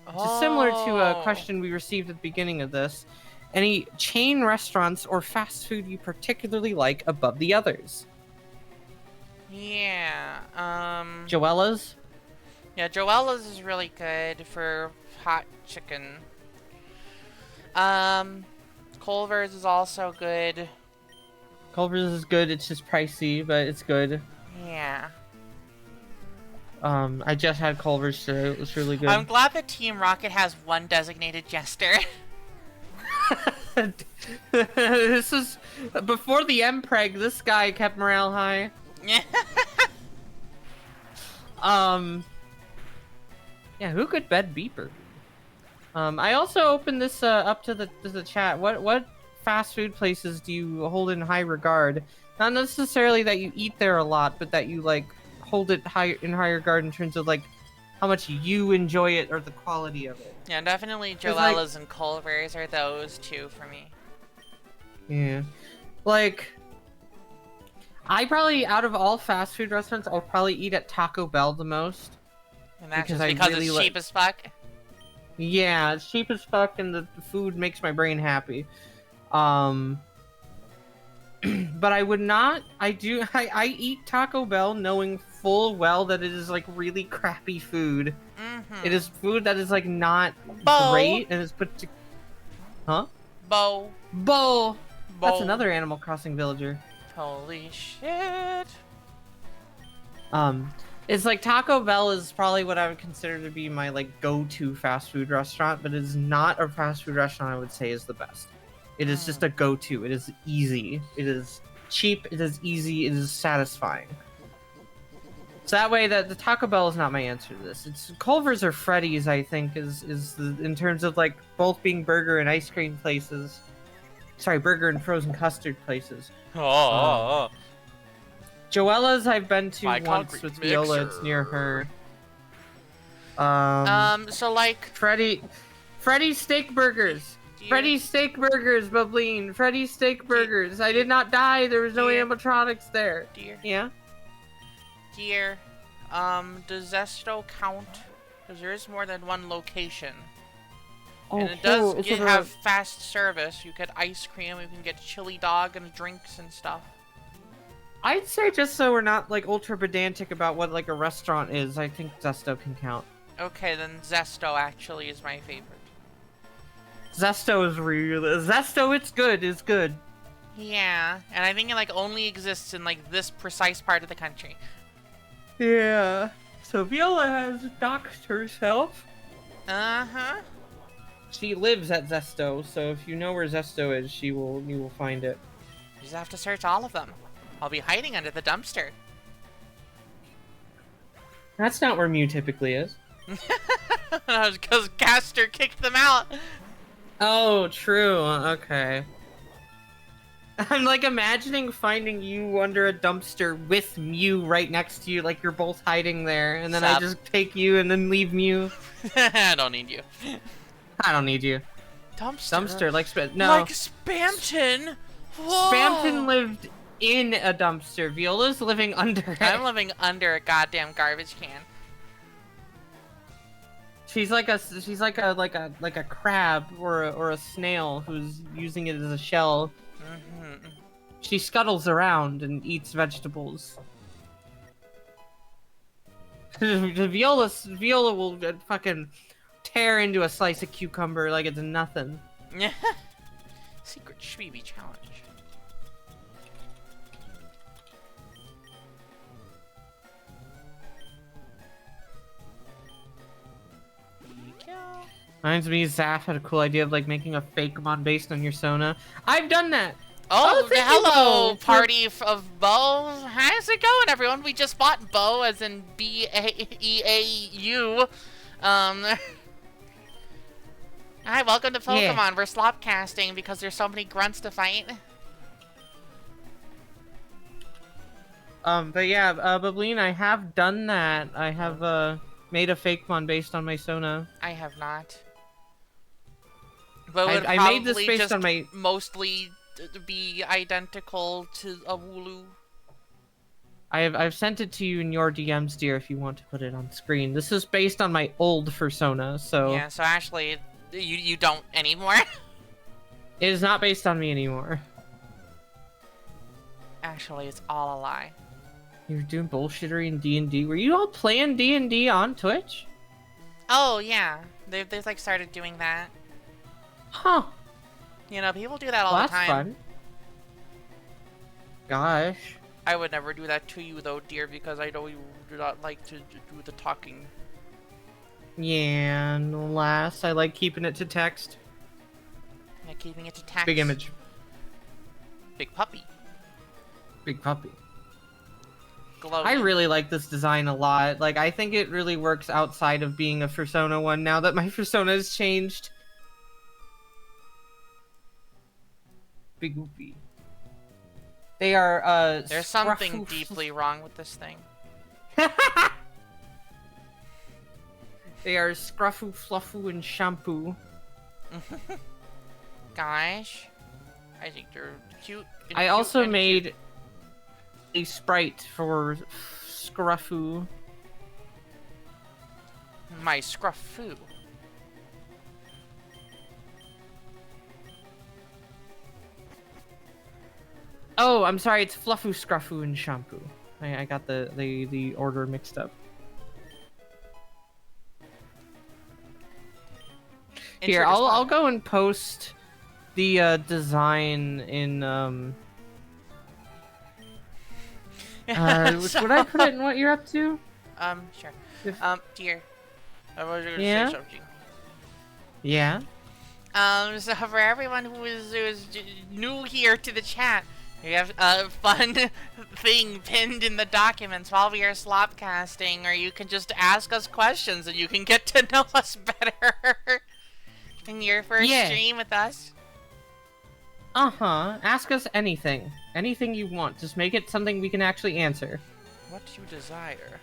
Which is similar to a question we received at the beginning of this. Any chain restaurants or fast food you particularly like above the others? Yeah, Joella's? Yeah, Joella's is really good for hot chicken. Culver's is also good. Culver's is good, it's just pricey, but it's good. Yeah. I just had Culver's today, it was really good. I'm glad that Team Rocket has one designated jester. This is... Before the Mpreg, this guy kept morale high. Yeah, who could Bed Beeper? I also opened this up to the chat. What fast food places do you hold in high regard? Not necessarily that you eat there a lot, but that you like hold it in high regard in terms of like how much you enjoy it or the quality of it. Yeah, definitely Joella's and Culver's are those two for me. Yeah. Like, I probably, out of all fast food restaurants, I'll probably eat at Taco Bell the most. And that's because it's cheap as fuck? Yeah, it's cheap as fuck and the food makes my brain happy. But I would not, I eat Taco Bell knowing full well that it is like really crappy food. Mm-hmm. It is food that is like not great and it's put to... Huh? Bo. That's another Animal Crossing villager. Holy shit. It's like Taco Bell is probably what I would consider to be my like go-to fast food restaurant, but it is not a fast food restaurant I would say is the best. It is just a go-to. It is easy. It is cheap. It is easy. It is satisfying. So that way, the Taco Bell is not my answer to this. It's Culver's or Freddy's, I think, in terms of like both being burger and ice cream places. Sorry, burger and frozen custard places. Joella's I've been to once with Viola. It's near her. So like Freddy's Steak Burgers. Freddy's Steak Burgers, Bableen. Freddy's Steak Burgers. I did not die. There was no animatronics there. Yeah? Dear, does Zesto count? Because there is more than one location. Oh, and it does have fast service. You get ice cream, you can get chili dog and drinks and stuff. I'd say just so we're not like ultra pedantic about what like a restaurant is, I think Zesto can count. Okay, then Zesto actually is my favorite. Zesto is real. Zesto, it's good. Yeah, and I think it like only exists in like this precise part of the country. Yeah. So Viola has doxed herself. Uh-huh. She lives at Zesto, so if you know where Zesto is, you will find it. You just have to search all of them. I'll be hiding under the dumpster. That's not where Mew typically is. Because Caster kicked them out. Oh, true. Okay. I'm like imagining finding you under a dumpster with Mew right next to you, like you're both hiding there, and then I just take you and then leave Mew. I don't need you. I don't need you. Dumpster, like Spamton. Whoa. Spamton lived in a dumpster. Viola's living under it. I'm living under a goddamn garbage can. She's like a crab or a snail who's using it as a shell. Mm-hmm. She scuttles around and eats vegetables. Viola will fucking tear into a slice of cucumber like it's nothing. Secret Shweeby challenge. Reminds me, Zaf had a cool idea of like making a Fakemon based on your Sona. I've done that. Oh, hello, party of Bo. How's it going, everyone? We just bought Bo, as in B-A-E-A-U. Hi, welcome to Pokemon. Yeah. We're slopcasting because there's so many grunts to fight. But yeah, Bableen, I have done that. I have, made a Fakemon based on my Sona. I have not. But I made this based on my... mostly be identical to a Wooloo. I've sent it to you in your DMs, dear, if you want to put it on screen. This is based on my old Fursona, so... Yeah, so actually, you don't anymore? It is not based on me anymore. Actually, it's all a lie. You were doing bullshittery in D&D. Were you all playing D&D on Twitch? Oh, yeah. They've like, started doing that. Huh. You know, people do that all the time. That's fun. Gosh. I would never do that to you, though, dear, because I know you do not like to do the talking. Yeah, and alas, I like keeping it to text. Yeah, keeping it to text. Big image. Big puppy. Big puppy. Glowing. I really like this design a lot. Like, I think it really works outside of being a Fursona one now that my Fursona has changed. Big whoopee. They are, There's something deeply wrong with this thing. They are Scruffoo, Fluffoo, and Shampoo. Gosh. I think they're cute. I also made a sprite for Scruffoo. My Scruffoo. Oh, I'm sorry, it's Fluffoo, Scruffoo, and Shampoo. I got the order mixed up. Here, I'll go and post the design in would I put it in what you're up to? Sure. Dear. I was gonna say something. Yeah? So for everyone who is new here to the chat, we have a fun thing pinned in the documents while we are slopcasting, or you can just ask us questions and you can get to know us better in your first stream with us. Ask us anything. Anything you want. Just make it something we can actually answer. What you desire.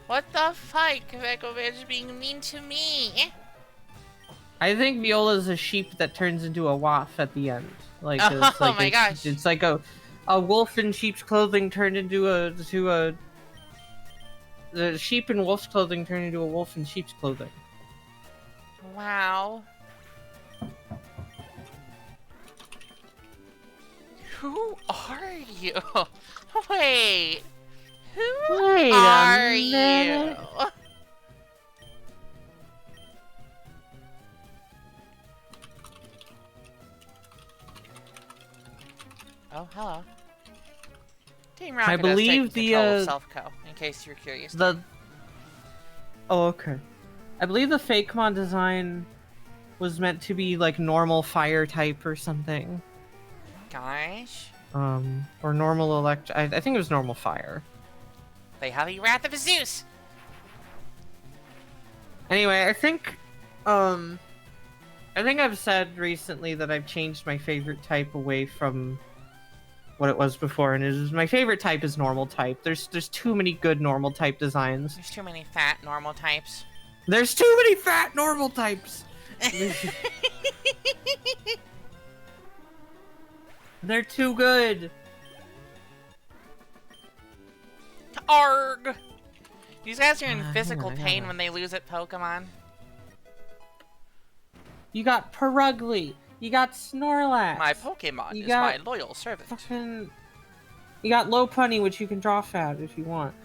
What the fuck, Vekovich being mean to me? I think Viola's a sheep that turns into a waff at the end. Like, oh my gosh. It's like a wolf in sheep's clothing turned into the sheep in wolf's clothing turned into a wolf in sheep's clothing. Wow. Who are you? Wait. Who are you? Oh, hello. Team Rocket I believe the Self-Co, in case you're curious. Oh, okay. I believe the Fakemon design was meant to be like normal fire type or something. Gosh. Or normal I think it was normal fire. They have a Wrath of Zeus. Anyway, I think I've said recently that I've changed my favorite type away from what it was before, and it is my favorite type is normal type. There's too many good normal type designs. There's too many fat normal types. There's too many fat normal types. They're too good. Arg! These guys are in physical pain when they lose at Pokemon. You got Perugly. You got Snorlax. My Pokemon is my loyal servant. Fucking You got Lopunny, which you can draw fat if you want.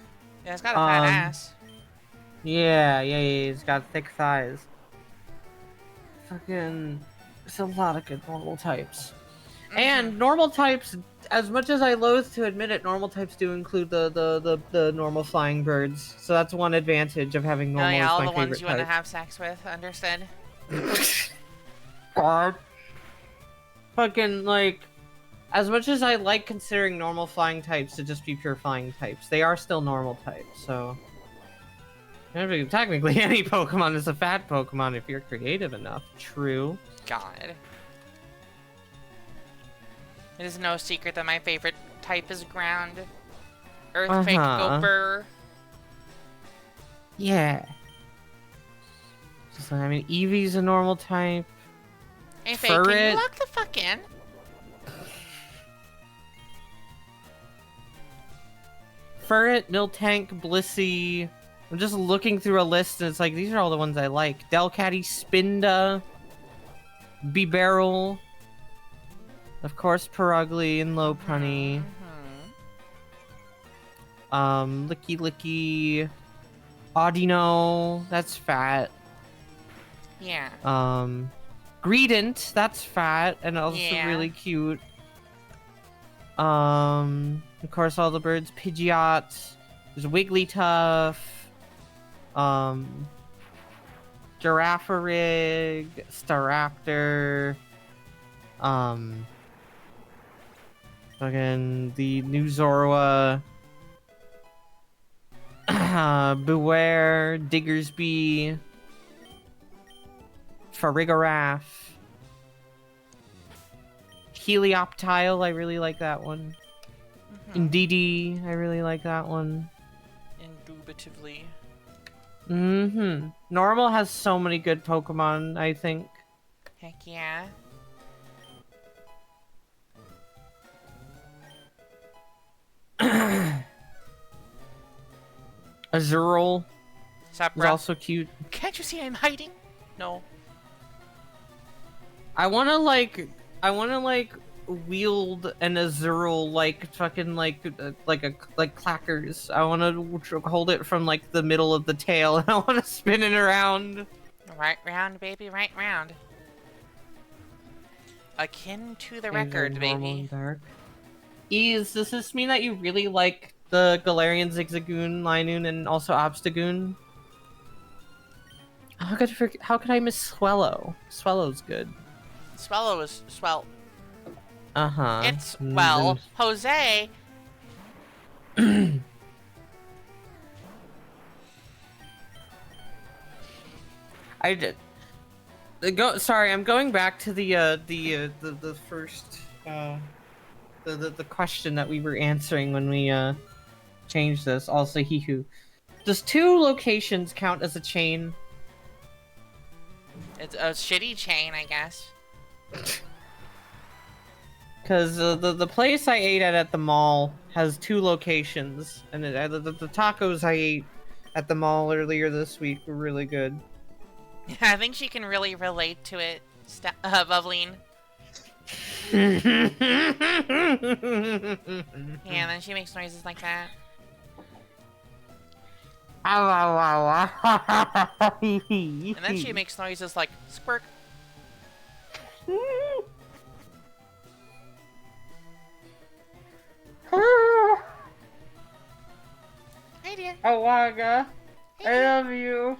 Yeah, it's got a fat ass. Yeah, it's got thick thighs. Fucking, there's a lot of good normal types. And normal types, as much as I loathe to admit it, normal types do include the normal flying birds. So that's one advantage of having normal as my favorite type. All the ones you want to have sex with, understood? God. Fucking, like, as much as I like considering normal flying types to just be pure flying types, they are still normal types, so... Technically, any Pokemon is a fat Pokemon if you're creative enough. True. God. It is no secret that my favorite type is ground. Earthquake Gopher. Yeah. I mean, Eevee's a normal type. Hey, Faye, can you lock the fuck in? Furret, Miltank, Blissey. I'm just looking through a list and it's like, these are all the ones I like. Delcatty, Spinda, Bibarel, of course, Perugly and Lopunny. Licky Licky, Audino, that's fat. Yeah. Greedent, that's fat and also really cute. Of course, all the birds. Pidgeot, there's Wigglytuff, Girafarig, Staraptor, fucking the new Zorua, Beware, Diggersby, Farigiraf, Helioptile, I really like that one. Indeedee, I really like that one. Indubitably. Normal has so many good Pokemon, I think. Heck yeah. Azurill is also cute. Can't you see I'm hiding? No. I wanna wield an Azurill like fucking like clackers. I wanna hold it from like the middle of the tail and I wanna spin it around. Right round, baby, right round. Akin to the record, baby. Does this mean that you really like the Galarian, Zigzagoon, Linoon, and also Obstagoon? How could I miss Swellow? Swellow's good. Swellow is swell. It's Jose. I did. Sorry, I'm going back to the first the question that we were answering when we changed this. Also, Hihu. Does 2 locations count as a chain? It's a shitty chain, I guess. Because the place I ate at the mall has 2 locations, and the tacos I ate at the mall earlier this week were really good. Yeah, I think she can really relate to it, Bubbleen. Yeah, and then she makes noises like that. And then she makes noises like squirk. Hey dear. Awaga. Hey, I love you.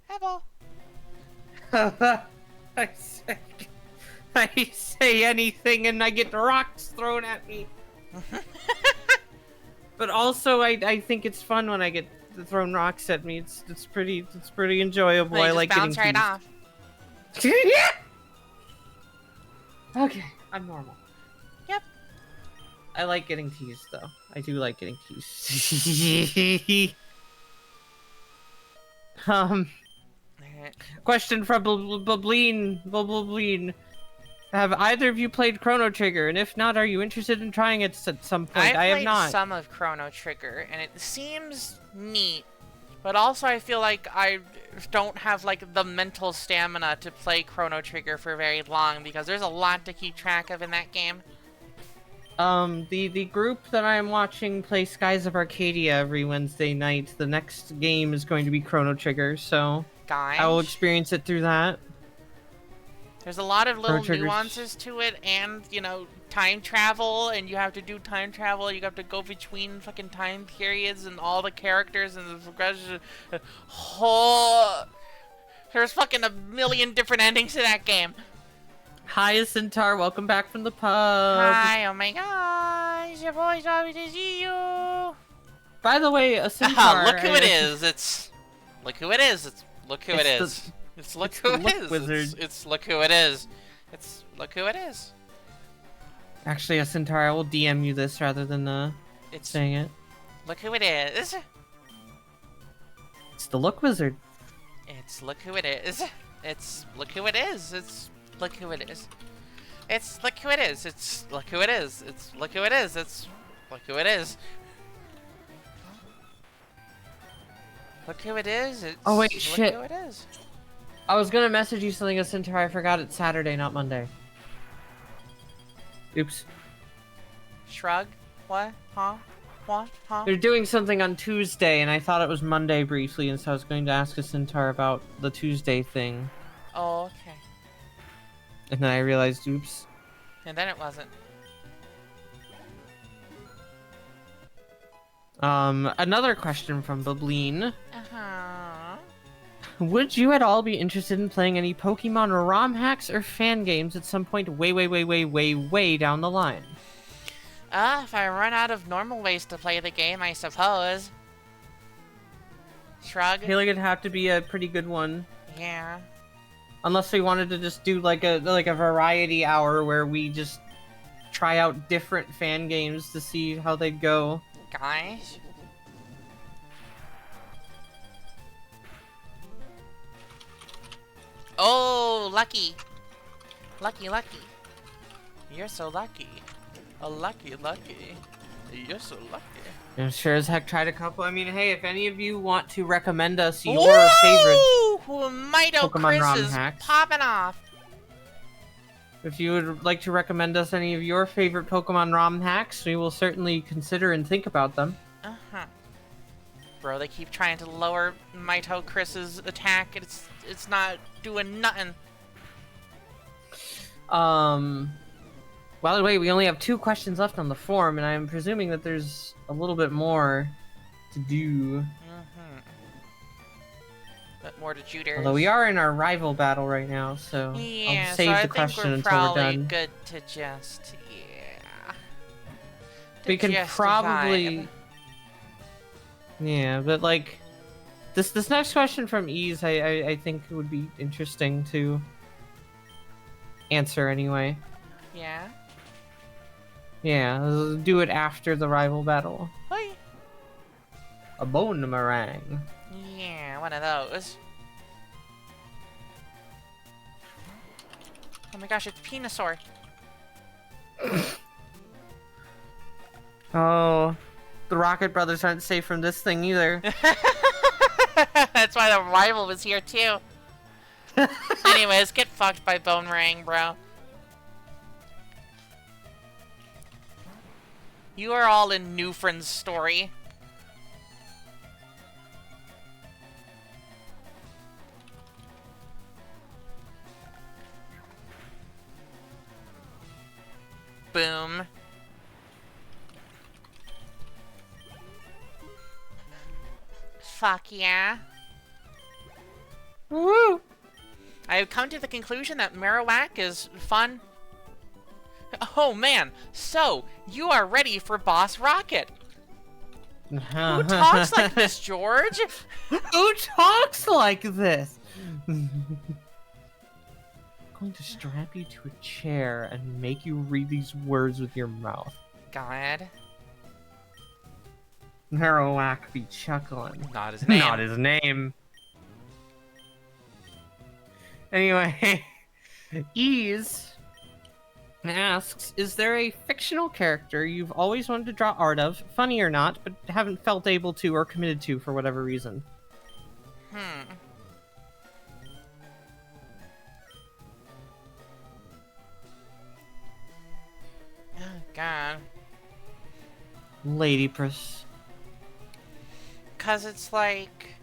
Hello. I say anything and I get rocks thrown at me. But also, I think it's fun when I get thrown rocks at me. It's pretty enjoyable. I like getting right off. Yeah. Okay, I'm normal. Yep. I like getting teased though. I do like getting teased. Question from Bubbleen. Have either of you played Chrono Trigger? And if not, are you interested in trying it at some point? I have not. I've played some of Chrono Trigger, and it seems neat. But also, I feel like I don't have, like, the mental stamina to play Chrono Trigger for very long, because there's a lot to keep track of in that game. The group that I am watching play Skies of Arcadia every Wednesday night, the next game is going to be Chrono Trigger, so I will experience it through that. There's a lot of little nuances to it, and, you know, time travel, and you have to do time travel, you have to go between fucking time periods, and all the characters, and the progression. There's fucking a million different endings to that game. Hi, Centaur, welcome back from the pub. Hi, oh my gosh, your boy's happy to see you. By the way, a Centaur. Look who it is, look who it is, look who it is. It's look who it is. Wizard. It's look who it is. It's look who it is. Actually, a Centaur, I will DM you this rather than saying it. Look who it is. It's the Look Wizard. It's look who it is. It's look who it is. It's look who it is. It's look who it is. It's look who it is. It's look who it is. It's look who it is. Look who it is. It's, oh wait, shit. Look who it is. I was gonna message you something, a Centaur. I forgot it's Saturday, not Monday. Oops. Shrug? What? Huh? What? Huh? They're doing something on Tuesday, and I thought it was Monday briefly, and so I was going to ask a Centaur about the Tuesday thing. Oh, okay. And then I realized, oops. And then it wasn't. Another question from Bableen. Uh-huh. Would you at all be interested in playing any Pokemon or ROM hacks or fan games at some point way down the line? If I run out of normal ways to play the game, I suppose. Shrug? I feel like it'd have to be a pretty good one. Yeah. Unless we wanted to just do like a variety hour where we just try out different fan games to see how they'd go. Guys? Oh, lucky. Lucky. You're so lucky. Oh, lucky. You're so lucky. I'm sure as heck tried a couple. I mean, hey, if any of you want to recommend us your favorite Pokemon ROM hacks, popping off. If you would like to recommend us any of your favorite Pokemon ROM hacks, we will certainly consider and think about them. Uh-huh. Bro, they keep trying to lower Mito Chris's attack. It's not doing nothing. By the way, we only have 2 questions left on the form, and I'm presuming that there's a little bit more to do. Mm-hmm. But more to Juters. Although we are in our rival battle right now, so yeah, I'll save the question until we're done. Good to just, yeah. We can probably, yeah, but like this next question from Ease, I think would be interesting to answer anyway. Yeah. Yeah, let's do it after the rival battle. Hi. A bone meringue. Yeah, one of those. Oh my gosh, it's Venusaur. Oh, the Rocket Brothers aren't safe from this thing either. That's why the rival was here too. Anyways, get fucked by Bone Ring, bro. You are all in Newfriend's story. Boom. Fuck yeah. Woo! I have come to the conclusion that Marowak is fun. Oh man, so you are ready for Boss Rocket. Who talks like this, George? Who talks like this? I'm going to strap you to a chair and make you read these words with your mouth. God. Marowak be chuckling. Not his name. Not his name. Anyway, Ease asks, is there a fictional character you've always wanted to draw art of, funny or not, but haven't felt able to or committed to for whatever reason? Oh, God. Ladypress. Cause it's like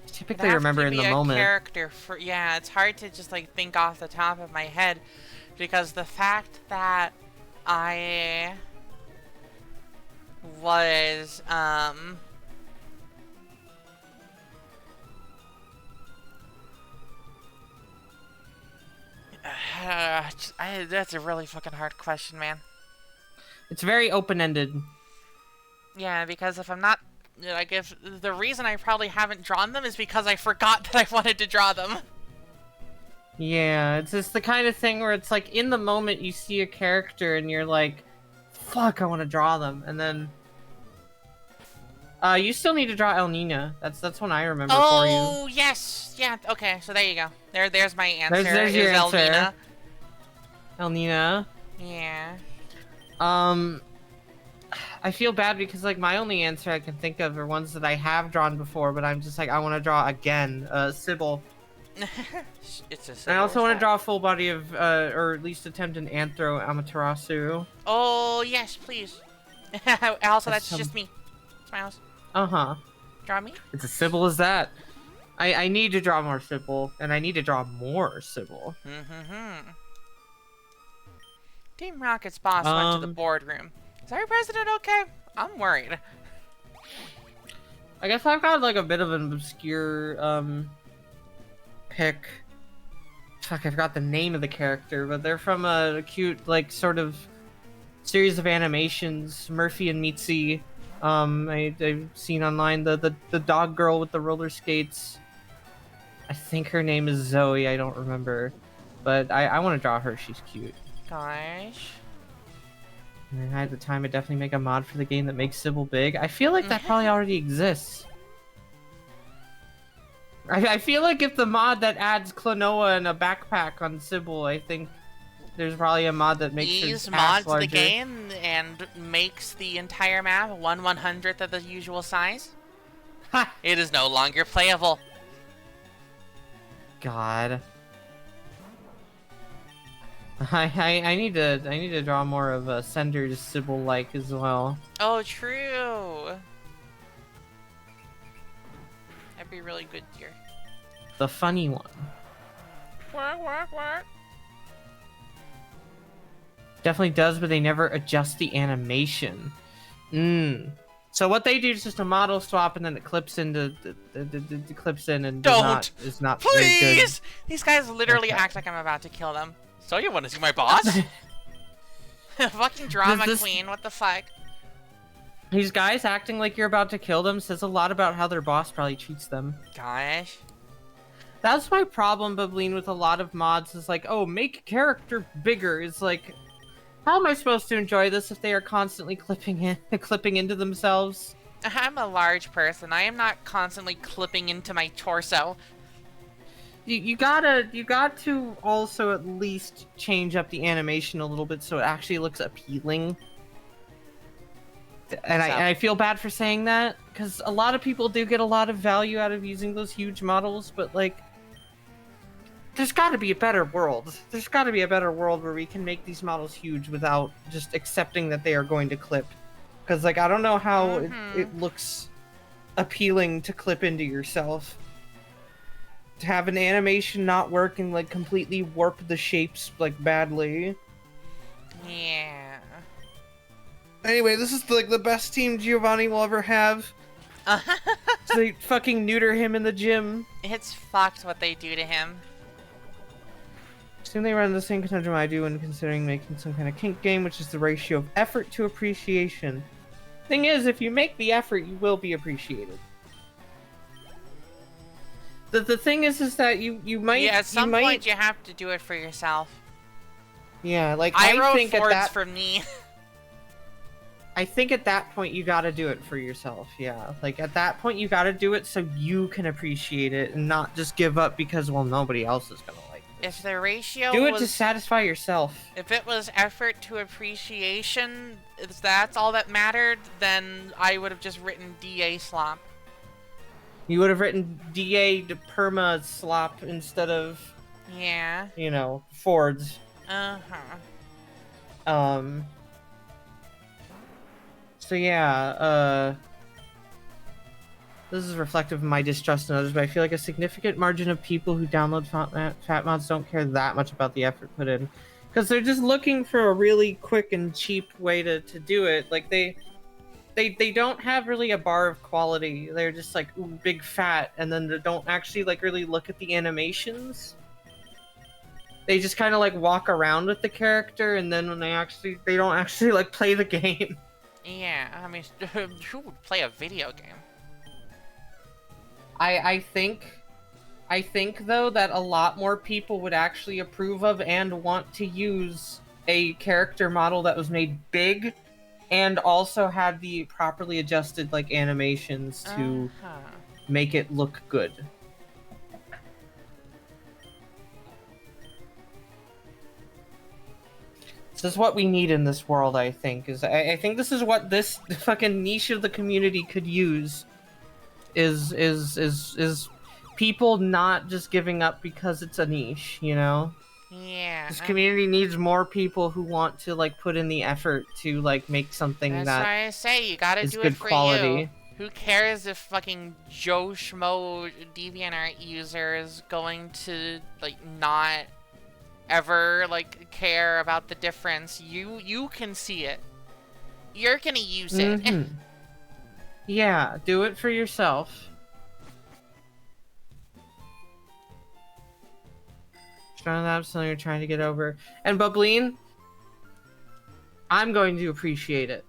typically remember in the moment. Character for it's hard to just like think off the top of my head, because the fact that I was that's a really fucking hard question, man. It's very open-ended. Yeah, because if I'm not, like, if the reason I probably haven't drawn them is because I forgot that I wanted to draw them. Yeah, it's just the kind of thing where it's like in the moment you see a character and you're like, fuck, I want to draw them, and then you still need to draw El Nina. That's one I remember for you. Oh yes, yeah. Okay, so there you go. There's my answer. There's your answer. El Nina. El Nina. Yeah. I feel bad because like my only answer I can think of are ones that I have drawn before, but I'm just like I want to draw again. Sybil. It's a Sybil. I also want to draw a full body of, or at least attempt an Anthro Amaterasu. Oh yes, please. Also, that's just me. It's my house. Draw me. It's as simple as that. I need to draw more Sybil, and I need to draw more Sybil. Team Rocket's boss went to the boardroom. Is our president okay? I'm worried. I guess I've got like a bit of an obscure pick. Fuck, I forgot the name of the character, but they're from a cute like sort of series of animations, Murphy and Mitzi. I've seen online the dog girl with the roller skates. I think her name is Zoe, I don't remember. But I want to draw her, she's cute. Gosh. And at the time, I'd definitely make a mod for the game that makes Sybil big. I feel like that probably already exists. I feel like if the mod that adds Klonoa and a backpack on Sybil, I think there's probably a mod that makes These her ass mods larger. the game and makes the entire map 1/100th of the usual size. Ha! It is no longer playable. God. I need to draw more of Sender's Sybil like as well. Oh, true. That'd be really good, dear. The funny one. What? Definitely does, but they never adjust the animation. So what they do is just a model swap, and then it clips into the clips in, and is not please. very good. These guys literally act like I'm about to kill them. So you want to see my boss? Fucking drama queen. What the fuck? These guys acting like you're about to kill them says a lot about how their boss probably treats them. Gosh. That's my problem, Bableen, with a lot of mods is like, oh, make character bigger. It's like, how am I supposed to enjoy this if they are constantly clipping into themselves? I'm a large person. I am not constantly clipping into my torso. You got to also at least change up the animation a little bit so it actually looks appealing. And I feel bad for saying that, because a lot of people do get a lot of value out of using those huge models, but like, there's got to be a better world. There's got to be a better world where we can make these models huge without just accepting that they are going to clip. Because like, I don't know how it looks appealing to clip into yourself. To have an animation not work and like completely warp the shapes like badly. Yeah. Anyway, this is like the best team Giovanni will ever have. So they fucking neuter him in the gym. It's fucked what they do to him. Soon they run the same conundrum I do when considering making some kind of kink game, which is the ratio of effort to appreciation. Thing is, if you make the effort, you will be appreciated. The thing is that you might... Yeah, at some point you have to do it for yourself. Yeah, like I think wrote at that... for me. I think at that point you gotta do it for yourself, yeah. Like, at that point you gotta do it so you can appreciate it and not just give up because, well, nobody else is gonna like it. If the ratio do it to satisfy yourself. If it was effort to appreciation, if that's all that mattered, then I would have just written DA slop. You would have written DA to perma slop instead of... Yeah. You know, Fords. Uh-huh. So yeah, this is reflective of my distrust in others, but I feel like a significant margin of people who download fat mods don't care that much about the effort put in. Because they're just looking for a really quick and cheap way to do it. Like, they don't have really a bar of quality. They're just like, ooh, big fat, and then they don't actually, like, really look at the animations. They just kind of, like, walk around with the character, and then when they don't actually, like, play the game. Yeah, I mean, who would play a video game? I think though that a lot more people would actually approve of and want to use a character model that was made big and also had the properly adjusted like animations to make it look good. This is what we need in this world, I think. I think this is what this fucking niche of the community could use. Is people not just giving up because it's a niche, you know? Yeah. This community needs more people who want to like put in the effort to like make something that's that why I say you gotta is do good it for quality. you. Who cares if fucking Joe Schmo DeviantArt user is going to like not ever like care about the difference? You can see it. You're gonna use it. Yeah, do it for yourself. Trying to have something you're trying to get over. And Bubbleen, I'm going to appreciate it.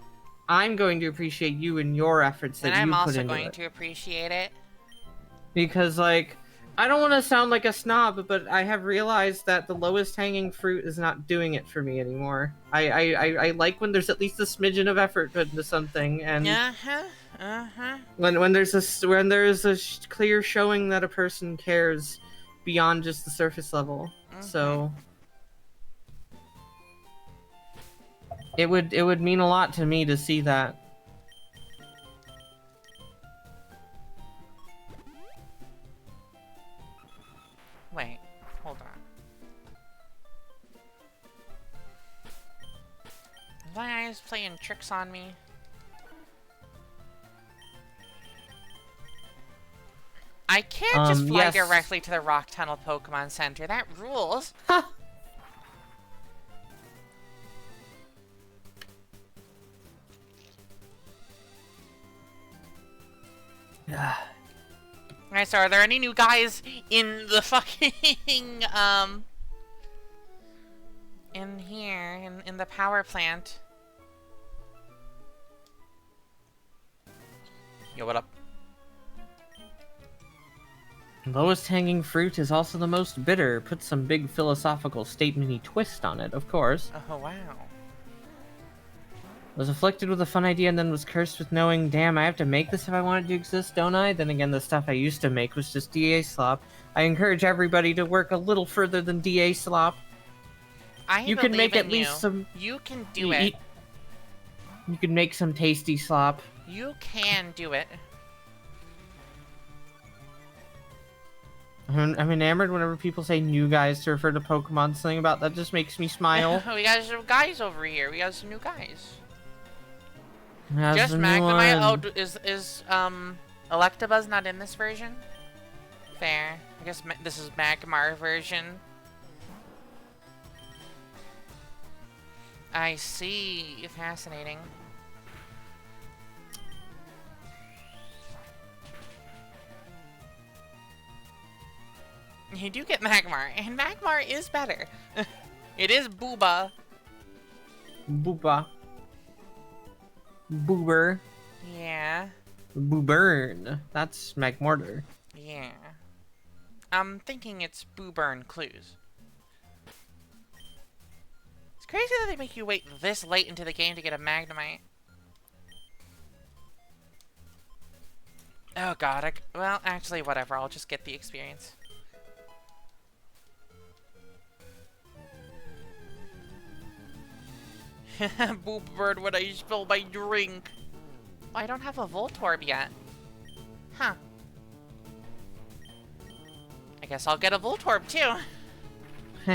I'm going to appreciate you and your efforts that you put into it. And I'm also going to appreciate it. Because, like, I don't want to sound like a snob, but I have realized that the lowest hanging fruit is not doing it for me anymore. I like when there's at least a smidgen of effort put into something, and when there's a clear showing that a person cares beyond just the surface level. So it would mean a lot to me to see that. Wait, hold on. Is my eyes playing tricks on me? I can't just fly directly to the Rock Tunnel Pokemon Center. That rules. Ha! Alright, so are there any new guys in the fucking, in here, in the power plant? Yo, what up? Lowest hanging fruit is also the most bitter. Put some big philosophical statement-y twist on it, of course. Oh, wow. Was afflicted with a fun idea and then was cursed with knowing, damn, I have to make this if I want it to exist, don't I? Then again, the stuff I used to make was just DA slop. I encourage everybody to work a little further than DA slop. You can make at least some... You can do it. You can make some tasty slop. You can do it. I'm enamored whenever people say new guys to refer to Pokemon. Something about that just makes me smile. We got some guys over here. We got some new guys. That's just Magnemite. Oh, is Electabuzz not in this version? Fair. I guess this is Magmar version. I see. Fascinating. You do get Magmar, and Magmar is better. It is Booba. Booba. Boober. Yeah. Booburn. That's Magmortar. Yeah. I'm thinking it's Booburn Clues. It's crazy that they make you wait this late into the game to get a Magnemite. Oh god, well, actually, whatever. I'll just get the experience. Boopbird, when I spill my drink. Oh, I don't have a Voltorb yet. Huh. I guess I'll get a Voltorb too.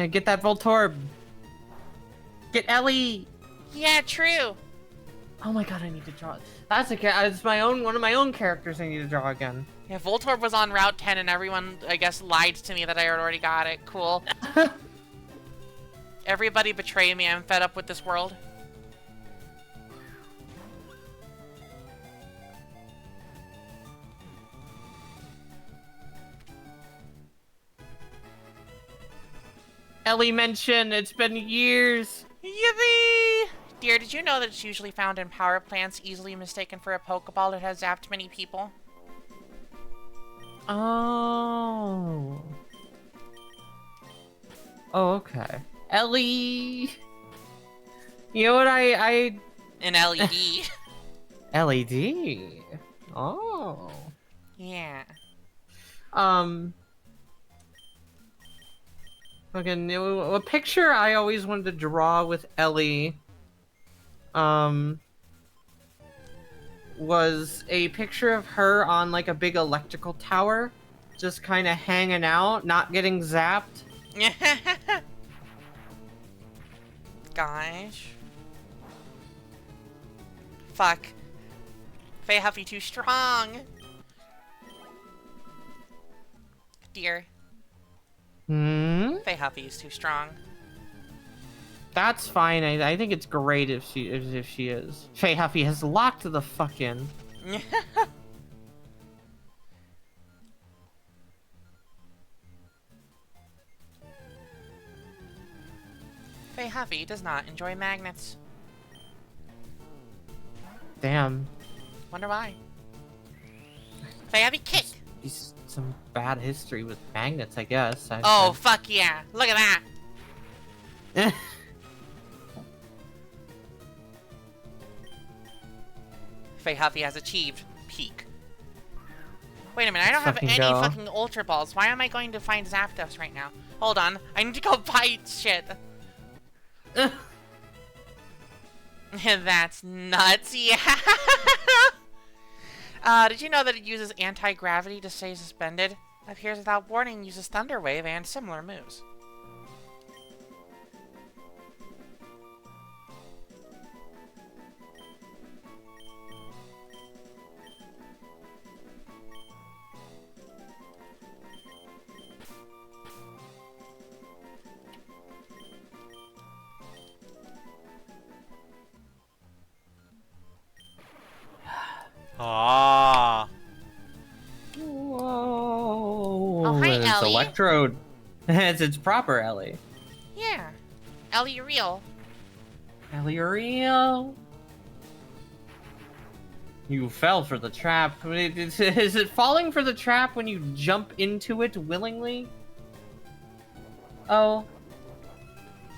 Get that Voltorb. Get Ellie. Yeah, true. Oh my god, I need to draw. That's it's one of my own characters I need to draw again. Yeah, Voltorb was on Route 10 and everyone, I guess, lied to me that I had already got it. Cool. Everybody betray me. I'm fed up with this world. Ellie mentioned it's been years. Yippee! Dear, did you know that it's usually found in power plants, easily mistaken for a Pokeball that has zapped many people? Oh. Oh, okay. Ellie. You know what An LED. LED. Oh. Yeah. Again, a picture I always wanted to draw with Ellie, was a picture of her on like a big electrical tower, just kind of hanging out, not getting zapped. Gosh. Fuck. Faye Huffy too strong. Dear. Faye Huffy is too strong. That's fine. I think it's great if she is. Faye Huffy has locked the fuck in. Faye Huffy does not enjoy magnets. Damn. Wonder why. Faye Huffy kick! Some bad history with magnets, I guess. Fuck yeah. Look at that. Faye Huffy has achieved peak. Wait a minute, I don't have any fucking Ultra Balls. Why am I going to find Zapdos right now? Hold on, I need to go buy shit. That's nuts, yeah. Did you know that it uses anti-gravity to stay suspended? Appears without warning, uses Thunder Wave and similar moves. Ah. Whoa. Oh, hi, it's Ellie. Electrode. It's proper Ellie. Yeah. Ellie real. Ellie real. You fell for the trap. Is it falling for the trap when you jump into it willingly? Oh.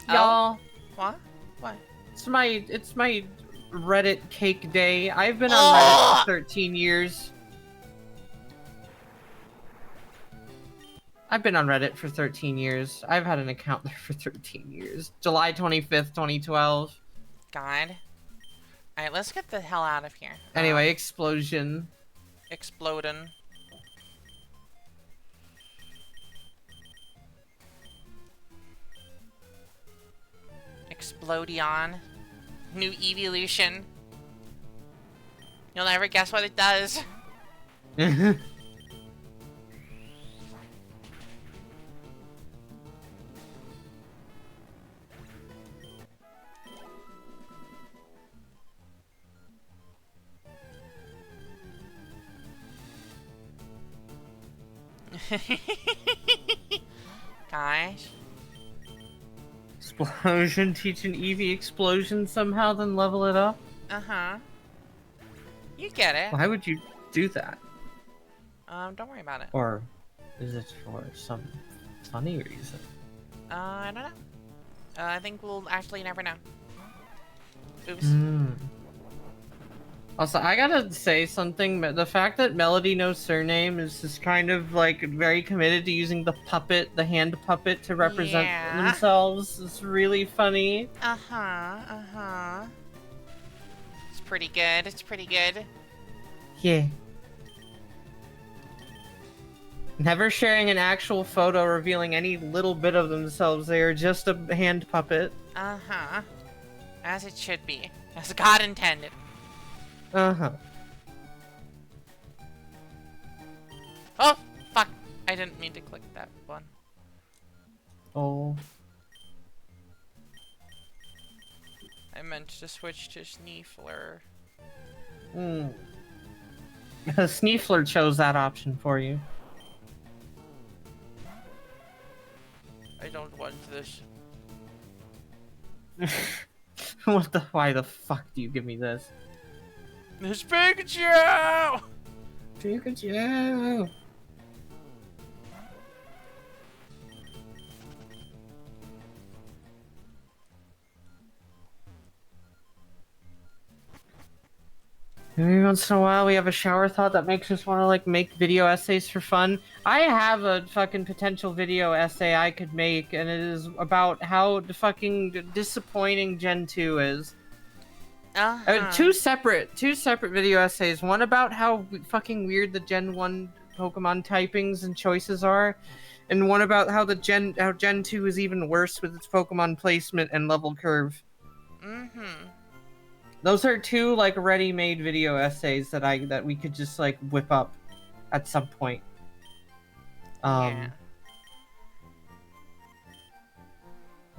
Y'all. What? What? It's my Reddit cake day. I've been on Reddit for 13 years. I've been on Reddit for 13 years. I've had an account there for 13 years. July 25th, 2012. God. Alright, let's get the hell out of here. Anyway, explosion. Exploding. Explodion. New evolution. You'll never guess what it does. Gosh. Explosion, teach an Eevee explosion somehow, then level it up? Uh-huh. You get it. Why would you do that? Don't worry about it. Or is it for some funny reason? I don't know. I think we'll actually never know. Oops. Also, I gotta say something. The fact that Melody knows surname is just kind of like very committed to using the puppet, the hand puppet, to represent themselves. It's really funny. Uh-huh. It's pretty good. It's pretty good. Yeah. Never sharing an actual photo revealing any little bit of themselves. They are just a hand puppet. Uh-huh. As it should be. As God intended. Uh-huh. Oh, fuck. I didn't mean to click that one. Oh. I meant to switch to Sneefler. Hmm. Sneefler chose that option for you. I don't want this. Why the fuck do you give me this? It's Pikachu! Pikachu! Every once in a while we have a shower thought that makes us want to like make video essays for fun. I have a fucking potential video essay I could make, and it is about how fucking disappointing Gen 2 is. Two separate video essays. One about how fucking weird the Gen 1 Pokemon typings and choices are, and one about how Gen 2 is even worse with its Pokemon placement and level curve. Those are two like ready-made video essays that we could just like whip up at some point. Yeah.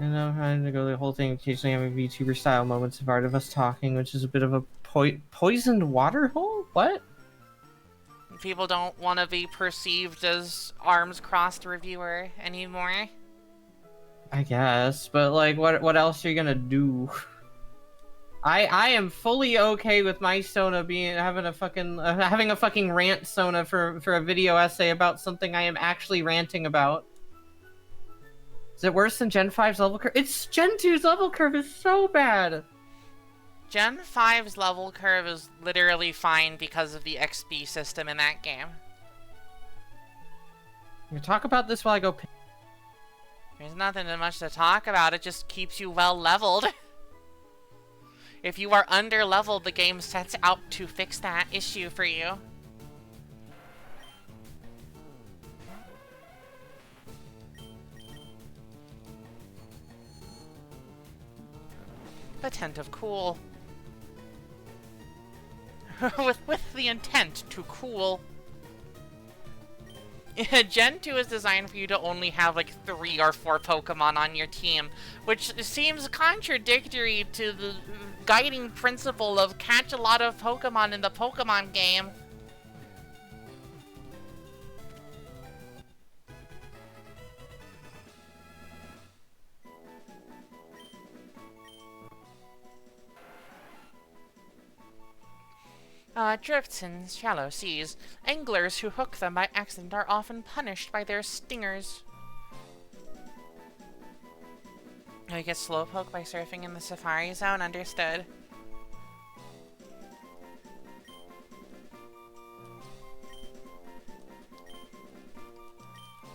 And I'm trying to go the whole thing, occasionally having VTuber style moments of art of us talking, which is a bit of a poisoned water hole? What? People don't want to be perceived as arms-crossed reviewer anymore. I guess, but like, what else are you gonna do? I am fully okay with my Sona having a fucking rant Sona for a video essay about something I am actually ranting about. Is it worse than Gen 5's level curve? It's Gen 2's level curve is so bad. Gen 5's level curve is literally fine because of the XP system in that game. You talk about this while I go. There's nothing much to talk about. It just keeps you well leveled. If you are under leveled, the game sets out to fix that issue for you. Patent of cool. with the intent to cool. Gen 2 is designed for you to only have like 3 or 4 Pokemon on your team, which seems contradictory to the guiding principle of catch a lot of Pokemon in the Pokemon game. Drifts in shallow seas. Anglers who hook them by accident are often punished by their stingers. Oh, you get slowpoke by surfing in the Safari Zone? Understood.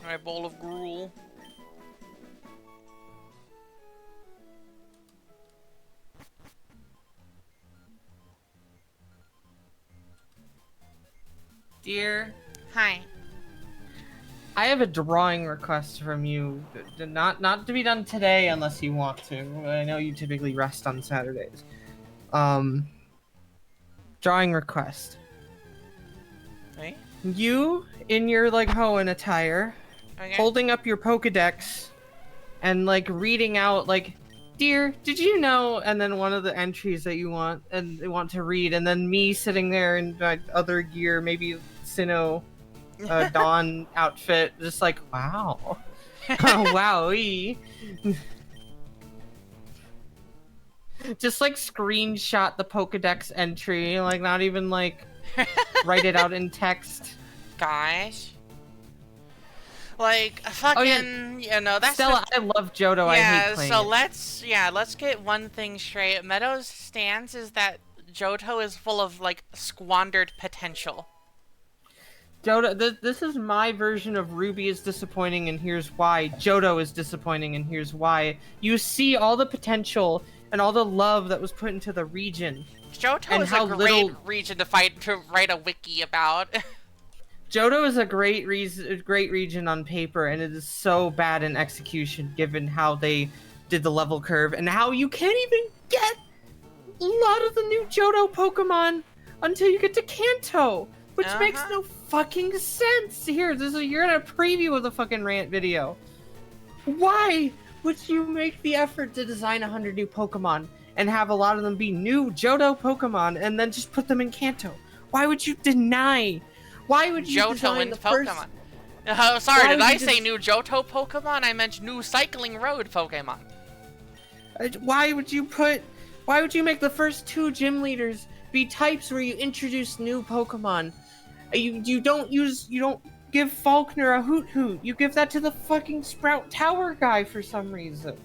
My bowl of gruel. Dear. Hi. I have a drawing request from you. Not to be done today unless you want to. I know you typically rest on Saturdays. Drawing request. Hey? You, in your, like, Hoenn attire, Okay. holding up your Pokedex, and, like, reading out, like, Dear, did you know? And then one of the entries that you want to read, and then me sitting there in my other gear, maybe Sinnoh, Dawn outfit, just like, wow. Wowee. Just like screenshot the Pokedex entry, like not even like write it out in text. Gosh. Like, fucking, oh, yeah. You know, that's Stella, I love Johto, I hate playing it. let's get one thing straight. Meadow's stance is that Johto is full of, like, squandered potential. Johto, this is my version of Ruby is disappointing and here's why. Johto is disappointing and here's why. You see all the potential and all the love that was put into the region. Johto is a great region to write a wiki about. Johto is a great region on paper, and it is so bad in execution given how they did the level curve and how you can't even get a lot of the new Johto Pokemon until you get to Kanto, which makes no fucking sense. Here, you're in a preview of the fucking rant video. Why would you make the effort to design 100 new Pokemon and have a lot of them be new Johto Pokemon and then just put them in Kanto? Why would you deny? Why would you design the Pokemon? Oh, sorry, did I say new Johto Pokemon? I meant new Cycling Road Pokemon. Why would you make the first 2 gym leaders be types where you introduce new Pokemon? You don't give Faulkner a Hoot Hoot. You give that to the fucking Sprout Tower guy for some reason.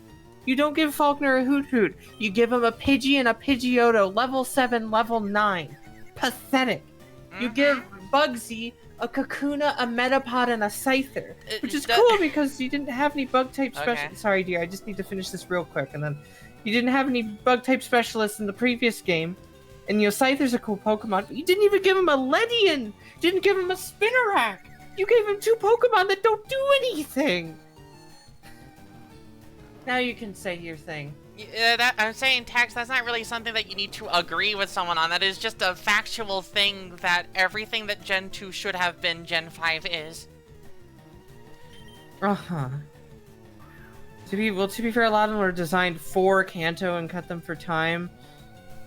You don't give Faulkner a Hoot Hoot. You give him a Pidgey and a Pidgeotto, level 7, level 9. Pathetic. You give Bugsy a Kakuna, a Metapod, and a Scyther. Which is cool because you didn't have any bug-type specialists. Sorry, dear, I just need to finish this real quick. And then you didn't have any bug-type specialists in the previous game. And, Scyther's a cool Pokemon, but you didn't even give him a Ledian! You didn't give him a Spinarak! You gave him 2 Pokemon that don't do anything! Now you can say your thing. I'm saying, Tex, that's not really something that you need to agree with someone on. That is just a factual thing that everything that Gen 2 should have been, Gen 5 is. Uh-huh. To be fair, a lot of them were designed for Kanto and cut them for time.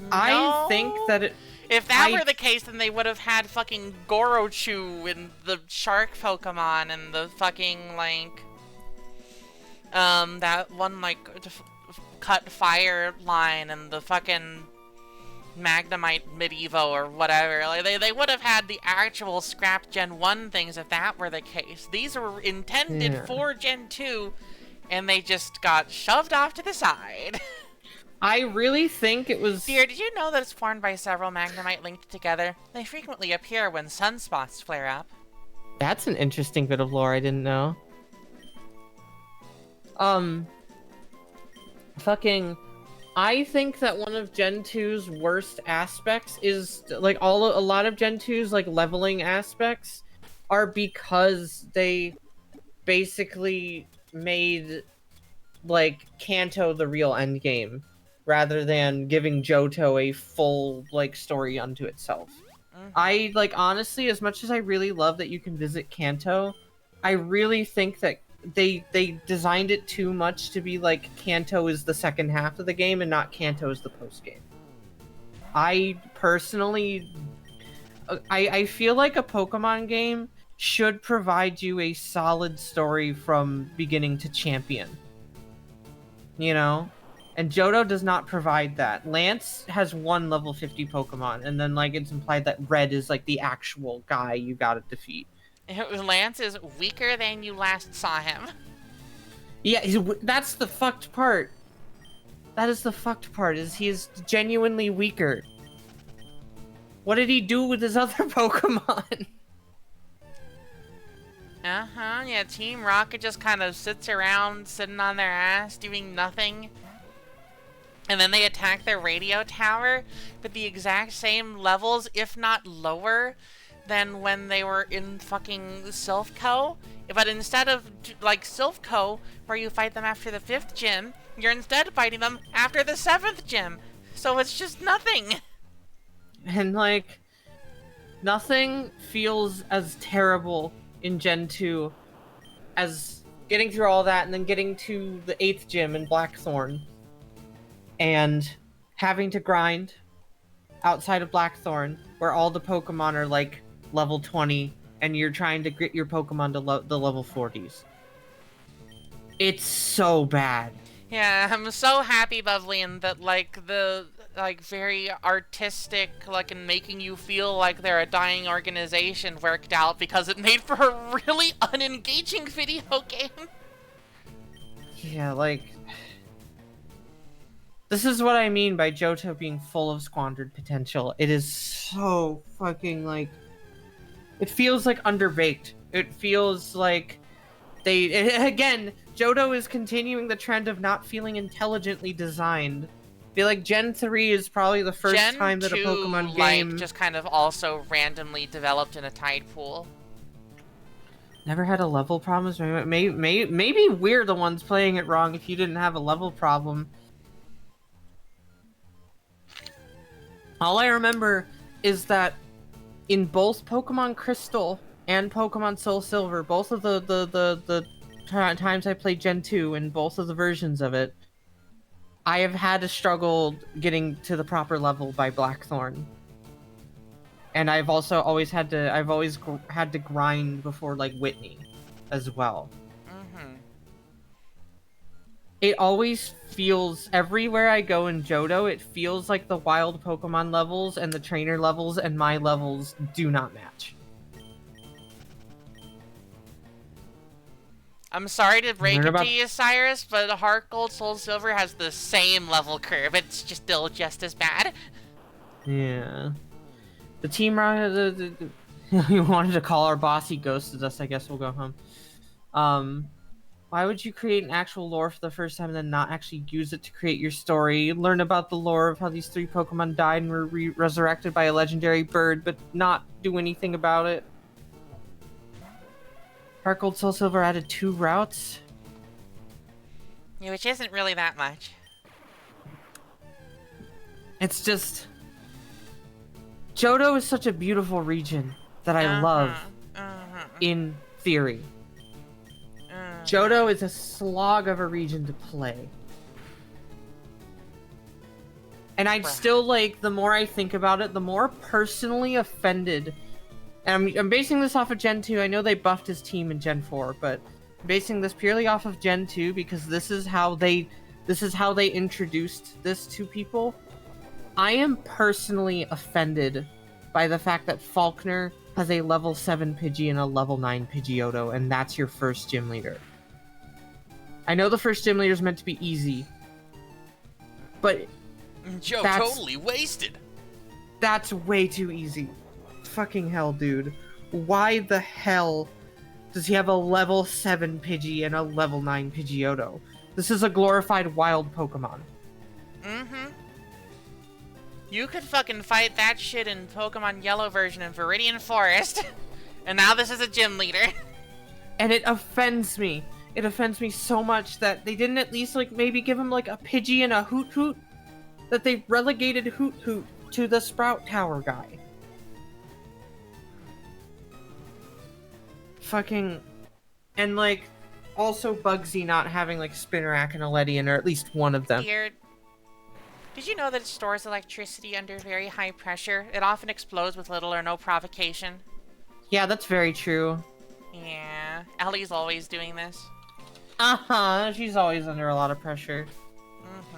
No. I think that if that were the case, then they would have had fucking Gorochu and the shark Pokemon and the fucking, like, that one, like, cut fire line and the fucking Magnemite Medievo or whatever. Like, they would have had the actual scrap Gen 1 things if that were the case. These were intended for Gen 2, and they just got shoved off to the side. I really think it was... Dear, did you know that it's formed by several Magnemite linked together? They frequently appear when sunspots flare up. That's an interesting bit of lore I didn't know. I think that one of Gen 2's worst aspects is, like, a lot of Gen 2's, like, leveling aspects are because they basically made, like, Kanto the real endgame, rather than giving Johto a full, like, story unto itself. I, like, honestly, as much as I really love that you can visit Kanto, I really think that they designed it too much to be like Kanto is the second half of the game and not Kanto is the post-game. I personally... I feel like a Pokemon game should provide you a solid story from beginning to champion. You know? And Johto does not provide that. Lance has 1 level 50 Pokemon, and then, like, it's implied that Red is, like, the actual guy you gotta defeat. Lance is weaker than you last saw him. Yeah, that's the fucked part. That is the fucked part, is he is genuinely weaker. What did he do with his other Pokemon? Yeah, Team Rocket just kind of sits around, sitting on their ass, doing nothing. And then they attack their radio tower with the exact same levels, if not lower, than when they were in fucking Silphco. But instead of, like, Silphco, where you fight them after the 5th gym, you're instead fighting them after the 7th gym. So it's just nothing. And, like, nothing feels as terrible in Gen 2 as getting through all that and then getting to the 8th gym in Blackthorn and having to grind outside of Blackthorn where all the Pokemon are, like, level 20 and you're trying to get your Pokemon to the level 40s. It's so bad. Yeah, I'm so happy, Bevlian, that, like, the, like, very artistic, like, and making you feel like they're a dying organization worked out, because it made for a really unengaging video game. Yeah, like... This is what I mean by Johto being full of squandered potential. It is so fucking, like... It feels, like, underbaked. It feels like again, Johto is continuing the trend of not feeling intelligently designed. I feel like Gen 3 is probably the first time that a Pokemon game... like, just kind of also randomly developed in a tide pool. Never had a level problem. Maybe we're the ones playing it wrong if you didn't have a level problem. All I remember is that in both Pokemon Crystal and Pokemon Soul Silver, both of the times I played Gen 2 and both of the versions of it, I have had to struggle getting to the proper level by Blackthorn. And I've also always had to grind before like Whitney as well. Mm-hmm. It always feels, everywhere I go in Johto, it feels like the wild Pokemon levels and the trainer levels and my levels do not match. I'm sorry to break it to you, Cyrus, but Heart Gold Soul Silver has the same level curve. It's just still just as bad. Yeah. The team you wanted to call our boss, he ghosted us. I guess we'll go home. Why would you create an actual lore for the first time and then not actually use it to create your story? Learn about the lore of how these 3 Pokemon died and were resurrected by a legendary bird, but not do anything about it. Heart Gold Soul Silver added 2 routes? Yeah, which isn't really that much. It's just... Johto is such a beautiful region that I love in theory. Johto is a slog of a region to play. And I'm still like, the more I think about it, the more personally offended. And I'm basing this off of Gen 2. I know they buffed his team in Gen 4, but I'm basing this purely off of Gen 2 because this is how they introduced this to people. I am personally offended by the fact that Faulkner has a level 7 Pidgey and a level 9 Pidgeotto, and that's your first gym leader. I know the first gym leader is meant to be easy, but Joe totally wasted. That's way too easy. Fucking hell, dude. Why the hell does he have a level 7 Pidgey and a level 9 Pidgeotto? This is a glorified wild Pokemon. Mm-hmm. You could fucking fight that shit in Pokemon Yellow version in Viridian Forest. And now this is a gym leader. And it offends me. It offends me so much that they didn't at least, like, maybe give him, like, a Pidgey and a Hoot Hoot? That they relegated Hoot Hoot to the Sprout Tower guy. Fucking... And, like, also Bugsy not having, like, Spinarak and Aledian, or at least one of them. Weird. Did you know that it stores electricity under very high pressure? It often explodes with little or no provocation. Yeah, that's very true. Yeah, Ellie's always doing this. Uh-huh, she's always under a lot of pressure. Mm-hmm.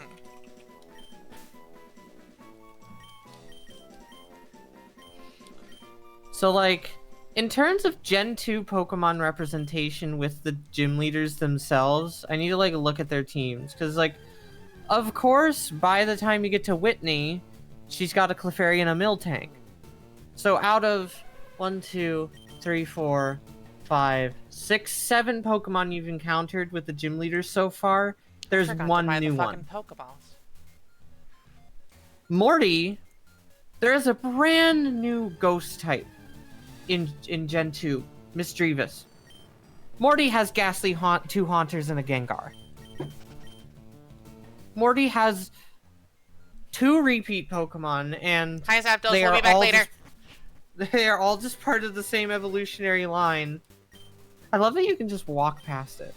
So, like, in terms of Gen 2 Pokemon representation with the gym leaders themselves, I need to, like, look at their teams. Because, like, of course, by the time you get to Whitney, she's got a Clefairy and a Miltank. So out of 1, 2, 3, 4, 5, 6, 7 Pokemon you've encountered with the gym leaders so far, there's one new one. Pokeballs. Morty, there is a brand new ghost type in Gen 2, Misdreavus. Morty has Ghastly 2 Haunters and a Gengar. Morty has 2 repeat Pokemon, and hi, Zapdos, we'll be back later. They are all just part of the same evolutionary line. I love that you can just walk past it.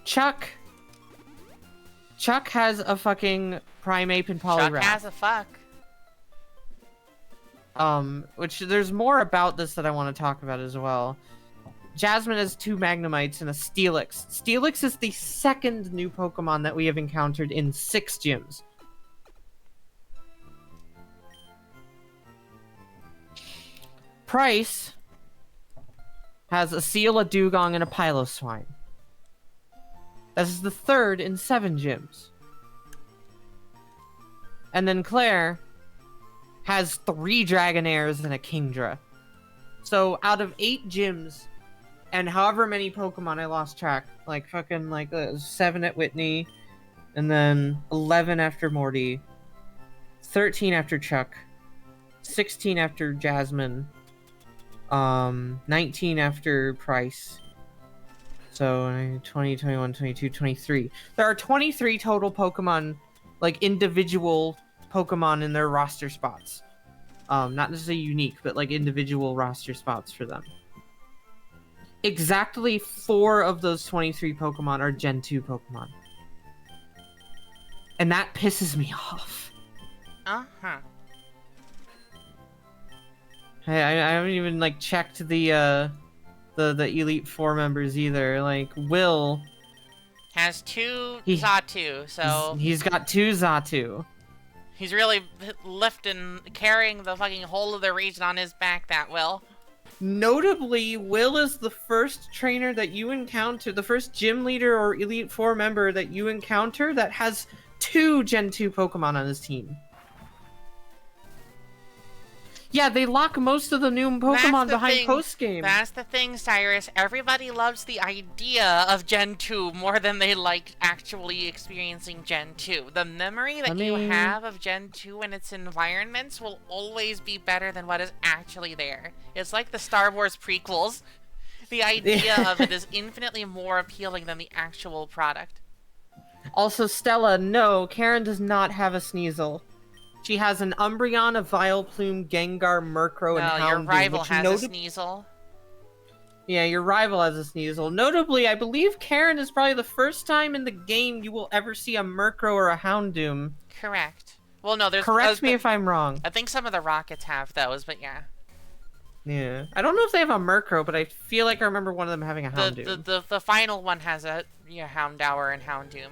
Chuck has a fucking Primeape and Poliwrath. Chuck has a fuck. Which there's more about this that I want to talk about as well. Jasmine has 2 Magnemites and a Steelix. Steelix is the second new Pokemon that we have encountered in 6 gyms. Price has a Seal, a Dugong, and a Piloswine. This is the 3rd in 7 gyms. And then Claire has 3 Dragonairs and a Kingdra. So out of 8 gyms, and however many Pokemon I lost track, like fucking like 7 at Whitney, and then 11 after Morty, 13 after Chuck, 16 after Jasmine, 19 after Price. So 20, 21, 22, 23. There are 23 total Pokemon, like individual Pokemon in their roster spots. Not necessarily unique, but like individual roster spots for them. Exactly 4 of those 23 Pokemon are Gen 2 Pokemon. And that pisses me off. Uh-huh. Hey, I haven't even like checked the Elite Four members either. Like Will has 2 Xatu, so he's got 2 Xatu. He's really carrying the fucking whole of the region on his back. That Will. Notably, Will is the first trainer that you encounter, the first gym leader or Elite Four member that you encounter that has 2 Gen 2 Pokemon on his team. Yeah, they lock most of the new Pokemon behind post-game. That's the thing, Cyrus. Everybody loves the idea of Gen 2 more than they like actually experiencing Gen 2. The memory that you have of Gen 2 and its environments will always be better than what is actually there. It's like the Star Wars prequels. The idea of it is infinitely more appealing than the actual product. Also, Stella, no, Karen does not have a Sneasel. She has an Umbreon, a Vileplume, Gengar, Murkrow, and Houndoom. Your rival has a Sneasel. Yeah, your rival has a Sneasel. Notably, I believe Karen is probably the first time in the game you will ever see a Murkrow or a Houndoom. Correct. Well, no, there's... Correct me if I'm wrong. I think some of the Rockets have those, but yeah. Yeah. I don't know if they have a Murkrow, but I feel like I remember one of them having a Houndoom. The final one has a Houndour and Houndoom.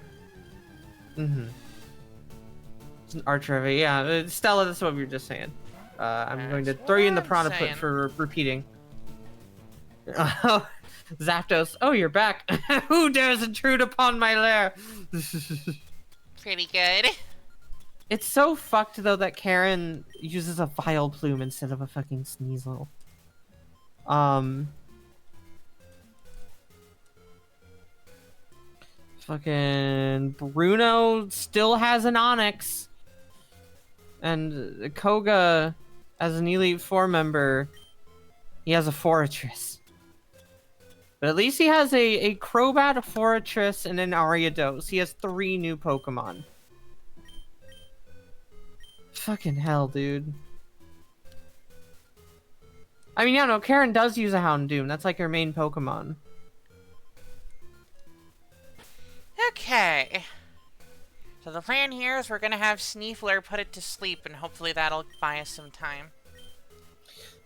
Mm-hmm. Archer, yeah. Stella, that's what we were just saying. I'm going to throw you in the Piranha Pit for repeating. Zapdos, oh, you're back. Who dares intrude upon my lair? Pretty good. It's so fucked, though, that Karen uses a Vileplume instead of a fucking Sneasel. Fucking Bruno still has an Onix. And Koga, as an Elite Four member, he has a Forretress. But at least he has a Crobat, a Forretress, and an Ariados. He has 3 new Pokemon. Fucking hell, dude. I mean, yeah, no, Karen does use a Houndoom. That's like her main Pokemon. Okay. So the plan here is we're gonna have Sneefler put it to sleep, and hopefully that'll buy us some time.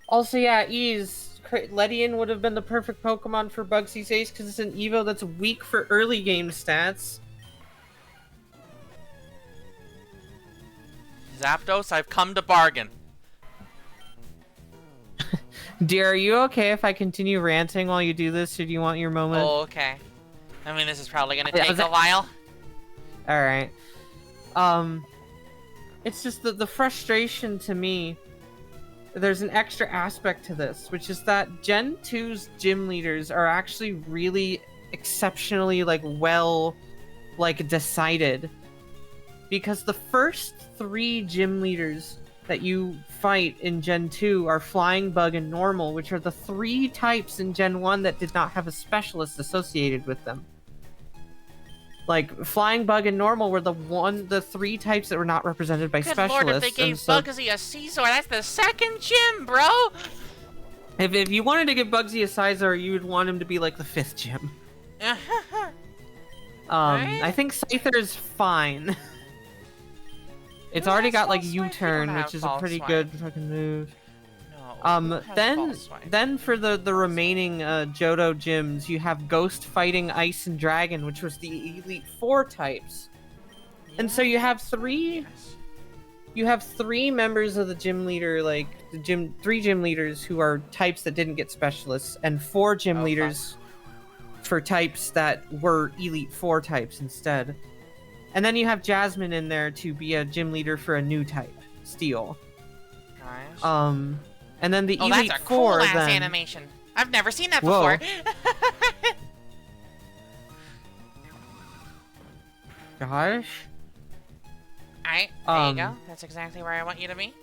Also, yeah, Ledian would have been the perfect Pokemon for Bugsy's Ace because it's an Evo that's weak for early game stats. Zapdos, I've come to bargain. Dear, are you okay if I continue ranting while you do this, or do you want your moment? Oh, okay. I mean, this is probably gonna take a while. Alright. It's just the frustration to me. There's an extra aspect to this, which is that Gen 2's gym leaders are actually really exceptionally, decided. Because the first 3 gym leaders that you fight in Gen 2 are Flying Bug and Normal, which are the 3 types in Gen 1 that did not have a specialist associated with them. Like, Flying Bug and Normal were the 3 types that were not represented by specialists. Good lord, if they gave Bugsy a Scizor, that's the 2nd gym, bro! If you wanted to give Bugsy a Scizor, you would want him to be like the 5th gym. Right? I think Scyther's fine. It's already got like U-turn, which is a pretty good fucking move. No, then for the remaining Johto gyms, you have Ghost fighting Ice and Dragon, which was the Elite Four types. And so you have 3 members of the gym leader, like 3 gym leaders who are types that didn't get specialists, and 4 gym leaders for types that were Elite Four types instead. And then you have Jasmine in there to be a gym leader for a new type, Steel. Nice. And then the Elite that's a Four, cool-ass then... animation. I've never seen that Whoa. before. Gosh. Alright, there you go. That's exactly where I want you to be.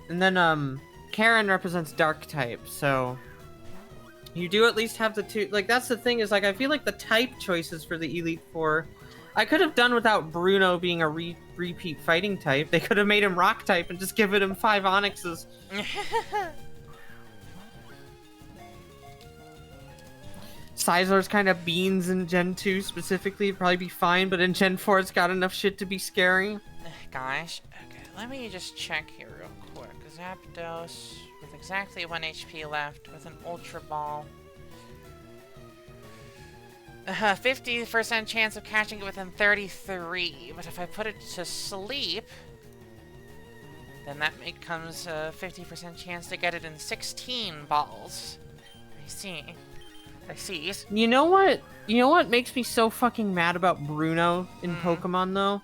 And then, Karen represents Dark type, so... You do at least have the 2... Like, that's the thing, is, like, I feel like the type choices for the Elite Four I could have done without Bruno being a repeat fighting type. They could have made him rock type and just given him 5 Onyxes. Sizor's kind of beans in Gen 2 specifically, it'd probably be fine, but in Gen 4 it's got enough shit to be scary. Gosh, okay, let me just check here real quick. Zapdos with exactly 1 HP left with an Ultra Ball. 50% chance of catching it within 33, but if I put it to sleep, then that becomes a 50% chance to get it in 16 balls. I see. I see. You know what? You know what makes me so fucking mad about Bruno in Pokemon, though?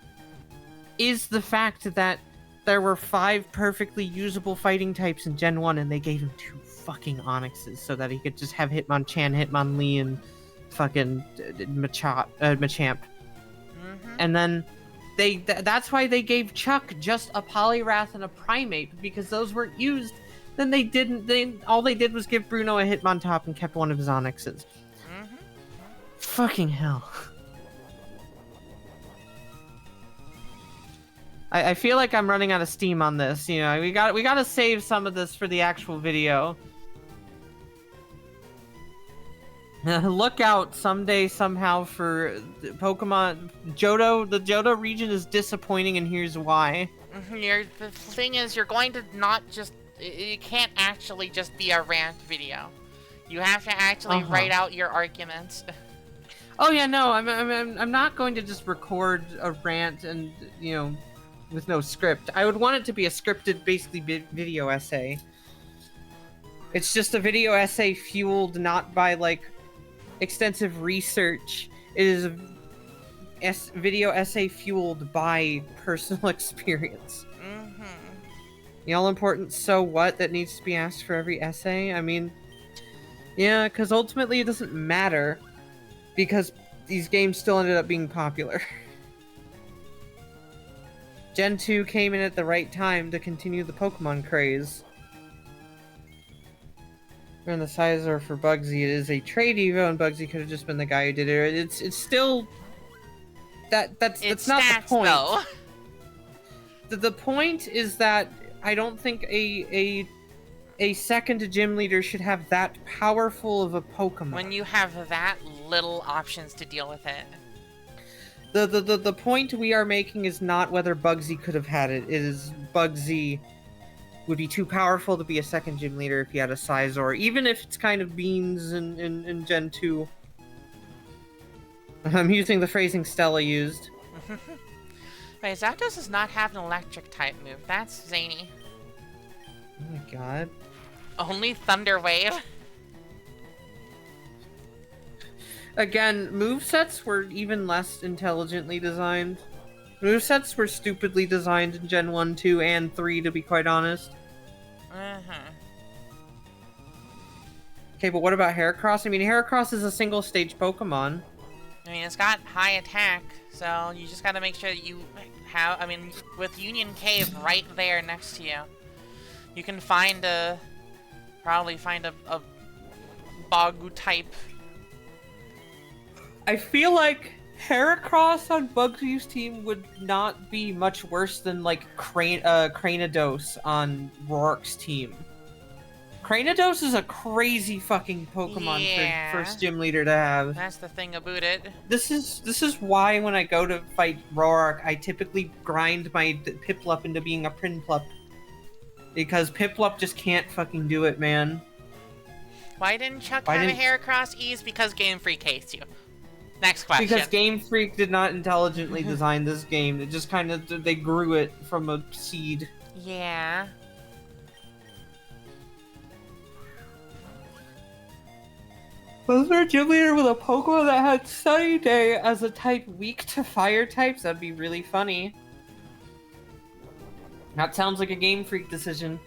Is the fact that there were 5 perfectly usable fighting types in Gen 1, and they gave him 2 fucking Onyxes so that he could just have Hitmonchan, Hitmonlee, and fucking Machamp. And then that's why they gave Chuck just a Poliwrath and a Primeape, because those weren't used. Then all they did was give Bruno a Hitmontop and kept one of his Onyxes. Fucking hell. I feel like I'm running out of steam on this, you know. We gotta save some of this for the actual video. Look out someday somehow for Pokemon Johto. The Johto region is disappointing, and here's why. The thing is, you're going to not just... It can't actually just be a rant video. You have to actually write out your arguments. Oh yeah, no, I'm not going to just record a rant and, you know, with no script. I would want it to be a scripted, basically video essay. It's just a video essay fueled not by like extensive research. It is a video essay fueled by personal experience. The all-important so what that needs to be asked for every essay? I mean, yeah, because ultimately it doesn't matter, because these games still ended up being popular. Gen 2 came in at the right time to continue the Pokemon craze. And the Sizor for Bugsy, it is a trade Evo, and Bugsy could have just been the guy who did it. It's still... That's not the point. Though. The point is that I don't think a second gym leader should have that powerful of a Pokemon. When you have that little options to deal with it. The point we are making is not whether Bugsy could have had it. It is Bugsy would be too powerful to be a second gym leader if he had a Sizor, even if it's kind of beans in Gen 2. I'm using the phrasing Stella used. Wait, Zapdos does not have an electric type move. That's zany. Oh my god. Only Thunder Wave. Again, movesets were even less intelligently designed. Movesets were stupidly designed in Gen 1, 2, and 3, to be quite honest. Okay, but what about Heracross? I mean, Heracross is a single-stage Pokemon. I mean, it's got high attack, so you just gotta make sure that you have... I mean, with Union Cave right there next to you, you can find a... probably find a Bagu type. I feel like Heracross on Bugsy's team would not be much worse than, like, Cranidos on Roark's team. Cranidos is a crazy fucking Pokemon for first gym leader to have. That's the thing about it. This is why when I go to fight Roark, I typically grind my Piplup into being a Prinplup. Because Piplup just can't fucking do it, man. Why didn't Chuck have a Heracross ease? Because Game Freak hates you. Next question. Because Game Freak did not intelligently design this game. It just kind of, they grew it from a seed. Yeah. Was there a gym leader with a Pokemon that had Sunny Day as a type weak to fire types? That'd be really funny. That sounds like a Game Freak decision.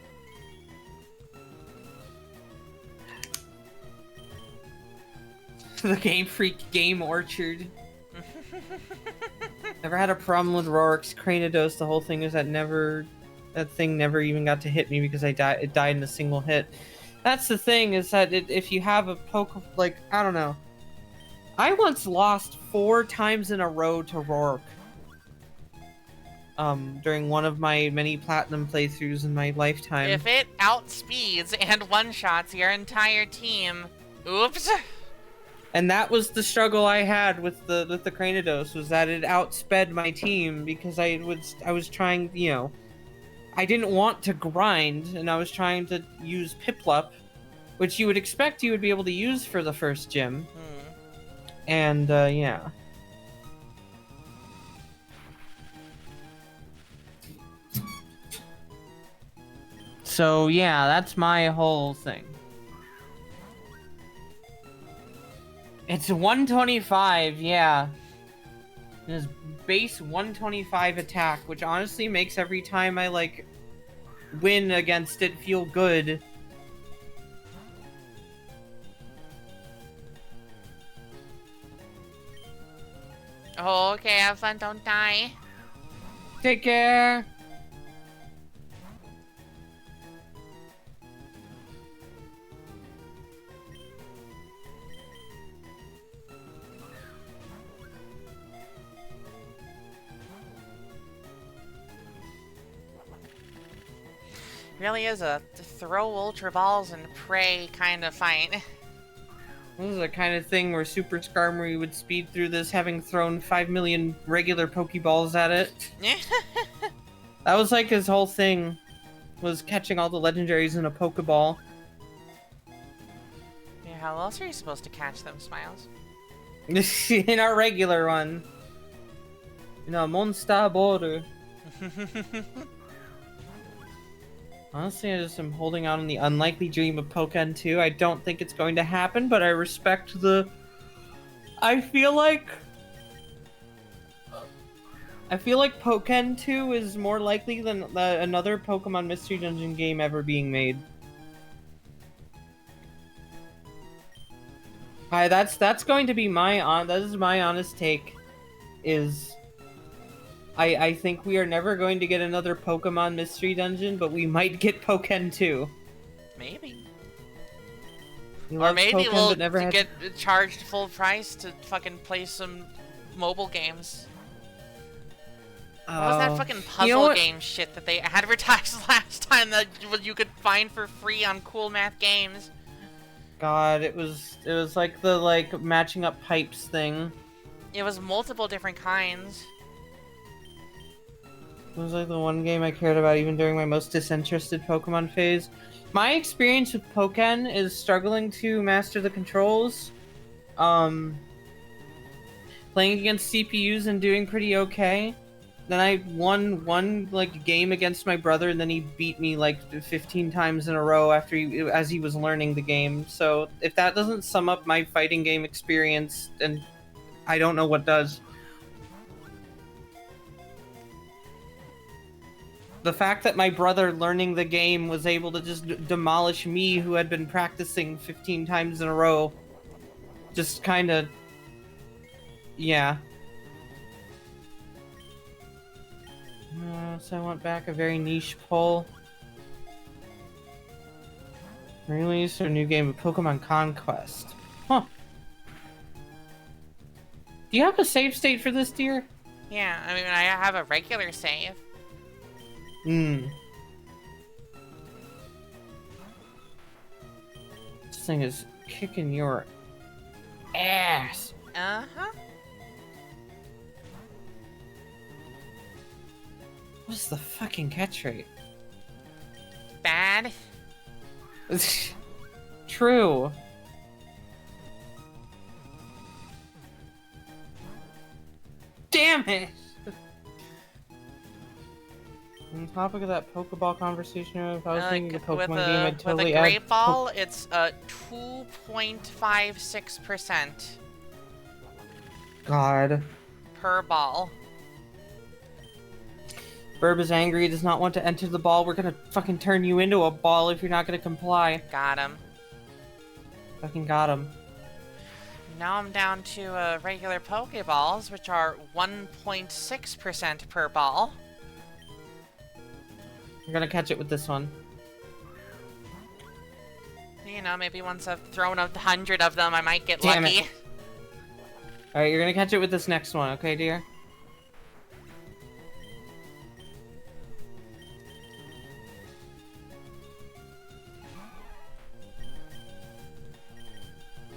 The Game Freak Game Orchard. Never had a problem with Roark's Cranidos. The whole thing is that that thing never even got to hit me because it died in a single hit. That's the thing, is that if you have a Pokemon, like, I don't know. I once lost 4 times in a row to Rourke. During one of my many platinum playthroughs in my lifetime. If it outspeeds and one-shots your entire team, oops. And that was the struggle I had with the Cranidos, was that it outsped my team because I was trying, you know, I didn't want to grind, and I was trying to use Piplup, which you would expect you would be able to use for the first gym. And yeah. So yeah, that's my whole thing. It's 125, yeah. It is base 125 attack, which honestly makes every time I, like, win against it feel good. Oh, okay, have fun, don't die. Take care! Really is a throw Ultra Balls and pray kind of fight. This is the kind of thing where Super Skarmory would speed through this having thrown 5 million regular Pokeballs at it. That was like his whole thing, was catching all the legendaries in a Pokeball. Yeah, how else are you supposed to catch them, Smiles? In our regular one. In a Monster Border. Honestly, I just am holding out on the unlikely dream of Pokken 2. I don't think it's going to happen, but I respect the... I feel like Pokken 2 is more likely than another Pokemon Mystery Dungeon game ever being made. That's going to be that is my honest take, is... I think we are never going to get another Pokemon Mystery Dungeon, but we might get Pokken 2. Maybe. Or maybe Pokken, we'll get charged full price to fucking play some mobile games. What was that fucking puzzle game shit that they advertised last time that you could find for free on Cool Math Games? God, it was like the matching up pipes thing. It was multiple different kinds. It was like the one game I cared about even during my most disinterested Pokemon phase. My experience with Pokken is struggling to master the controls. Playing against CPUs and doing pretty okay. Then I won one game against my brother, and then he beat me 15 times in a row as he was learning the game. So if that doesn't sum up my fighting game experience, then I don't know what does. The fact that my brother learning the game was able to just demolish me, who had been practicing 15 times in a row, just kind of... yeah. So I want back a very niche poll. Release or new game of Pokemon Conquest. Huh. Do you have a save state for this, dear? Yeah, I mean, I have a regular save. This thing is kicking your ass. Uh-huh. What's the fucking catch rate? Bad. True. Damn it! On the topic of that Pokeball conversation, if I was thinking of a Pokemon game, I'd totally add... With a Great Ball, it's 2.56%. God. Per ball. Burb is angry, he does not want to enter the ball. We're gonna fucking turn you into a ball if you're not gonna comply. Got him. Fucking got him. Now I'm down to regular Pokeballs, which are 1.6% per ball. I'm gonna catch it with this one. You know, maybe once I've thrown 100 of them, I might get Damn lucky. It. Alright, you're gonna catch it with this next one, okay, dear?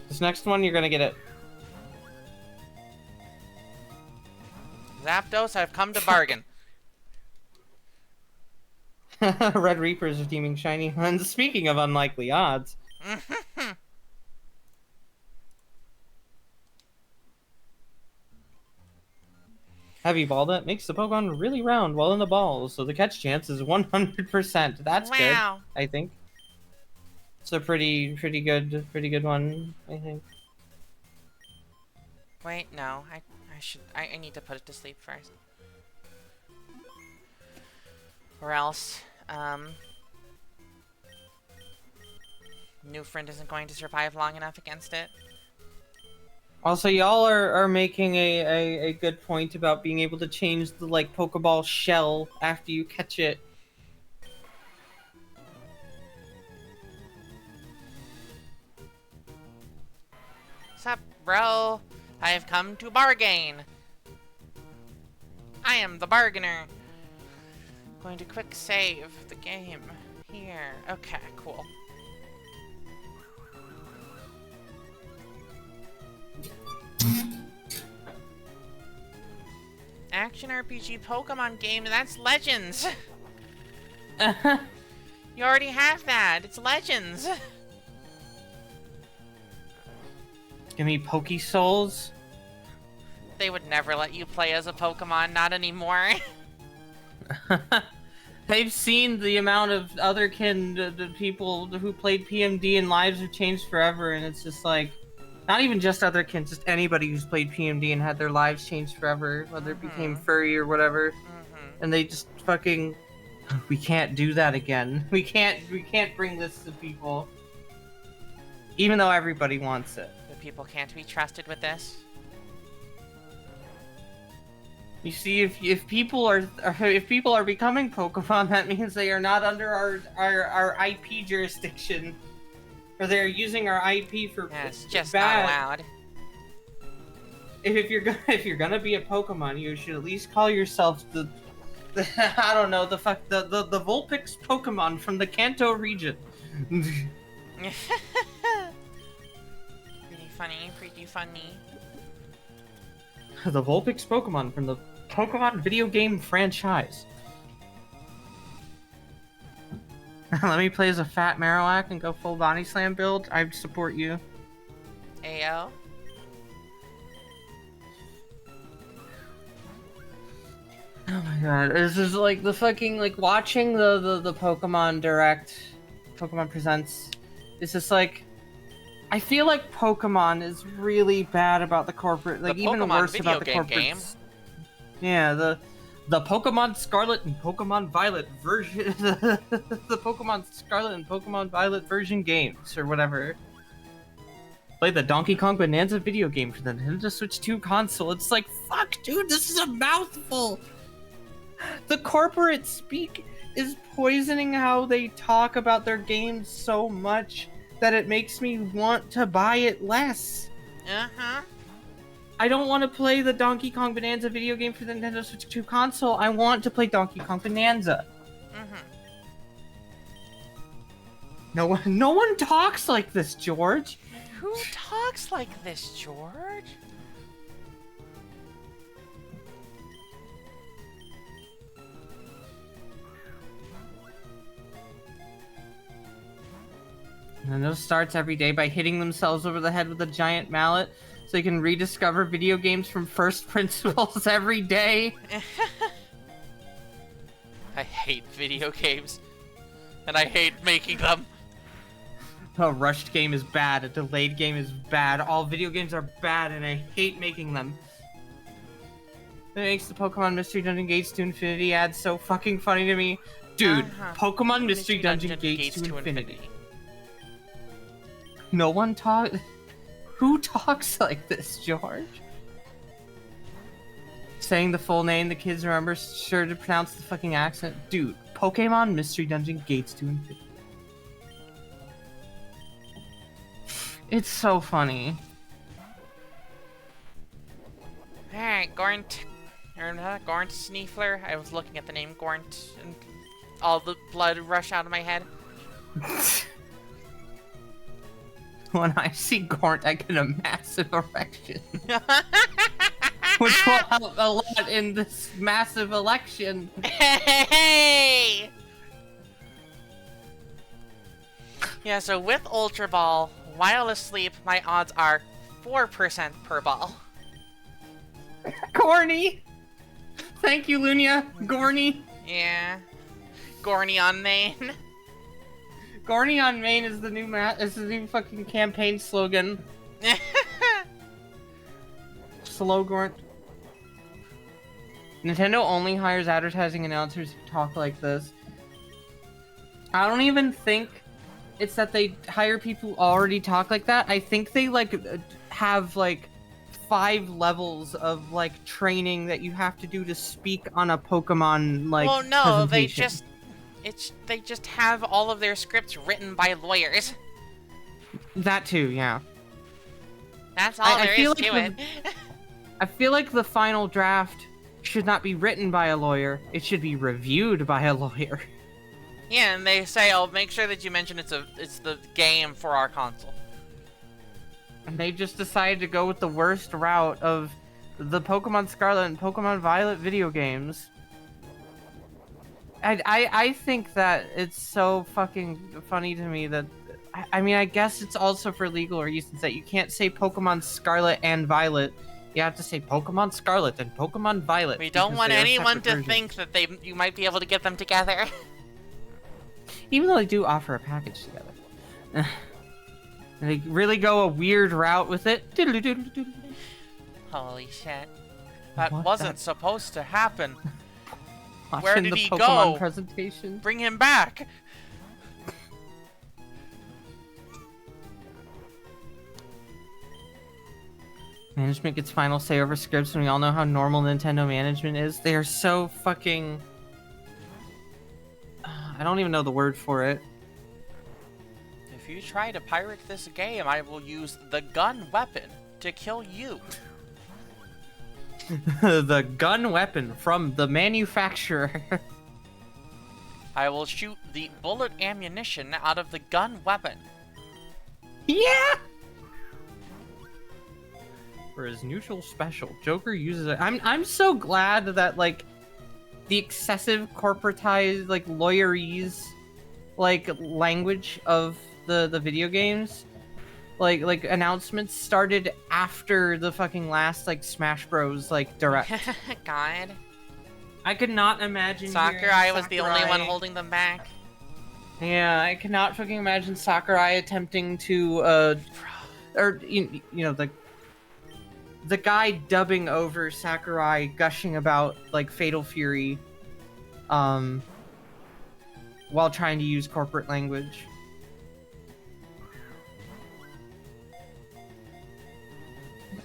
This next one, you're gonna get it. Zapdos, I've come to bargain. Red Reapers redeeming shiny ones. Speaking of unlikely odds. Heavy ball that makes the Pokemon really round while in the ball, so the catch chance is 100%. That's good, I think. It's a pretty good one, I think. Wait, no, I need to put it to sleep first. Or else, new friend isn't going to survive long enough against it. Also, y'all are making a good point about being able to change the, like, Pokeball shell after you catch it. Sup, bro? I have come to bargain. I am the bargainer. Going to quick save the game here. Okay, cool. Action RPG Pokemon game, that's Legends! You already have that, it's Legends! Give me Poke Souls. They would never let you play as a Pokemon, not anymore. They've seen the amount of the people who played PMD and lives have changed forever, and it's just like, not even just otherkin, just anybody who's played PMD and had their lives changed forever, whether it became furry or whatever, and they just fucking, we can't do that again. We can't bring this to people, even though everybody wants it. The people can't be trusted with this. You see, if people are becoming Pokemon, that means they are not under our IP jurisdiction, or they're using our IP for it's just bad. not allowed. If you're gonna be a Pokemon, you should at least call yourself the I don't know, the Vulpix Pokemon from the Kanto region. Pretty funny. The Vulpix Pokemon from the Pokemon video game franchise. Let me play as a fat Marowak and go full body slam build. I support you. Ayo. Oh my god, this is like the fucking, like, watching the Pokemon Direct, Pokemon Presents, it's just like, I feel like Pokemon is really bad about the corporate, like, even worse about the corporate game. Yeah, the Pokemon Scarlet and Pokemon Violet version, the Pokemon Scarlet and Pokemon Violet version games, or whatever. Play the Donkey Kong Bonanza video game for the Nintendo Switch 2 console. It's like, fuck, dude, this is a mouthful! The corporate speak is poisoning how they talk about their games so much that it makes me want to buy it less. I don't want to play the Donkey Kong Bonanza video game for the Nintendo Switch 2 console. I want to play Donkey Kong Bonanza. No one talks like this, George. Who talks like this, George? Nintendo starts every day by hitting themselves over the head with a giant mallet so they can rediscover video games from first principles every day. I hate video games, and I hate making them. A rushed game is bad, a delayed game is bad, all video games are bad, and I hate making them. That makes the Pokemon Mystery Dungeon Gates to Infinity ad so fucking funny to me. Dude, Pokemon Mystery Dungeon Gates to Infinity. No one talks. Who talks like this, George? Saying the full name, the kids remember sure to pronounce the fucking accent. Dude, Pokemon Mystery Dungeon Gates to Infinity. It's so funny. Alright, Gornt. Or not Gornt, Sneefler. I was looking at the name Gornt, and all the blood rushed out of my head. When I see Gornt, I get a massive erection. Which will help a lot in this massive election. Hey! Yeah, so with Ultra Ball, while asleep, my odds are 4% per ball. Corny! Thank you, Lunia. Gorny. Yeah. Gorny on main. Gorny on main is the new fucking campaign slogan. Slow Gornt. Nintendo only hires advertising announcers who talk like this. I don't even think it's that they hire people who already talk like that. I think they like have like 5 levels of like training that you have to do to speak on a Pokemon like well, no, they presentation. they just have all of their scripts written by lawyers. That too, yeah. That's all there is to it. I feel like the final draft should not be written by a lawyer. It should be reviewed by a lawyer. Yeah, and they say, "Oh, make sure that you mention it's the game for our console." And they just decided to go with the worst route of the Pokemon Scarlet and Pokemon Violet video games. I think that it's so fucking funny to me that I mean, I guess it's also for legal reasons that you can't say Pokemon Scarlet and Violet. You have to say Pokemon Scarlet and Pokemon Violet. We don't want anyone to think that you might be able to get them together. Even though they do offer a package together. They really go a weird route with it. Holy shit. That wasn't supposed to happen. Where did he go? Presentation. Bring him back. Management gets final say over scripts, and we all know how normal Nintendo management is. They are so fucking... I don't even know the word for it. If you try to pirate this game, I will use the gun weapon to kill you. The gun weapon from the manufacturer. I will shoot the bullet ammunition out of the gun weapon. Yeah! For his neutral special, Joker uses it. I'm so glad that like the excessive corporatized like lawyerese like language of the video games like announcements started after the fucking last like Smash Bros like direct. God. I could not imagine Sakurai was the only one holding them back. Yeah, I could not fucking imagine Sakurai attempting to or you know the guy dubbing over Sakurai gushing about like Fatal Fury while trying to use corporate language.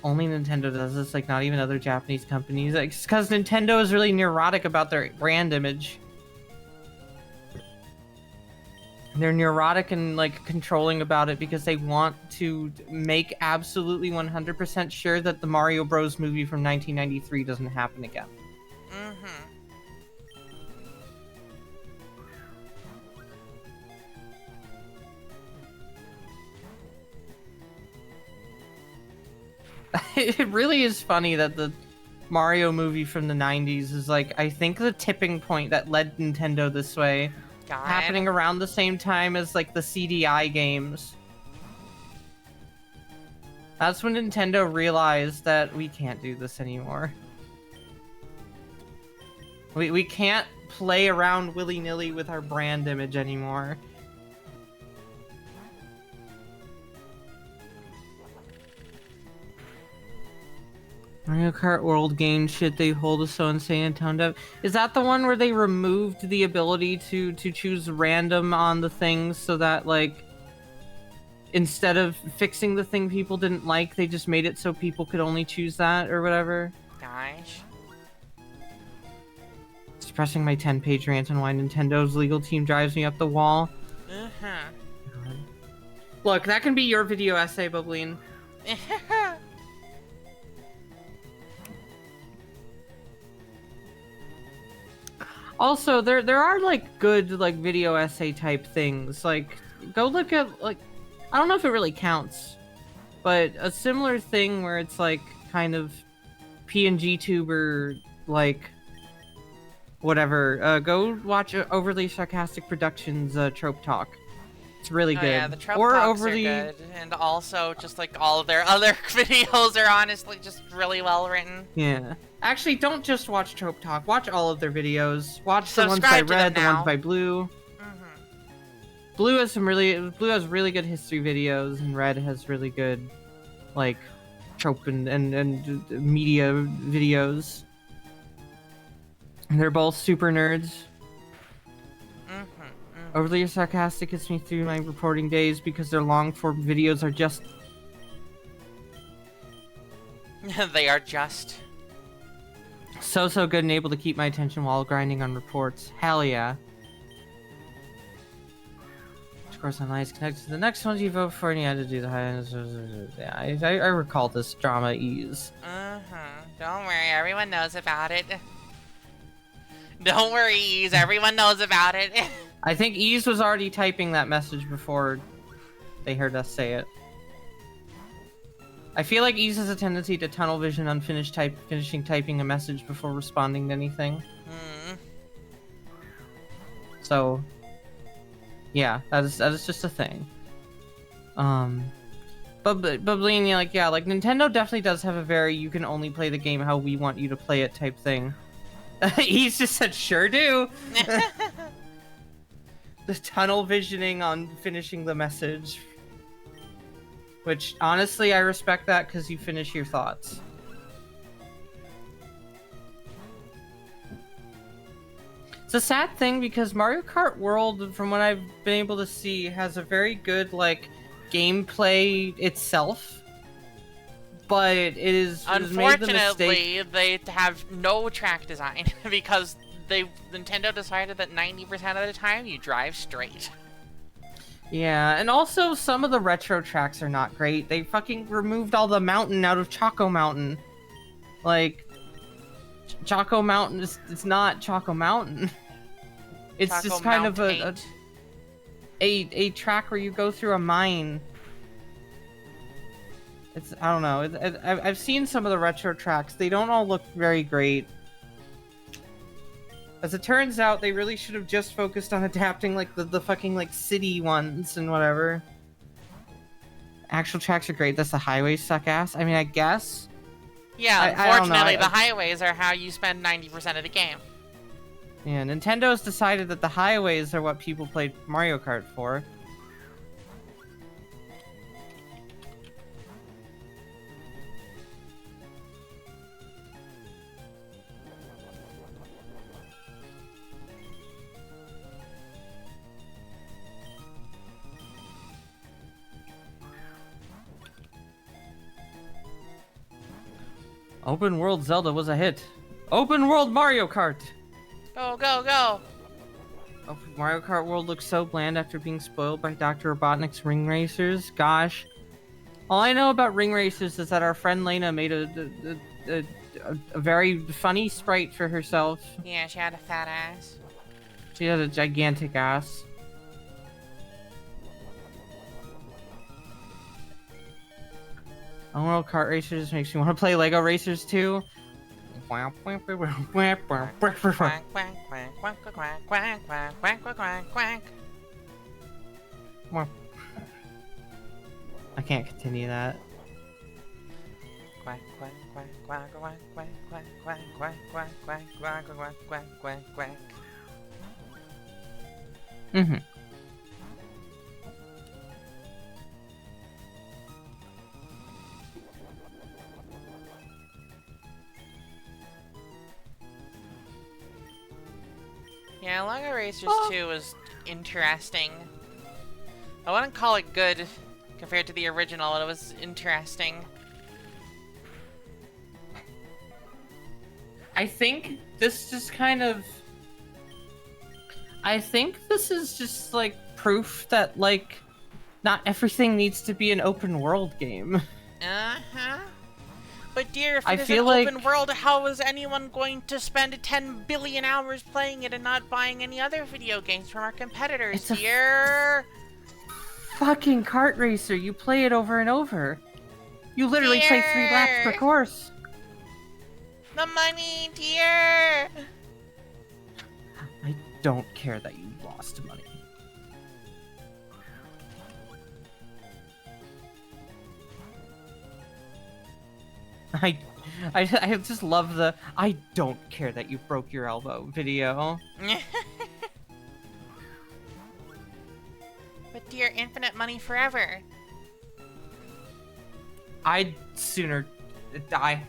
Only Nintendo does this, like not even other Japanese companies. Like, it's because Nintendo is really neurotic about their brand image. They're neurotic and like controlling about it because they want to make absolutely 100% sure that the Mario Bros. Movie from 1993 doesn't happen again. It really is funny that the Mario movie from the 90s is like, I think the tipping point that led Nintendo this way. God. Happening around the same time as like the CDI games. That's when Nintendo realized that we can't do this anymore. We can't play around willy-nilly with our brand image anymore. Mario Kart World game shit they hold is so insane and toned up. Is that the one where they removed the ability to choose random on the things so that like instead of fixing the thing people didn't like, they just made it so people could only choose that or whatever? Gosh. Expressing my 10-page rant on why Nintendo's legal team drives me up the wall. Look, that can be your video essay, Bubbleen. Also, there are like good like video essay type things. Like go look at like I don't know if it really counts, but a similar thing where it's like kind of PNG tuber like whatever. Go watch Overly Sarcastic Productions Trope Talk. It's really good. Yeah, the trope talks are good, and also just like all of their other videos are honestly just really well written. Yeah. Actually, don't just watch Trope Talk. Watch all of their videos. Watch the ones by Red, the ones by Blue. Blue has really good history videos, and Red has really good, like, trope and media videos. And they're both super nerds. Overly Sarcastic gets me through my reporting days because their long-form videos are just... They are just... so good and able to keep my attention while grinding on reports. Hell yeah. Of course, online is connected to the next ones you vote for, and you had to do the high. Yeah, I recall this drama ease. Don't worry, everyone knows about it. Don't worry, Ease, everyone knows about it. I think Ease was already typing that message before they heard us say it. I feel like Ease has a tendency to tunnel vision on finishing typing a message before responding to anything. So, yeah, that is just a thing. But Bleen, like Nintendo definitely does have a very you can only play the game how we want you to play it type thing. He's just said, sure do. The tunnel visioning on finishing the message. Which, honestly, I respect that because you finish your thoughts. It's a sad thing because Mario Kart World, from what I've been able to see, has a very good, like, gameplay itself. But it is unfortunately, they have no track design because Nintendo decided that 90% of the time you drive straight. Yeah, and also some of the retro tracks are not great. They fucking removed all the mountain out of Choco Mountain. Like, Choco Mountain it's not Choco Mountain. It's Choco just kind of a track where you go through a mine. I don't know. I've seen some of the retro tracks. They don't all look very great. As it turns out, they really should have just focused on adapting like the fucking like city ones and whatever. Actual tracks are great. That's the highways suck ass. I mean, I guess. Yeah, unfortunately, the highways are how you spend 90% of the game. Yeah, Nintendo's decided that the highways are what people played Mario Kart for. Open World Zelda was a hit. Open World Mario Kart! Go, go, go! Mario Kart World looks so bland after being spoiled by Dr. Robotnik's Ring Racers. Gosh. All I know about Ring Racers is that our friend Lena made a very funny sprite for herself. Yeah, she had a fat ass. She had a gigantic ass. World Kart Racers makes me want to play Lego Racers too. I can't continue that. Yeah, Lego Racers 2 was interesting. I wouldn't call it good compared to the original, but it was interesting. I think this is kind of... I think this is just, like, proof that, like, not everything needs to be an open world game. But dear, if I it is feel an like open world, how is anyone going to spend 10 billion hours playing it and not buying any other video games from our competitors, it's a dear? fucking kart racer. You play it over and over. You literally play 3 laps per course. The money, dear! I don't care that you lost money. I just love the I don't care that you broke your elbow video. But dear, infinite money forever. I'd sooner die.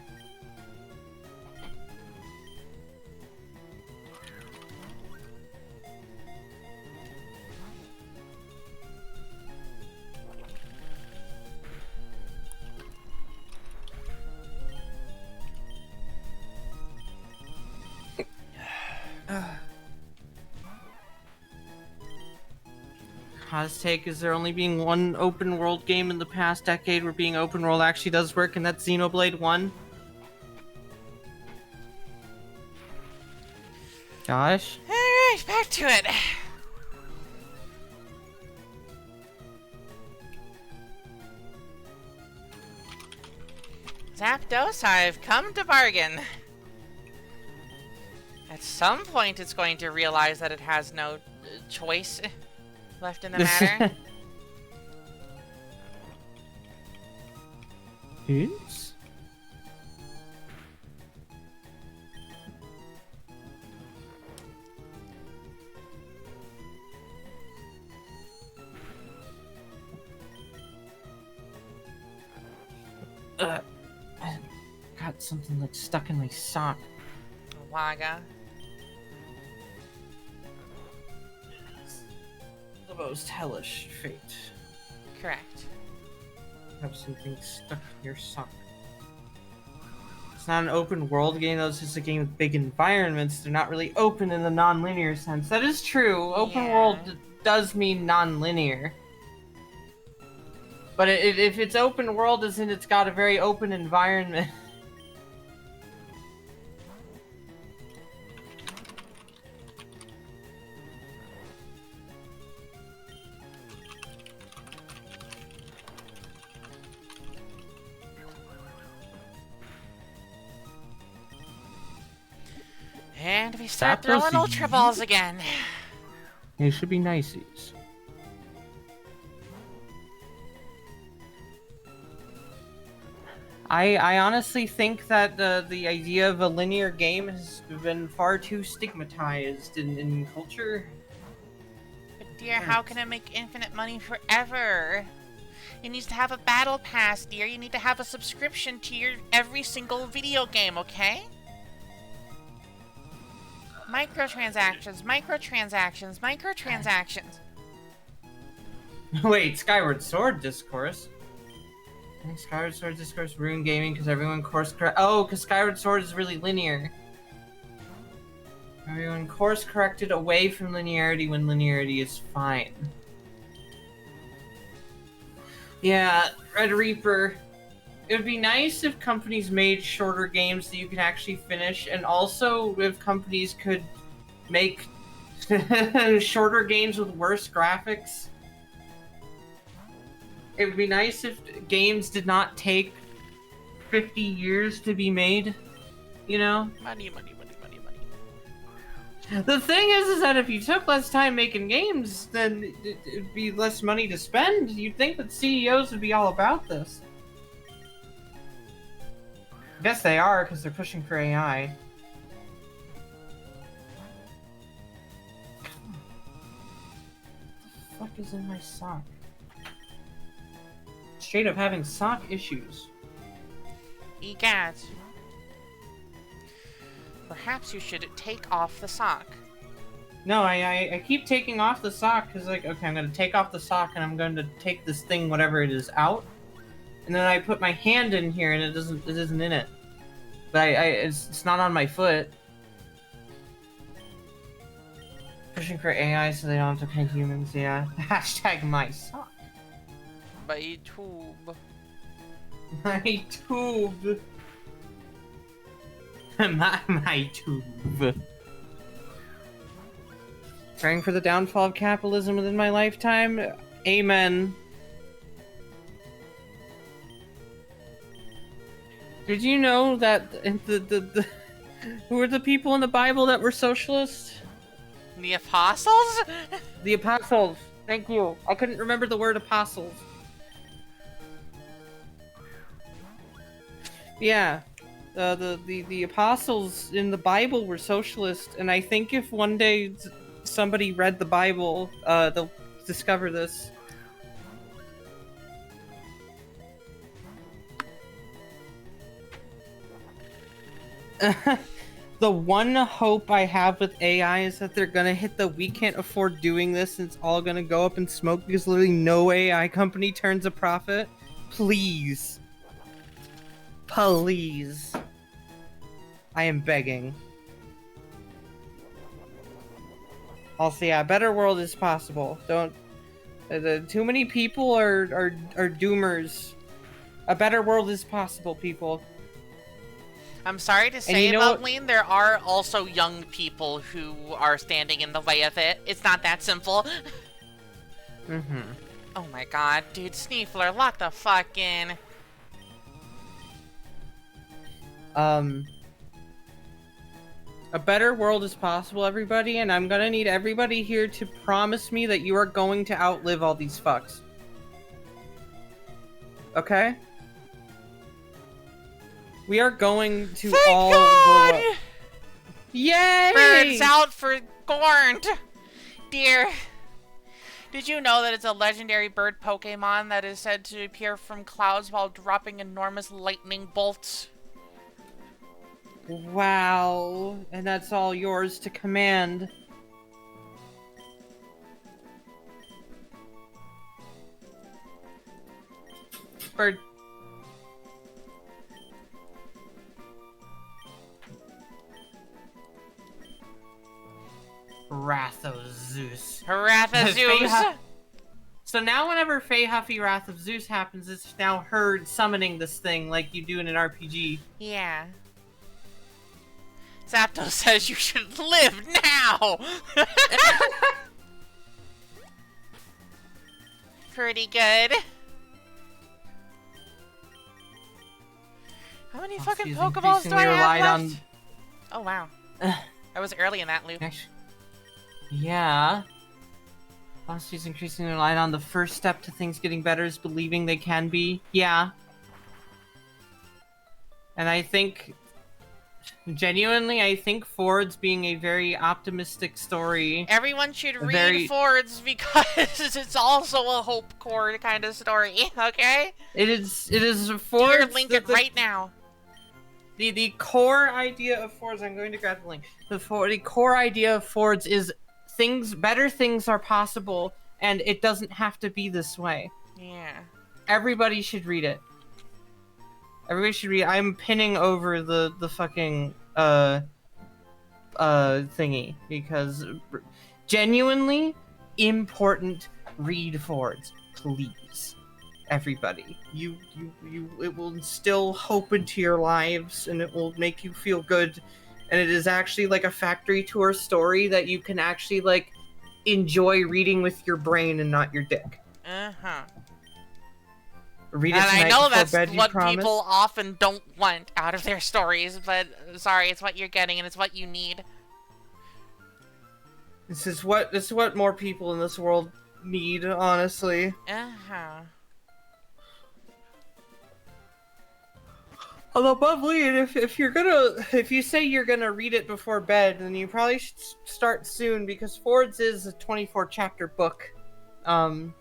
Hot take is there only being one open world game in the past decade where being open world actually does work, and that's Xenoblade 1? Gosh. Alright, back to it. Zapdos, I've come to bargain. At some point, it's going to realize that it has no choice left in the matter. Oops. I got something like stuck in my sock. Waga. The most hellish fate. Correct. Have something stuck in your sock. It's not an open world game, though. It's just a game with big environments. They're not really open in the non-linear sense. That is true. Open world does mean non-linear. But if it's open world, as in it's got a very open environment. And we start throwing Ultra Balls again. They should be niceies. I honestly think that the idea of a linear game has been far too stigmatized in culture. But dear, how can it make infinite money forever? It needs to have a battle pass, dear. You need to have a subscription to your every single video game, okay? Microtransactions, microtransactions, microtransactions. Wait, Skyward Sword discourse? I think Skyward Sword discourse ruined gaming because everyone course correct. Oh, because Skyward Sword is really linear. Everyone course corrected away from linearity when linearity is fine. Yeah, Red Reaper. It would be nice if companies made shorter games that you can actually finish, and also if companies could make shorter games with worse graphics. It would be nice if games did not take 50 years to be made, you know? Money, money, money, money, money. The thing is that if you took less time making games, then it'd be less money to spend. You'd think that CEOs would be all about this. I guess they are, because they're pushing for AI. What the fuck is in my sock? Straight up having sock issues. Egad. Perhaps you should take off the sock. No, I keep taking off the sock, because, like, okay, I'm going to take off the sock, and I'm going to take this thing, whatever it is, out. And then I put my hand in here, and it isn't in it. But it's not on my foot. Pushing for AI so they don't have to pay humans, yeah. Hashtag my sock. By tube. My tube. my tube. Praying for the downfall of capitalism within my lifetime. Amen. Did you know that who were the people in the Bible that were socialists? The apostles? The apostles. Thank you. I couldn't remember the word apostles. Yeah. The apostles in the Bible were socialists, and I think if one day somebody read the Bible, they'll discover this. The one hope I have with AI is that they're gonna hit the we can't afford doing this and it's all gonna go up in smoke because literally no AI company turns a profit. Please. Please. I am begging. Also, yeah, a better world is possible. Don't... too many people are doomers. A better world is possible, people. I'm sorry to say about Lean, there are also young people who are standing in the way of it. It's not that simple. Mm-hmm. Oh my god, dude, Sneefler, lock the fuck in. A better world is possible, everybody, and I'm gonna need everybody here to promise me that you are going to outlive all these fucks. Okay? We are going to all grow up. Yay! Birds out for Gorn! Dear, did you know that it's a legendary bird Pokemon that is said to appear from clouds while dropping enormous lightning bolts? Wow, and that's all yours to command. Bird. Wrath of Zeus. Wrath of Zeus! So now whenever Fey Huffy Wrath of Zeus happens, it's now Herd summoning this thing like you do in an RPG. Yeah. Zapdos says you should live now! Pretty good. How many fucking Pokeballs do I have left? Oh wow. I was early in that loop. Yeah. Velocity's increasingly relied on. The first step to things getting better is believing they can be. Yeah. And I think... genuinely, I think Ford's being a very optimistic story. Everyone should read Ford's because it's also a hope core kind of story, okay? It is Ford's... Here, link it right now. The core idea of Ford's... I'm going to grab the link. The core idea of Ford's is better things are possible, and it doesn't have to be this way. Yeah. Everybody should read it. Everybody should read it. I'm pinning over the fucking thingy because genuinely important. Read Ford's, please. Everybody, it will instill hope into your lives, and it will make you feel good. And it is actually like a factory tour story that you can actually like enjoy reading with your brain and not your dick. Uh-huh. Read it and tonight I know before that's bed, you what promise? people often don't want out of their stories, but sorry, it's what you're getting and it's what you need. This is what more people in this world need, honestly. Uh-huh. Although, Bubbly, if you say you're gonna read it before bed, then you probably should start soon because Ford's is a 24 chapter book. Like,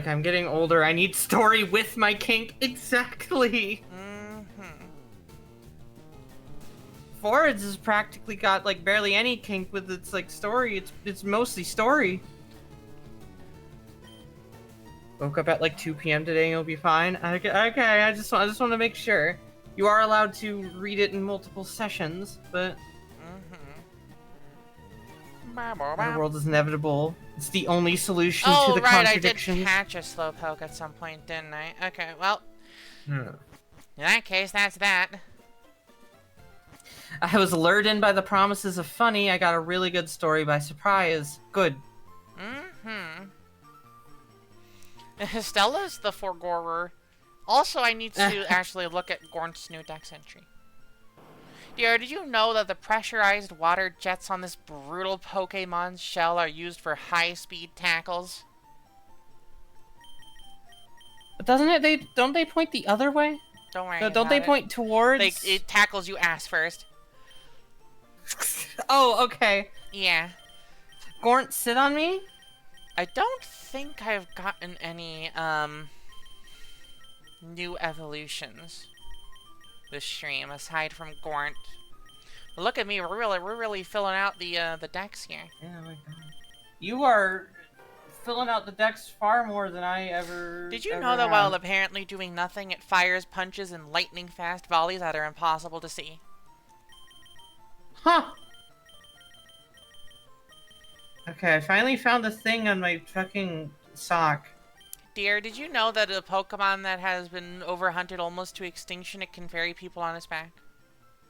I'm getting older. I need story with my kink. Exactly. Mm-hmm. Ford's has practically got like barely any kink with its like story. It's mostly story. Woke up at like 2 p.m. today and you'll be fine. Okay, I just want to make sure. You are allowed to read it in multiple sessions, but the world is inevitable. It's the only solution to the contradictions. I did catch a Slowpoke at some point, didn't I? Okay, well. In that case, that's that. I was lured in by the promises of funny. I got a really good story by surprise. Good. Mm-hmm. Stella's the forgorer. Also, I need to actually look at Gornt's new dex entry. Dear, did you know that the pressurized water jets on this brutal Pokémon's shell are used for high-speed tackles? Doesn't it? Don't they point the other way? Don't worry. Don't they point towards? It tackles you ass first. Oh, okay. Yeah. Gornt, sit on me? I don't think I've gotten any, new evolutions this stream, aside from Gornt. But look at me, we're really filling out the decks here. Yeah, my God. You are filling out the decks far more than I ever... Did you know that while apparently doing nothing, it fires punches and lightning-fast volleys that are impossible to see? Huh. Okay, I finally found the thing on my fucking sock. Dear, did you know that a Pokemon that has been overhunted almost to extinction, it can ferry people on its back?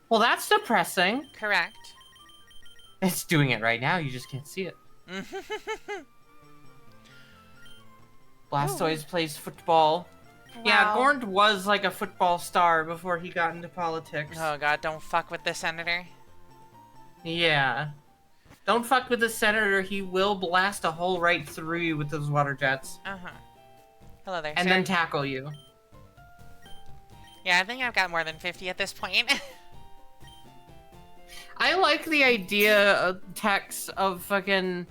Well, that's depressing. Correct. It's doing it right now, you just can't see it. Blastoise plays football. Wow. Yeah, Gornt was like a football star before he got into politics. Oh god, don't fuck with the senator. Yeah. Don't fuck with the senator, he will blast a hole right through you with those water jets. Uh-huh. Hello there, and sir. then tackle you. Yeah, I think I've got more than 50 at this point. I like the idea of text of fucking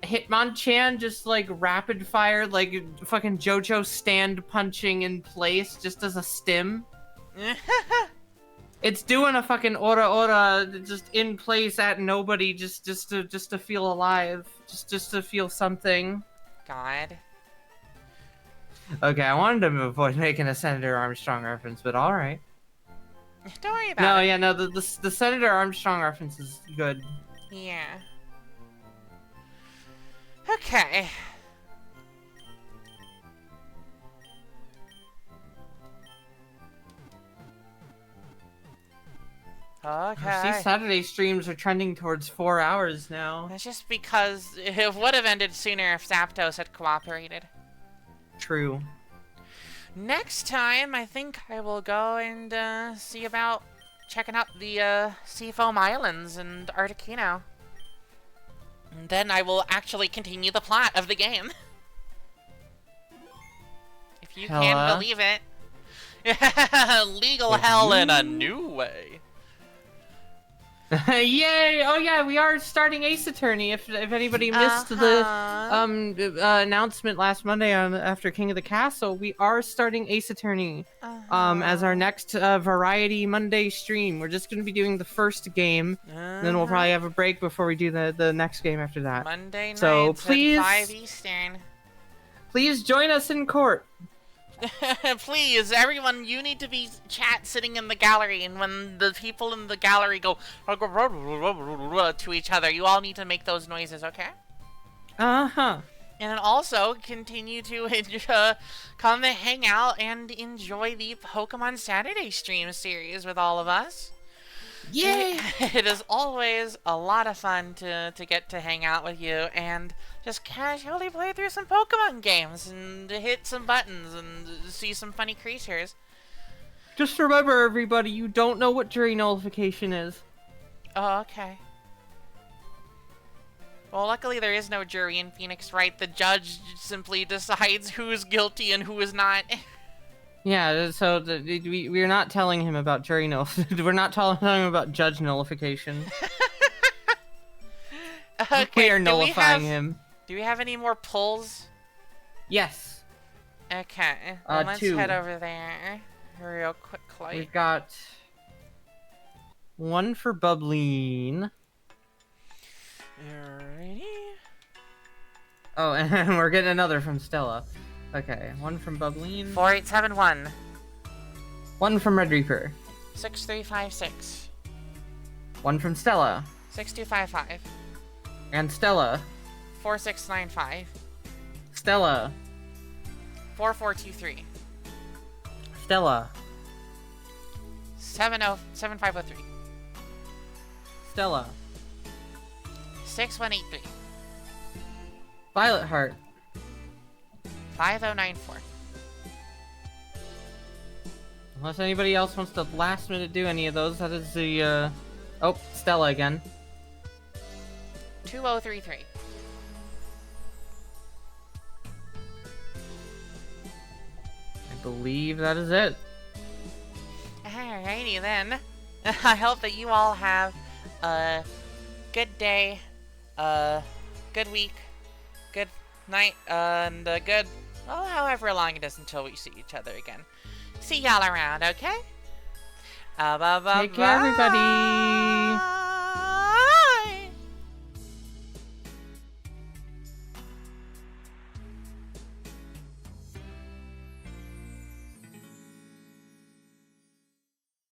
Hitmonchan just like rapid fire, like fucking JoJo stand punching in place just as a stim. It's doing a fucking ora just in place at nobody just to feel alive, just to feel something. God. Okay, I wanted to avoid making a Senator Armstrong reference, but all right. Don't worry about it. No, the Senator Armstrong reference is good. Yeah. Okay. Okay. These Saturday streams are trending towards 4 hours now. That's just because it would have ended sooner if Zapdos had cooperated. True. Next time, I think I will go and see about checking out the Seafoam Islands and Articuno. And then I will actually continue the plot of the game. If you can believe it. Legal hell in a new way. Yay! Oh yeah, we are starting Ace Attorney. If anybody missed the announcement last Monday after King of the Castle, we are starting Ace Attorney as our next Variety Monday stream. We're just gonna be doing the first game, then we'll probably have a break before we do the next game after that. Monday nights so please, at 5 Eastern. Please join us in court. Please, everyone, you need to be sitting in the gallery, and when the people in the gallery go to each other, you all need to make those noises, okay? Uh-huh. And then also continue to come and hang out and enjoy the Pokemon Saturday stream series with all of us. Yay! It is always a lot of fun to get to hang out with you and just casually play through some Pokemon games and hit some buttons and see some funny creatures. Just remember, everybody, you don't know what jury nullification is. Oh, okay. Well, luckily there is no jury in Phoenix, right? The judge simply decides who's guilty and who is not. Yeah, so we're not telling him about jury nullification. We're not telling him about judge nullification. Okay, we are nullifying him. Do we have any more pulls? Yes. Okay, well, let's 2. head over there real quickly. We've got 1 for Bubbleen. Alrighty. Oh, and we're getting another from Stella. Okay, 1 from Bubbleen. 4871. 1 from Red Reaper. 6356. 1 from Stella. 6255. And Stella. 4695. Stella. 4423. Stella. 7503. Stella. 6183. Violet Heart. 5094. Unless anybody else wants to last minute do any of those, that is the, Oh, Stella again. 2033. I believe that is it. Alrighty then. I hope that you all have a good day, good week, good night, and a good, well, however long it is until we see each other again. See y'all around, okay? Take care, everybody!